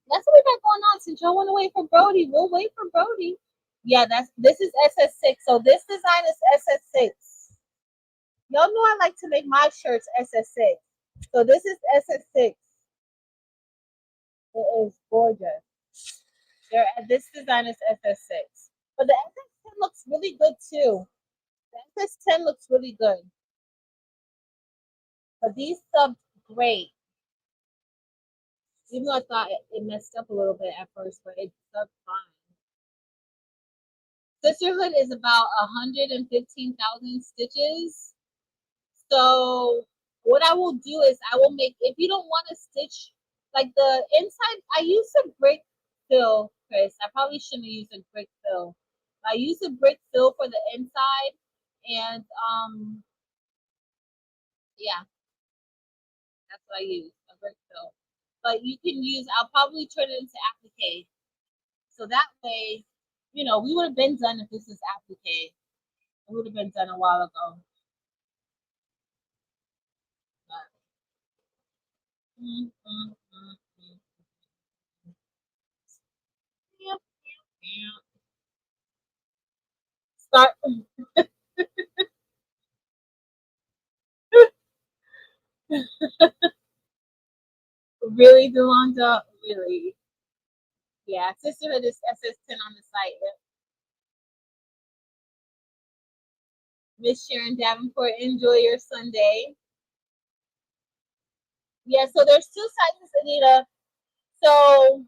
That's what we got going on. Since y'all want to wait for Brody, we'll wait for Brody. Yeah, this is SS6. So this design is SS6. Y'all know I like to make my shirts SS6. So this is SS6. It is gorgeous. This design is SS6. But the SS10 looks really good too. The SS10 looks really good. But these subbed great. Even though I thought it messed up a little bit at first, but it subbed fine. Sisterhood is about 115,000 stitches. So what I will do is I will make, if you don't want to stitch like the inside, I use a brick fill, Chris. I probably shouldn't have used a brick fill. I use a brick fill for the inside, and yeah, that's what I use, a brick fill. But you can use, I'll probably turn it into applique. So that way, you know, we would have been done if this is applique. It would have been done a while ago. But, mm, mm, mm, mm. Yeah, yeah. Start really, Delonda, really. Yeah, Sisterhood is SS10 on the site. Miss Sharon Davenport, enjoy your Sunday. Yeah, so there's two sizes, Anita. So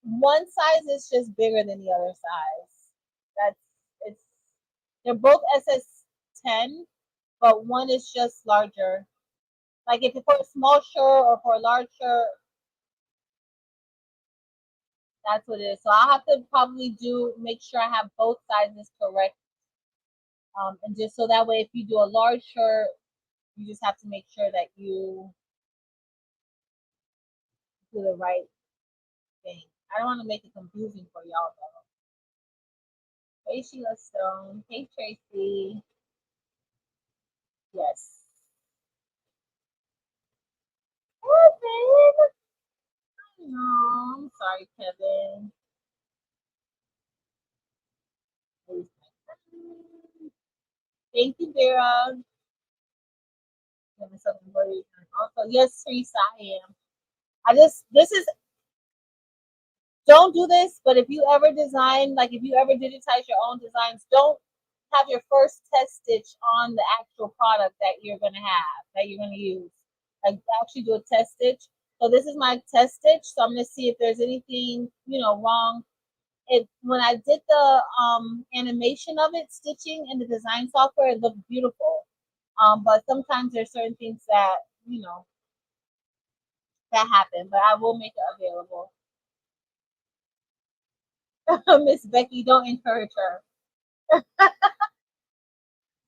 one size is just bigger than the other size. That's it's they're both SS10, but one is just larger. Like if it's for a small shirt or for a large shirt, that's what it is. So I'll have to probably make sure I have both sizes correct. And just so that way if you do a large shirt, you just have to make sure that you do the right thing. I don't want to make it confusing for y'all though. Hey Sheila Stone. Hey Tracy. Yes. Kevin. No, I'm sorry, Kevin. Thank you, Vera. Also, yes, Teresa, I am. This is, don't do this, but if you ever design, like if you ever digitize your own designs, don't have your first test stitch on the actual product that you're going to have, that you're going to use. Like actually do a test stitch. So this is my test stitch. So I'm going to see if there's anything, wrong. When I did the animation of it, stitching in the design software, it looked beautiful. But sometimes there's certain things that, that happen, but I will make it available. Miss Becky, don't encourage her.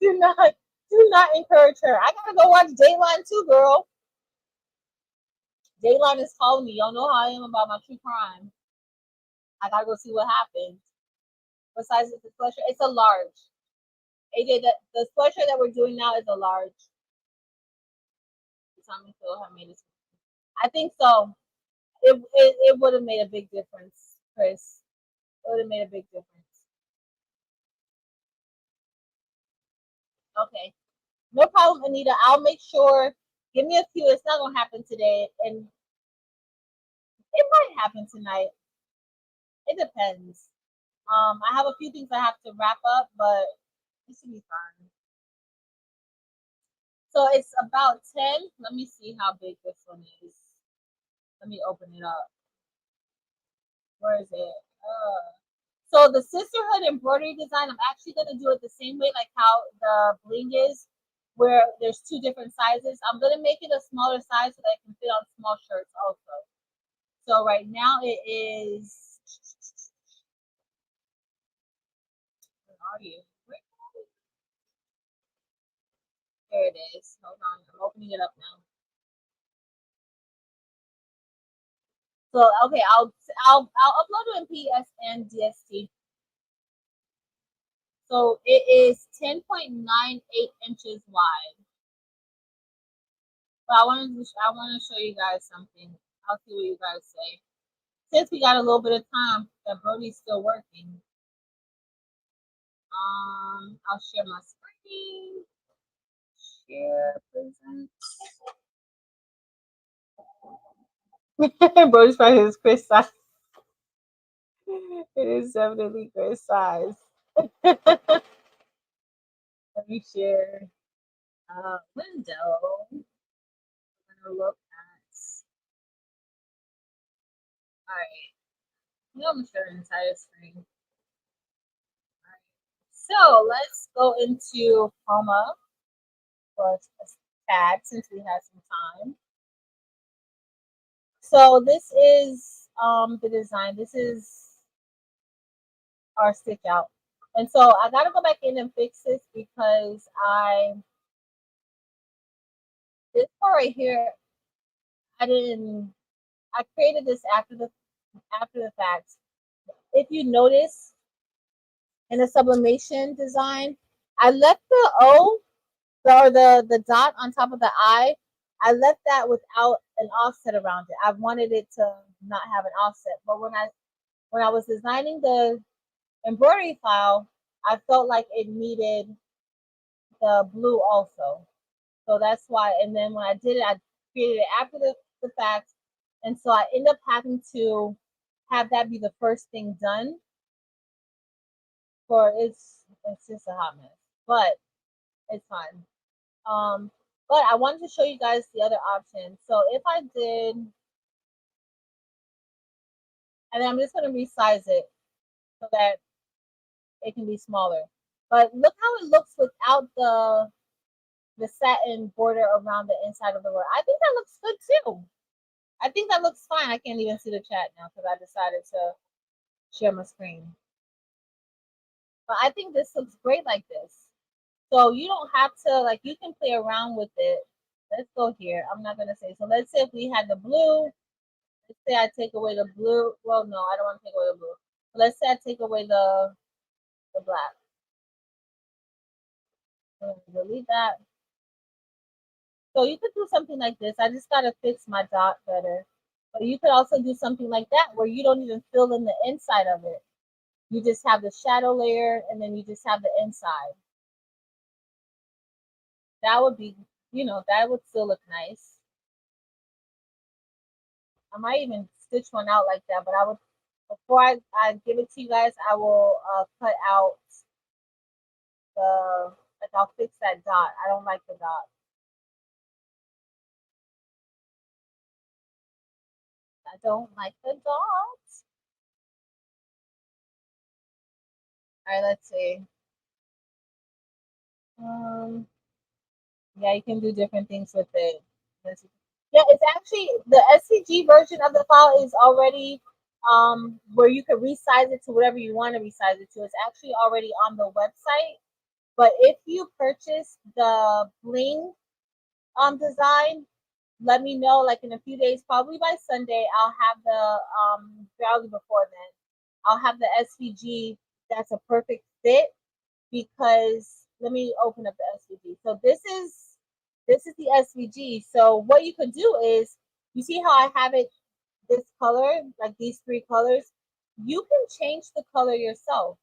do not do not encourage her. I gotta go watch Dateline too, girl. Dateline is calling me. Y'all know how I am about my true crime. I gotta go see what happened. What size is the sweatshirt? It's a large. AJ, the sweatshirt that we're doing now is a large. Tommy Phil have made it. I think so. It would have made a big difference, Chris. It would have made a big difference. Okay. No problem, Anita. I'll make sure. Give me a few. It's not gonna happen today, and it might happen tonight. It depends. I have a few things I have to wrap up, but it should be fine. So it's about 10. Let me see how big this one is. Let me open it up. Where is it? So the sisterhood embroidery design, I'm actually going to do it the same way like how the bling is, where there's two different sizes. I'm going to make it a smaller size so that it can fit on small shirts also. So right now it is, where are you? There it is. Hold on, I'm opening it up now. So okay, I'll upload it in PS and DST. So it is 10.98 inches wide. But I want to show you guys something. I'll see what you guys say. Since we got a little bit of time, that Brody's still working. I'll share my screen. Share present. Brody's probably his Chris size. It is definitely Chris size. Let me share window. I'm gonna look at. All right. I'm gonna share the entire screen. All right. So let's go into Chroma for a tad since we have some time. So this is the design. This is our stitch out. And so I gotta go back in and fix this because this part right here, I created this after the fact. If you notice in the sublimation design, I left the O or the dot on top of the I left that without an offset around it. I wanted it to not have an offset. But when I was designing the embroidery file, I felt like it needed the blue also. So that's why, and then when I did it, I created it after the fact. And so I end up having to have that be the first thing done. For it's just a hot mess. But it's fine. But I wanted to show you guys the other option. So if I did, and then I'm just going to resize it so that it can be smaller. But look how it looks without the satin border around the inside of the work. I think that looks good too. I think that looks fine. I can't even see the chat now because I decided to share my screen. But I think this looks great like this. So you don't have to, like, you can play around with it. Let's go here. I'm not going to say. So let's say if we had the blue, let's say I take away the blue. Well, no, I don't want to take away the blue. But let's say I take away the black. Delete that. So you could do something like this. I just got to fix my dot better. But you could also do something like that where you don't even fill in the inside of it. You just have the shadow layer and then you just have the inside. That would be, that would still look nice. I might even stitch one out like that, but I would, before I give it to you guys, I will cut out like I'll fix that dot. I don't like the dot. I don't like the dot. All right, let's see. Yeah, you can do different things with it. Yeah, it's actually the SVG version of the file is already where you can resize it to whatever you want to resize it to. It's actually already on the website. But if you purchase the Bling design, let me know. Like in a few days, probably by Sunday, I'll have the probably before then, I'll have the SVG that's a perfect fit because let me open up the SVG. So this is the SVG. So what you could do is, you see how I have it this color, like these three colors? You can change the color yourself.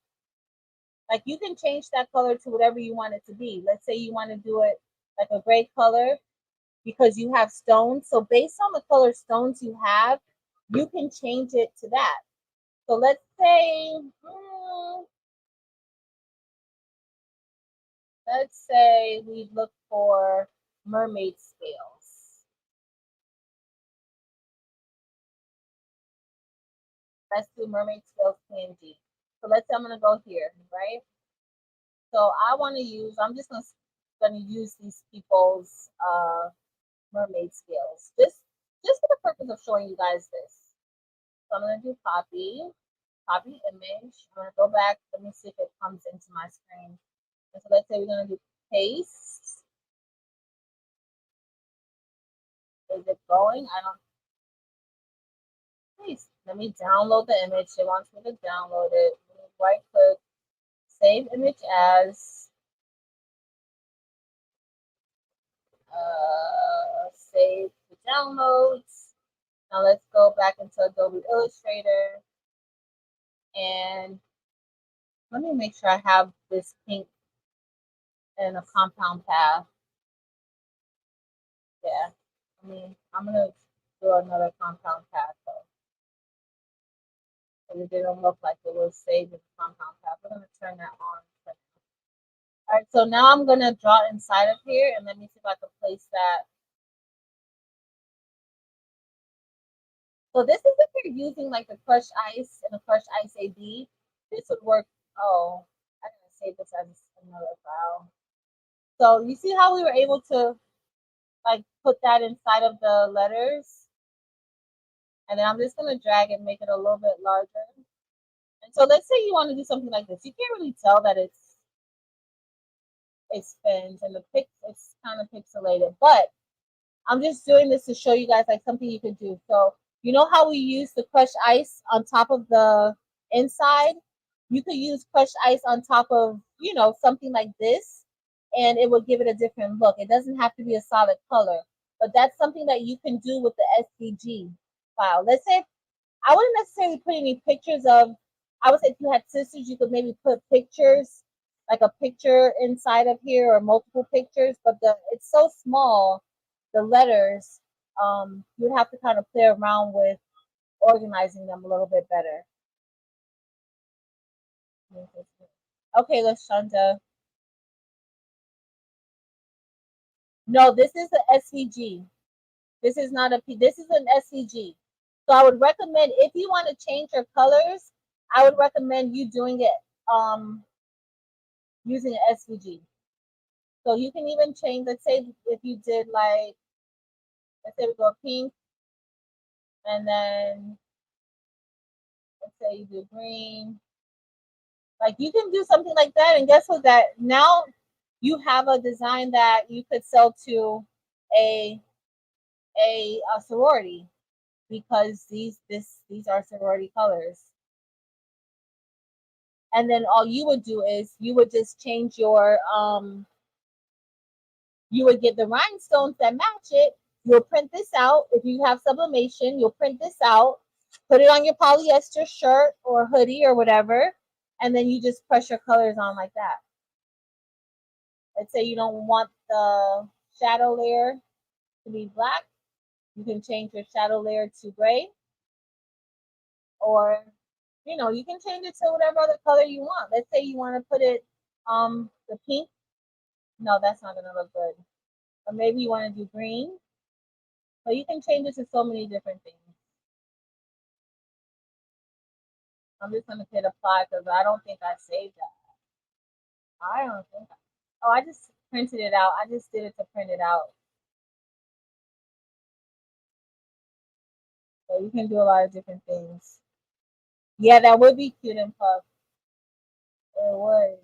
Like you can change that color to whatever you want it to be. Let's say you want to do it like a gray color because you have stones. So based on the color stones you have, you can change it to that. So let's say, we look for mermaid scales. Let's do mermaid scales PNG. So let's say I'm gonna go here, right? So I want to use. I'm just gonna use these people's mermaid scales, just for the purpose of showing you guys this. So I'm gonna do copy image. I'm gonna go back. Let me see if it comes into my screen. And so let's say we're gonna do paste. Is it going? I don't. Paste. Let me download the image. It wants me to download it. Right click, save image as. Save the downloads. Now let's go back into Adobe Illustrator and let me make sure I have this pink in a compound path. Yeah, I'm gonna do another compound path though. Because it didn't look like it was saved in the compound path. We're gonna turn that on. All right, so now I'm gonna draw inside of here and let me see if I can place that. So this is if you're using like the crushed ice and the crushed ice AB. This would work. Oh, I'm gonna save this as another file. So you see how we were able to like put that inside of the letters? And then I'm just gonna drag and make it a little bit larger. And so let's say you want to do something like this. You can't really tell that it's spins and it's kind of pixelated, but I'm just doing this to show you guys like something you could do. So you know how we use the crushed ice on top of the inside? You could use crushed ice on top of, you know, something like this, and it will give it a different look. It doesn't have to be a solid color, but that's something that you can do with the SVG file. Let's say I wouldn't necessarily put any pictures of. I would say if you had sisters, you could maybe put pictures, like a picture inside of here or multiple pictures. But it's so small, the letters, you would have to kind of play around with organizing them a little bit better. Okay, Lashonda. No, this is the SVG. This is not a P. This is an SVG. So I would recommend if you want to change your colors, I would recommend you doing it using an SVG. So you can even change. Let's say if you did like, let's say we go pink, and then let's say you do green. Like you can do something like that, and guess what? That now you have a design that you could sell to a a sorority because these are sorority colors. And then all you would do is you would just change your you would get the rhinestones that match it. You'll print this out. If you have sublimation, you'll print this out, put it on your polyester shirt or hoodie or whatever, and then you just press your colors on like that. Let's say you don't want the shadow layer to be black. You can change your shadow layer to gray, or you know, you can change it to whatever other color you want. Let's say you want to put it the pink. No, that's not gonna look good. Or maybe you want to do green. So you can change it to so many different things. I'm just gonna hit apply because I don't think I saved that. I don't think. Oh, I just printed it out. I just did it to print it out. So you can do a lot of different things. Yeah, that would be cute and puff. It would.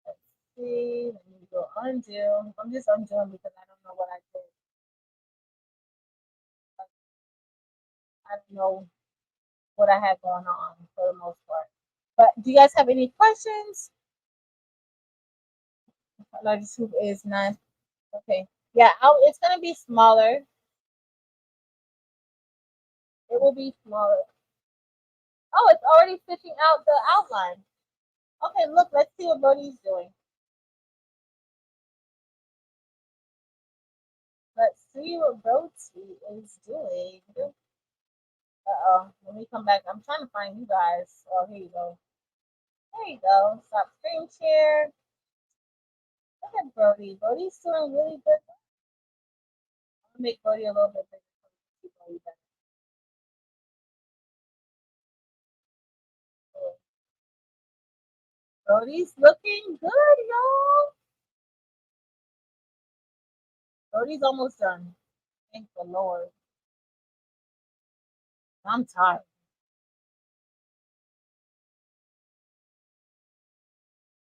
Let's see. Let me go undo. I'm just undoing because I don't know what I did. I don't know what I had going on for the most part. But do you guys have any questions? Largest hoop is 9. Okay. Yeah, it's gonna be smaller. It will be smaller. Oh, it's already stitching out the outline. Okay, look, let's see what Brody's doing. Let's see what Brody is doing. Uh-oh, let me come back. I'm trying to find you guys. Oh, here you go. There you go. Stop screen share. Look at Brody. Brody's doing really good. I'm gonna make Brody a little bit bigger. Brody's looking good, y'all. Brody's almost done. Thank the Lord. I'm tired.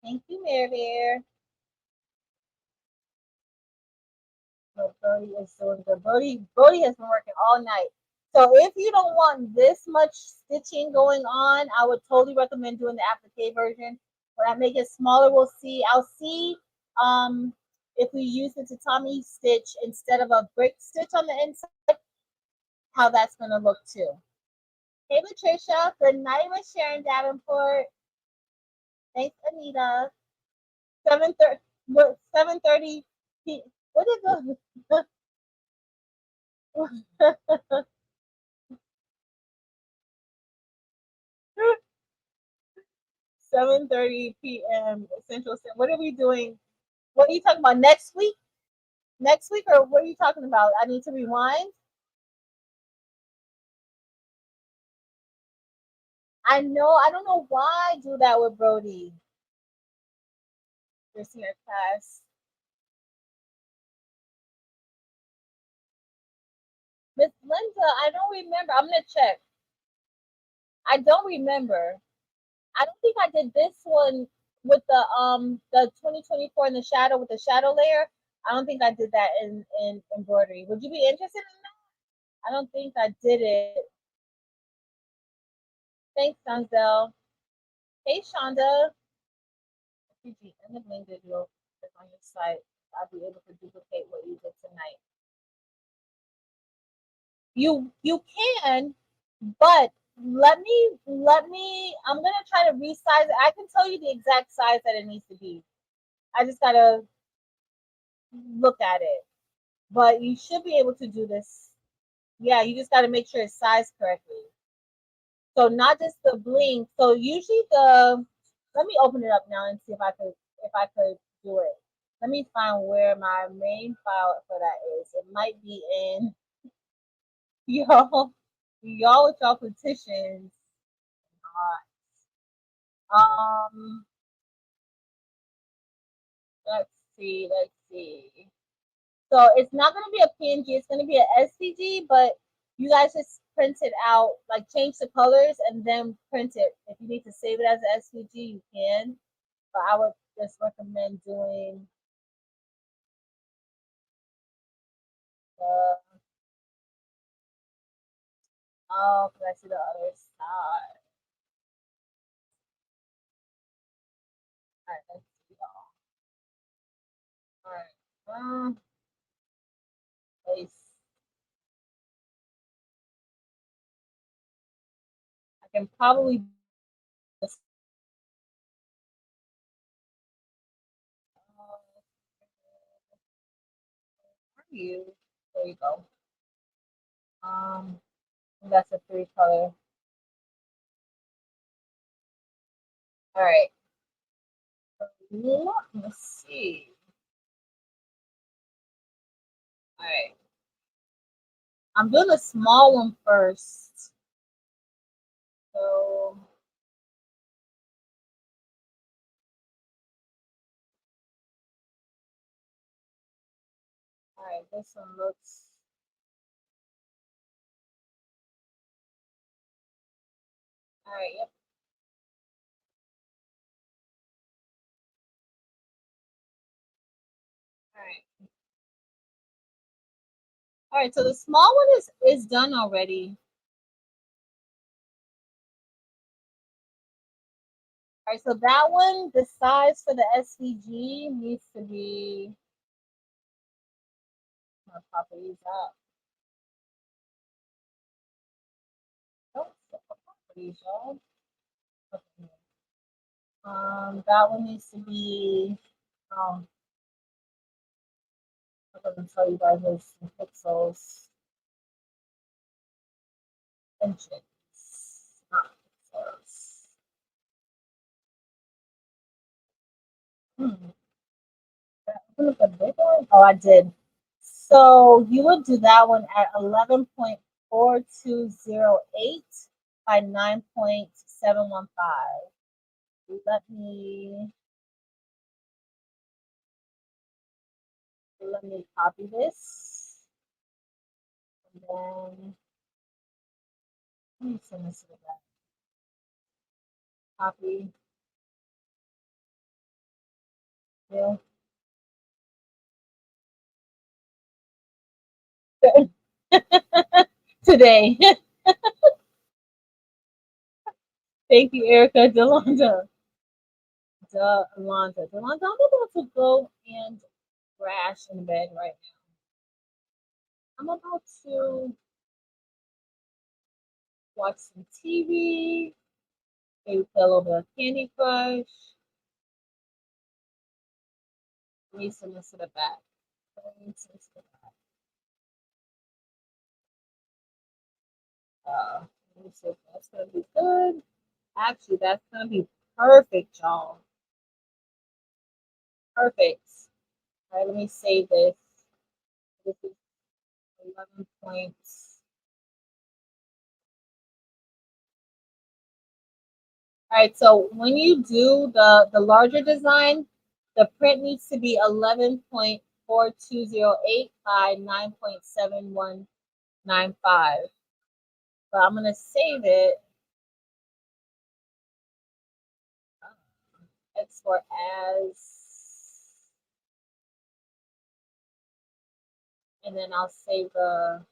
Thank you, Mary Bear. But Brody is doing good. Brody has been working all night. So if you don't want this much stitching going on, I would totally recommend doing the applique version. When I make it smaller, I'll see if we use the tatami stitch instead of a brick stitch on the inside, how that's gonna look too. Hey Patricia, good night with Sharon Davenport. Thanks, Anita. 7:30 7:30 what is the 7:30 p.m. Central Standard. What are we doing? What are you talking about next week? Next week, or what are you talking about? I need to rewind. I know. I don't know why I do that with Brody. This year class. Miss Linda, I don't remember. I'm gonna check. I don't remember. I don't think I did this one with the 2024 in the shadow with the shadow layer. I don't think I did that in embroidery. Would you be interested in that? I don't think I did it. Thanks, Sunzel. Hey, Shonda. PG and the Bling video is on your site. I'll be able to duplicate what you did tonight. You can, but I'm gonna try to resize it. I can tell you the exact size that it needs to be. I just gotta look at it. But you should be able to do this. Yeah, you just gotta make sure it's sized correctly. So not just the bling. So usually let me open it up now and see if I could do it. Let me find where my main file for that is. It might be in y'all with y'all petitions. Um, let's see, let's see. So it's not gonna be a PNG, it's gonna be an SVG, but you guys just print it out, like change the colors and then print it. If you need to save it as an SVG, you can. But I would just recommend doing the oh, because I see the other side. All right, let's see y'all. All right. Place. I can probably this. Are you? There you go. Um, that's a 3 color. All right. Let's see. All right. I'm doing a small one first. So, all right, this one looks. All right, yep. All right. All right, so the small one is done already. All right, so that one, the size for the SVG needs to be. I'm gonna pop these up. Oh, properties, y'all. Okay. That one needs to be. I'm gonna tell you guys this in pixels, inches, not pixels. Hmm. Look at big one. Oh, I did. So you would do that one at 11.4208 by 9.715. Let me copy this, and then let me send this to the back. Copy. Yeah. Today. Thank you, Erica Delonda. Delonda. Delonda, I'm about to go and crash in bed right now. I'm about to watch some TV, maybe play a little bit of Candy Crush. Let me send this to the back. Let me send this to the back. Let me see if that's gonna be good. Actually, that's gonna be perfect, y'all. Perfect. All right, let me save this. This is 11 points. All right, so when you do the larger design, the print needs to be 11.4208 by 9.7195. But I'm gonna save it. Export as, and then I'll save the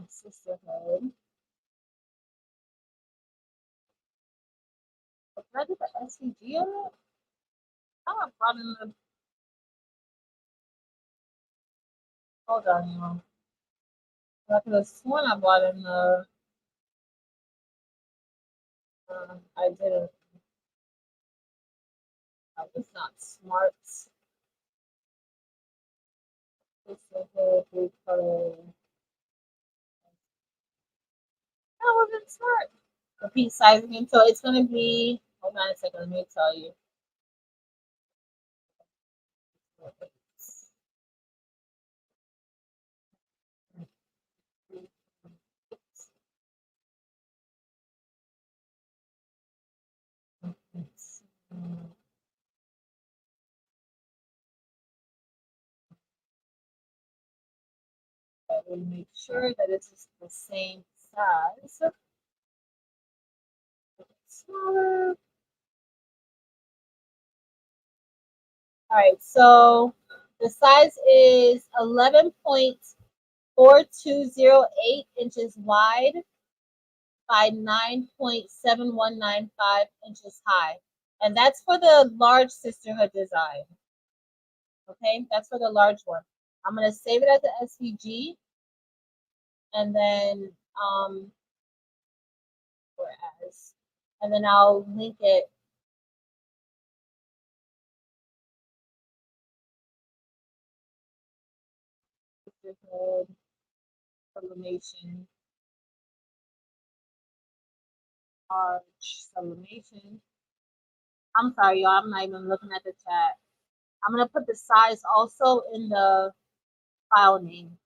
sisterhood. Can I get the SVG on it? I brought in the. Hold on, y'all. I could have sworn I bought in the. I didn't. I was not smart. Sisterhood, blue color. I wasn't smart. Repeat size again. So it's gonna be. Hold on a second. Let me tell you. I will make sure that it is the same size. Smaller. All right, so the size is 11.4208 inches wide by 9.7195 inches high. And that's for the large sisterhood design. Okay, that's for the large one. I'm gonna save it as an SVG, and then whereas, and then I'll link it. Sisterhood sublimation, large sublimation. I'm sorry, y'all. I'm not even looking at the chat. I'm gonna put the size also in the file name.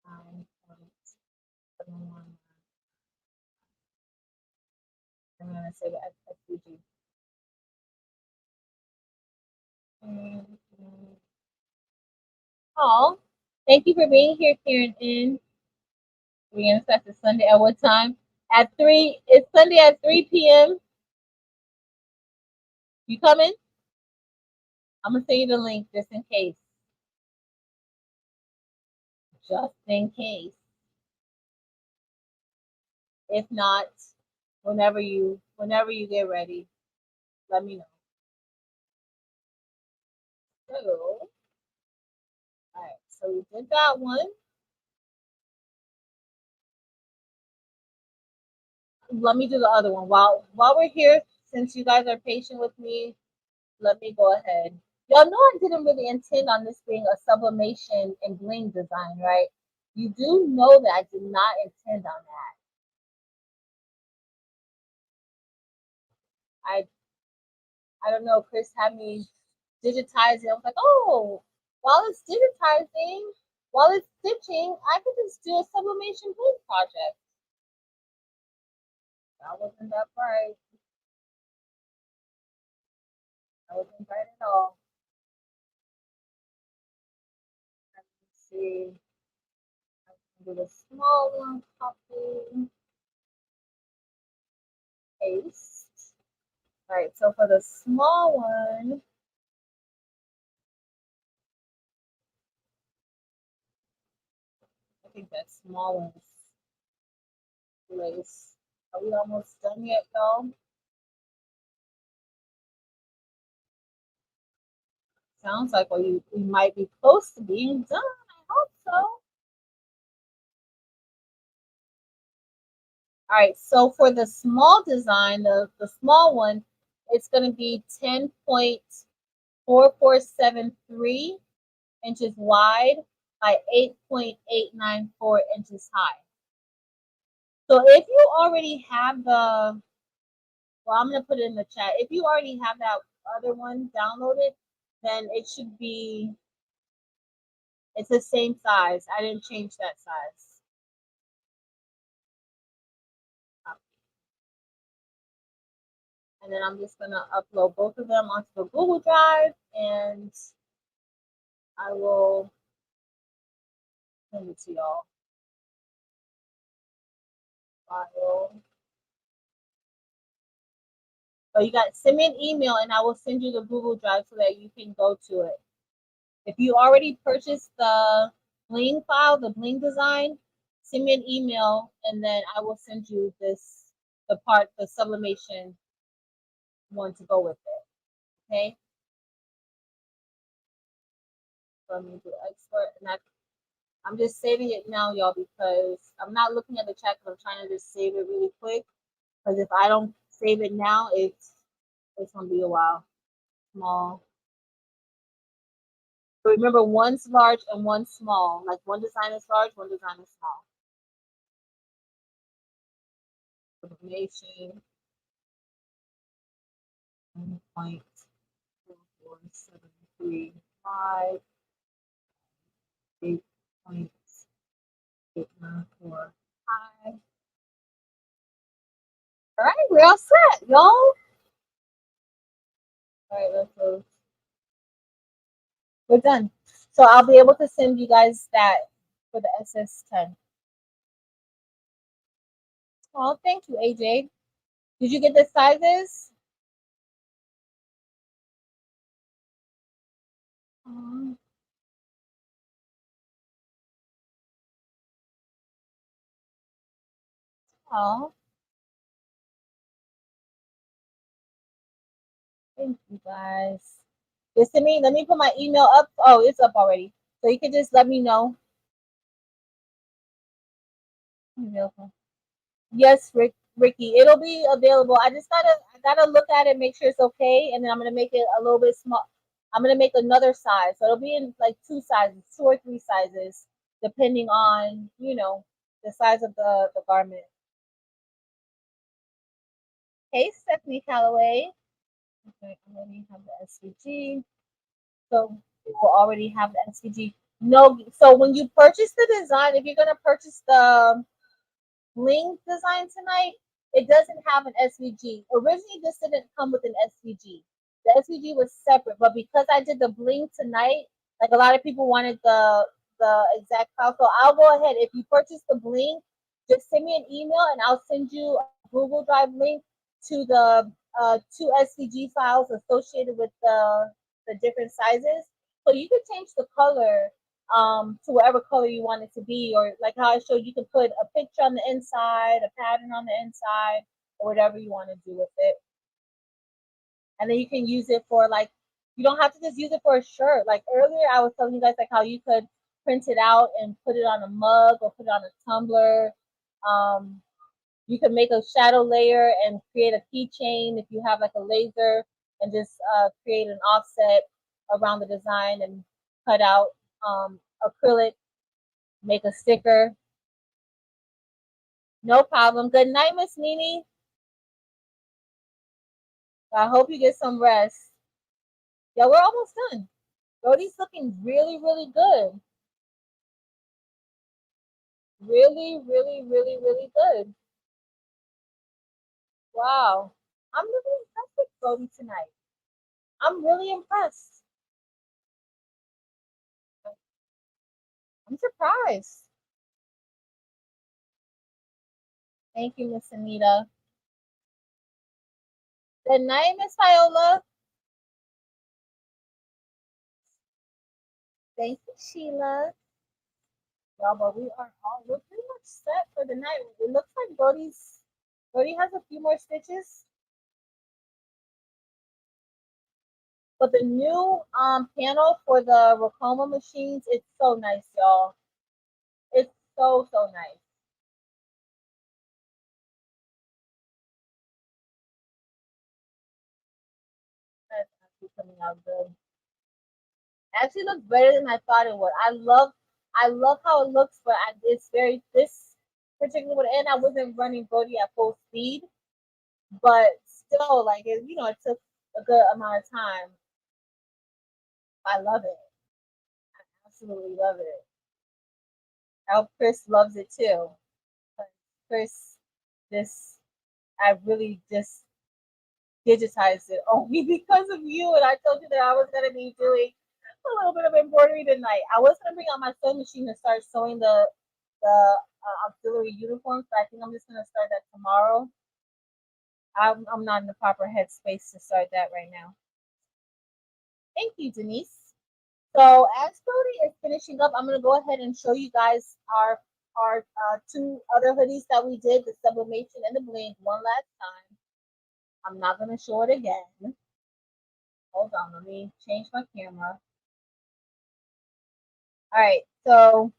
9.71. I'm gonna save it as SVG. Oh, thank you for being here, Karen. We're gonna start this Sunday at what time? At 3. It's Sunday at 3 p.m. You coming? I'm gonna send you the link just in case. Just in case. If not, whenever you get ready, let me know. So, all right. So we did that one. Let me do the other one. While we're here, since you guys are patient with me, let me go ahead. Y'all know I didn't really intend on this being a sublimation and bling design, right? You do know that I did not intend on that. I don't know, Chris had me digitize it. I was like, oh, while it's digitizing, while it's stitching, I could just do a sublimation Bling project. That wasn't that bright. That wasn't bright at all. Let's see. I can do the small one, copy, paste. All right, so for the small one, I think that small one is lace. Are we almost done yet, y'all? Sounds like we might be close to being done. I hope so. All right, so for the small design, the small one, it's going to be 10.4473 inches wide by 8.894 inches high. So if you already have the, well, I'm going to put it in the chat. If you already have that other one downloaded, then it should be, it's the same size. I didn't change that size. And then I'm just going to upload both of them onto the Google Drive, and I will send it to y'all. File. So you got, send me an email and I will send you the Google Drive so that you can go to it. If you already purchased the Bling file, the Bling design, send me an email and then I will send you this, the sublimation one to go with it. Okay? So I'm going to do export, and I'm just saving it now, y'all, because I'm not looking at the chat because I'm trying to just save it really quick. Because if I don't save it now, it's going to be a while. Small. But remember, one's large and one's small. Like one design is large, one design is small. Sublimation. 1.4475. 8.894. All right, we're all set, y'all. All right, let's go. We're done. So I'll be able to send you guys that for the SS10. Oh, thank you, AJ. Did you get the sizes? Oh, thank you guys. Listen to me. Let me put my email up. Oh, it's up already. So you can just let me know. Yes, Ricky, it'll be available. I gotta look at it, make sure it's okay, and then I'm gonna make it a little bit small. I'm gonna make another size, so it'll be in like two sizes, 2 or 3 sizes, depending on the size of the garment. Hey, Stephanie Calloway. Okay, I already have the SVG, so we'll already have the SVG. No, so when you purchase the design, if you're gonna purchase the Bling design tonight, it doesn't have an SVG. Originally, this didn't come with an SVG. The SVG was separate, but because I did the Bling tonight, like a lot of people wanted the exact file. So I'll go ahead. If you purchase the Bling, just send me an email and I'll send you a Google Drive link to the 2 SVG files associated with the different sizes. So you can change the color to whatever color you want it to be, or like how I showed, you can put a picture on the inside, a pattern on the inside, or whatever you want to do with it. And then you can use it for, like, you don't have to just use it for a shirt. Like earlier I was telling you guys like how you could print it out and put it on a mug or put it on a tumbler. You can make a shadow layer and create a keychain if you have like a laser, and just create an offset around the design and cut out acrylic, make a sticker. No problem. Good night, Miss Nini. I hope you get some rest. Yeah, we're almost done. Brody's looking really, really good. Really, really, really, really good. Wow. I'm really impressed with Brody tonight. I'm really impressed. I'm surprised. Thank you, Miss Anita. Good night, Miss Viola. Thank you, Sheila. Well, but we're pretty much set for the night. It looks like Brody has a few more stitches. But the new panel for the Racoma machines, it's so nice, y'all. It's so nice. That's actually coming out good. Actually looks better than I thought it would. I love how it looks, but it's very this particular one, and I wasn't running Brody at full speed, but still, like it took a good amount of time. I love it. Absolutely love it. I hope Chris loves it too. Chris, this I really just digitized it only because of you, and I told you that I was gonna be doing a little bit of embroidery tonight. I was gonna bring out my sewing machine to start sewing the auxiliary uniforms, but I think I'm just gonna start that tomorrow. I'm not in the proper headspace to start that right now. Thank you, Denise. So as Brody is finishing up, I'm gonna go ahead and show you guys our two other hoodies that we did, the Sublimation and the Bling, one last time. I'm not gonna show it again. Hold on, let me change my camera. All right, so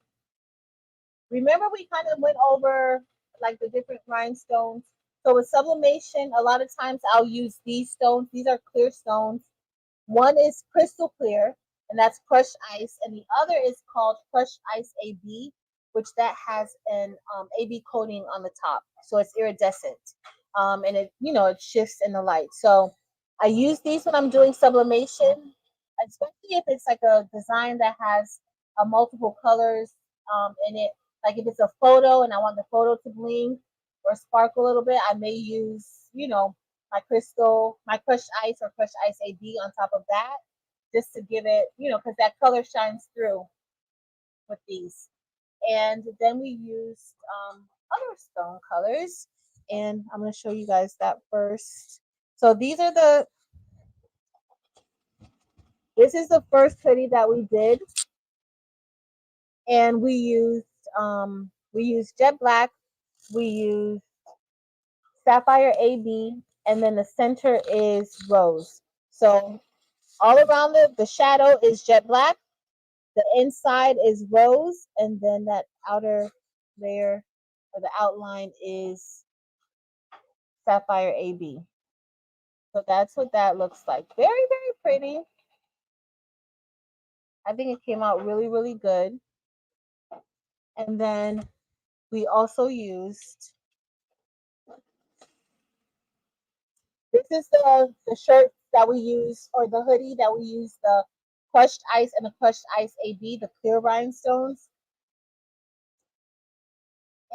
remember we kind of went over like the different rhinestones. So with sublimation, a lot of times I'll use these stones. These are clear stones. One is crystal clear, and that's crushed ice, and the other is called crushed ice AB, which that has an AB coating on the top, so it's iridescent, and it shifts in the light. So I use these when I'm doing sublimation, especially if it's like a design that has multiple colors in it. Like if it's a photo and I want the photo to bling or sparkle a little bit, I may use my crushed ice or crushed ice AB on top of that, just to give it, because that color shines through with these. And then we used other stone colors, and I'm going to show you guys that first. So this is the first hoodie that we did, and we used jet black, we used sapphire AB, and then the center is rose. So all around the shadow is jet black, the inside is rose, and then that outer layer or the outline is sapphire AB. So that's what that looks like. Very, very pretty. I think it came out really, really good. And then we also used this is the shirt that we use, or the hoodie that we use, the crushed ice and the crushed ice AB, the clear rhinestones.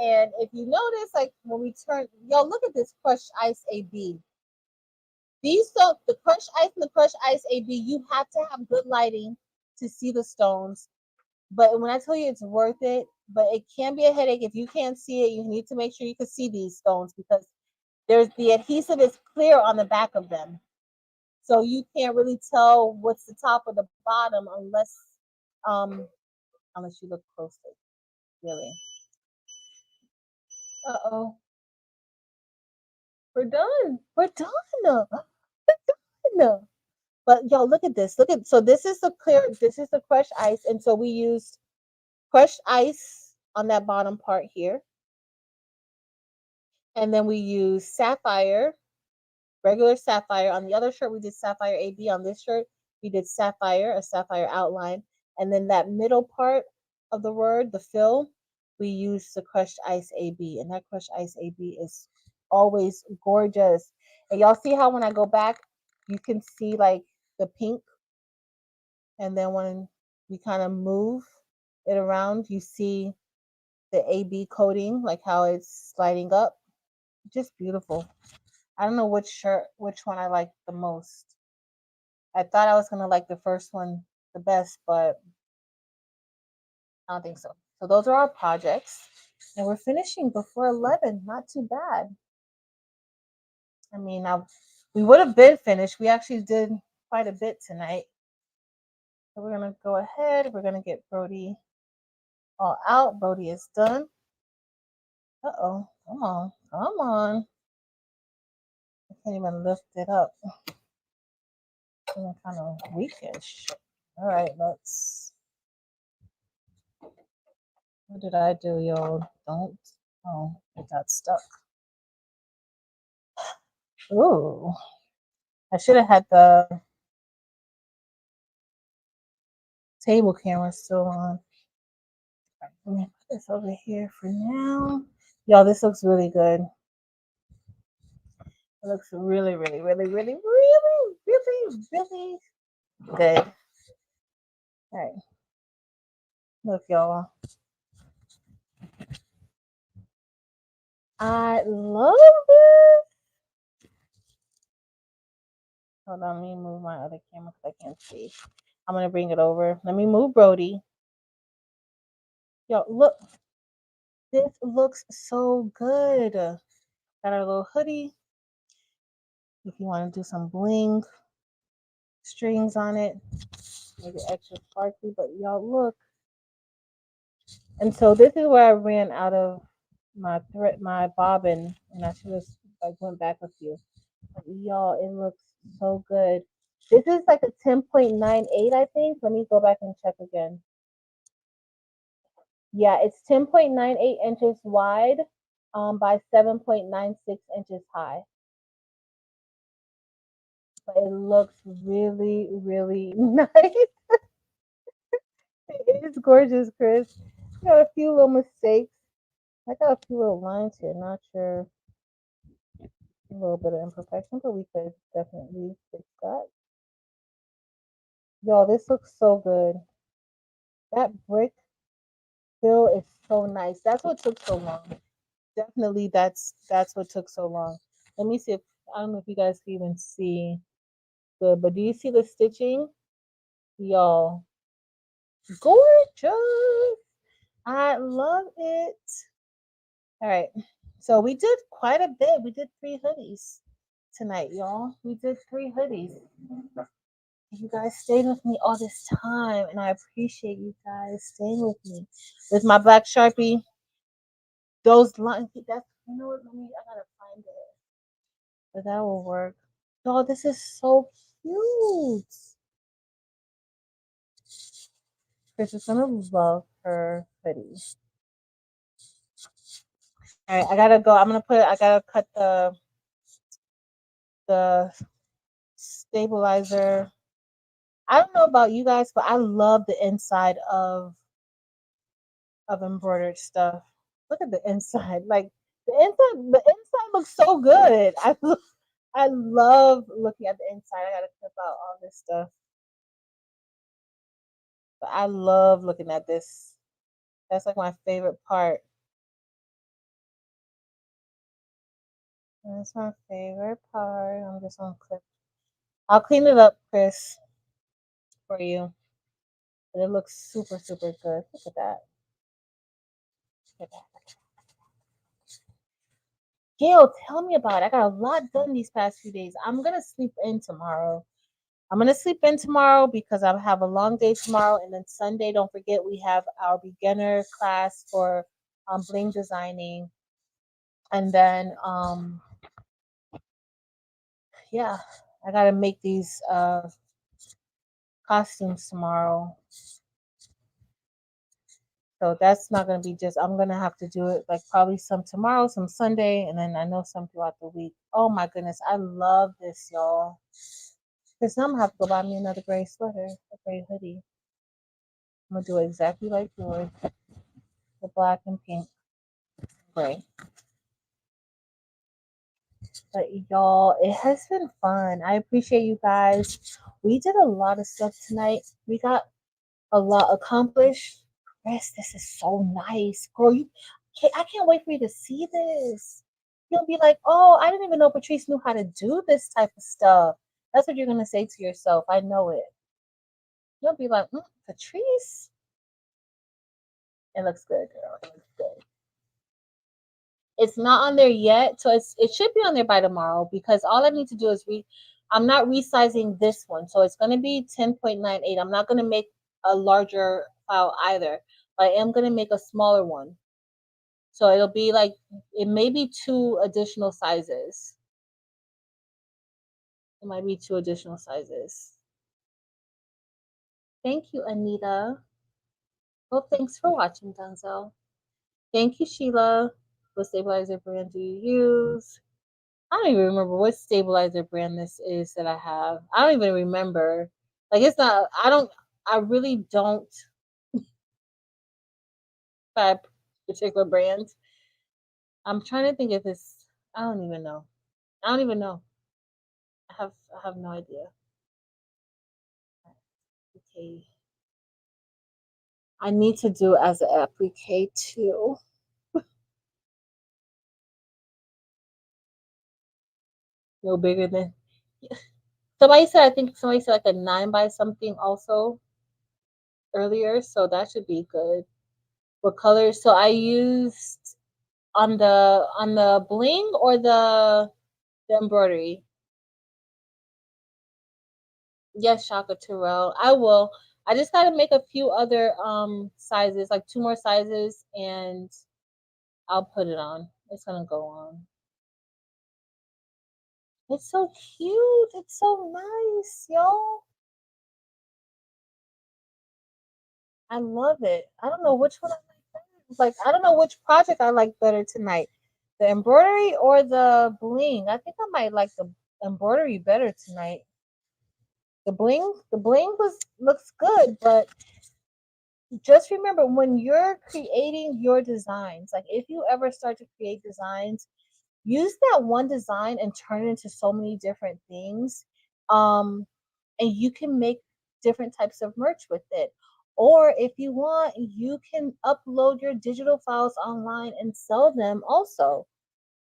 And if you notice, like when we turn, y'all look at this crushed ice AB. These don't, the crushed ice and the crushed ice AB, you have to have good lighting to see the stones. But when I tell you it's worth it, but it can be a headache if you can't see it. You need to make sure you can see these stones because the adhesive is clear on the back of them. So you can't really tell what's the top or the bottom um unless you look closely, really. Uh-oh. We're done. We're done. We're done. But y'all look at this. So this is the crushed ice. And so we used crushed ice on that bottom part here. And then we used sapphire, regular sapphire. On the other shirt, we did sapphire AB. On this shirt, we did a sapphire outline. And then that middle part of the word, the fill, we used the crushed ice AB. And that crushed ice AB is always gorgeous. And y'all see how when I go back, you can see like the pink, and then when we kind of move it around, you see the AB coating, like how it's sliding up. Just beautiful. I don't know which one I like the most. I thought I was gonna like the first one the best, but I don't think so. So those are our projects, and we're finishing before 11. Not too bad. I mean, we would have been finished. We actually did quite a bit tonight. So we're gonna go ahead. We're gonna get Brody all out. Brody is done. Uh-oh. Come on. Come on. I can't even lift it up. I'm kind of weakish. All right, let's. What did I do, y'all? Don't. Oh, it got stuck. Ooh. I should have had the table camera still on. Let me put this over here for now. Y'all, this looks really good. It looks really, really, really, really, really, really, really good. All right. Look, y'all. I love this. Hold on, let me move my other camera because I can't see. I'm going to bring it over. Let me move Brody. Yo, look. This looks so good. Got our little hoodie. If you want to do some bling strings on it, make it extra sparkly. But y'all, look. And so this is where I ran out of my bobbin, and I should have like went back a few. But y'all, it looks so good. This is like a 10.98, I think. Let me go back and check again. Yeah, it's 10.98 inches wide by 7.96 inches high. But it looks really, really nice. It is gorgeous, Chris. Got a few little mistakes. I got a few little lines here. Not sure. A little bit of imperfection, but we could definitely fix that. Yo, this looks so good. That brick fill is so nice. That's what took so long. Definitely, that's what took so long. Let me see if I don't know if you guys can even see good, but do you see the stitching? Y'all, gorgeous. I love it. All right. So we did quite a bit. We did 3 hoodies tonight, y'all. We did 3 hoodies. You guys stayed with me all this time, and I appreciate you guys staying with me. With my black Sharpie, those lines, that's, you know what, I gotta find it. But that will work. Oh, this is so cute. Chris is gonna love her hoodie. All right, I gotta go. I gotta cut the stabilizer. I don't know about you guys, but I love the inside of embroidered stuff. Look at the inside. Like the inside looks so good. I love looking at the inside. I gotta clip out all this stuff. But I love looking at this. That's like my favorite part. That's my favorite part. I'm just gonna clip. I'll clean it up, Chris, for you. But it looks super, super good. Look at that. Look at that. Gail, tell me about it. I got a lot done these past few days. I'm gonna sleep in tomorrow. Because I have a long day tomorrow, and then Sunday, don't forget, we have our beginner class for bling designing, and then yeah, I gotta make these costumes tomorrow. So that's not gonna be just. I'm gonna have to do it like probably some tomorrow, some Sunday, and then I know some throughout the week. Oh my goodness, I love this, y'all. Because now I'm gonna have to go buy me another gray sweater, a gray hoodie. I'm gonna do it exactly like yours, the black and pink, gray. But y'all, it has been fun. I appreciate you guys. We did a lot of stuff tonight. We got a lot accomplished. Chris, this is so nice, girl. I can't wait for you to see this. You'll be like, oh, I didn't even know Patrice knew how to do this type of stuff. That's what you're gonna say to yourself. I know it. You'll be like, Patrice, it looks good, girl. It looks good. It's not on there yet, so it should be on there by tomorrow because all I need to do is I'm not resizing this one, so it's gonna be 10.98. I'm not gonna make a larger file either, but I am gonna make a smaller one. So it'll be like it may be two additional sizes. It might be two additional sizes. Thank you, Anita. Well, thanks for watching, Denzel. Thank you, Sheila. What stabilizer brand do you use? I don't even remember what stabilizer brand this is that I have. I don't even remember. Like it's not. I really don't buy particular brands. I'm trying to think if it's. I don't even know. I don't even know. I have no idea. Okay. I need to do as an applique too. No bigger than. Somebody said. I think somebody said like a 9 by something also earlier, so that should be good. What colors? So I used on the bling or the embroidery. Yes, Shaka Terrell. I will. I just gotta make a few other sizes, like two more sizes, and I'll put it on. It's gonna go on. It's so cute. It's so nice, y'all. I love it. I don't know which one I like better. Like I don't know which project I like better tonight. The embroidery or the bling. I think I might like the embroidery better tonight. The bling was looks good, but just remember when you're creating your designs, like if you ever start to create designs, use that one design and turn it into so many different things. And you can make different types of merch with it. Or if you want, you can upload your digital files online and sell them also.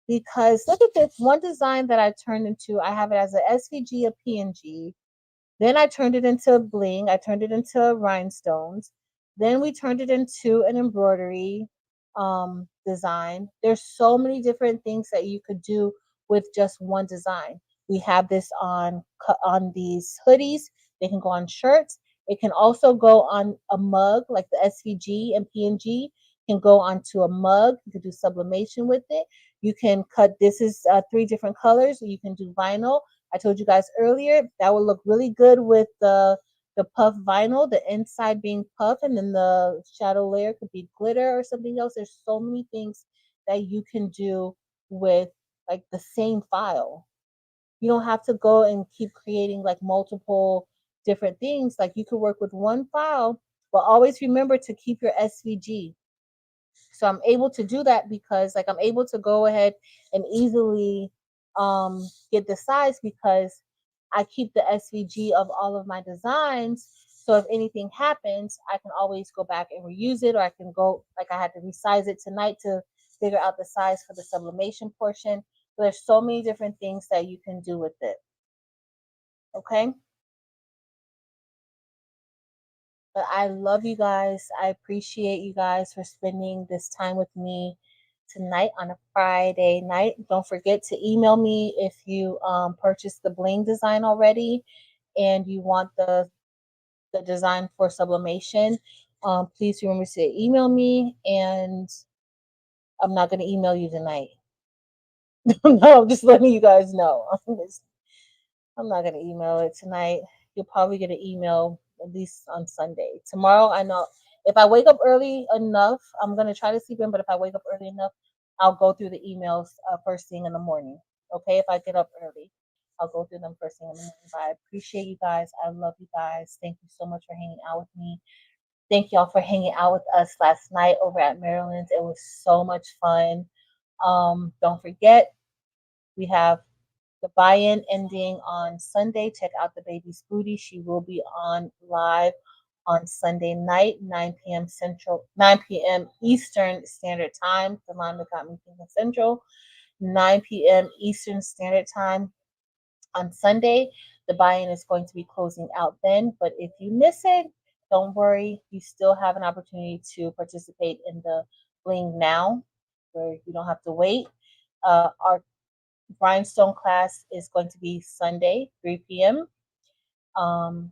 Because look at this one design that I turned into. I have it as a SVG, a PNG. Then I turned it into bling. I turned it into rhinestones. Then we turned it into an embroidery design. There's so many different things that you could do with just one design. We have this on these hoodies. They can go on shirts. It can also go on a mug, like the SVG and PNG can go onto a mug. You can do sublimation with it. You can cut. This is three different colors. You can do vinyl. I told you guys earlier that would look really good with the puff vinyl, the inside being puff, and then the shadow layer could be glitter or something else. There's so many things that you can do with like the same file. You don't have to go and keep creating like multiple different things. Like you could work with one file, but always remember to keep your SVG. So I'm able to do that because like I'm able to go ahead and easily get the size because I keep the SVG of all of my designs. So if anything happens, I can always go back and reuse it, or I can go like I had to resize it tonight to figure out the size for the sublimation portion. So there's so many different things that you can do with it. Okay. But I love you guys. I appreciate you guys for spending this time with me tonight on a Friday night. Don't forget to email me if you purchased the bling design already and you want the design for sublimation. Please remember to email me, and I'm not going to email you tonight. No, I'm just letting you guys know. I'm not gonna email it tonight. You'll probably get an email at least on Sunday. Tomorrow, I know if I wake up early enough, I'm gonna try to sleep in. But if I wake up early enough, I'll go through the emails first thing in the morning. Okay, if I get up early, I'll go through them first thing in the morning. But I appreciate you guys. I love you guys. Thank you so much for hanging out with me. Thank y'all for hanging out with us last night over at Maryland's. It was so much fun. Don't forget, we have the buy-in ending on Sunday. Check out the baby's booty. She will be on live on Sunday night, 9 p.m. Central, 9 p.m. Eastern Standard Time. The line that got me thinking Central, 9 p.m. Eastern Standard Time on Sunday. The buy-in is going to be closing out then, but if you miss it, don't worry. You still have an opportunity to participate in the Bling Now, where you don't have to wait. Our Rhinestone class is going to be Sunday, 3 p.m. Um,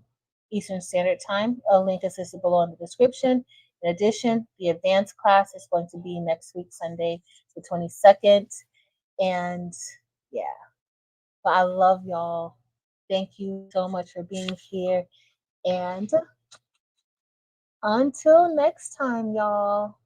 Eastern Standard Time. A link is listed below in the description. In addition, the advanced class is going to be next week, Sunday, the 22nd. And yeah, but I love y'all. Thank you so much for being here. And until next time, y'all.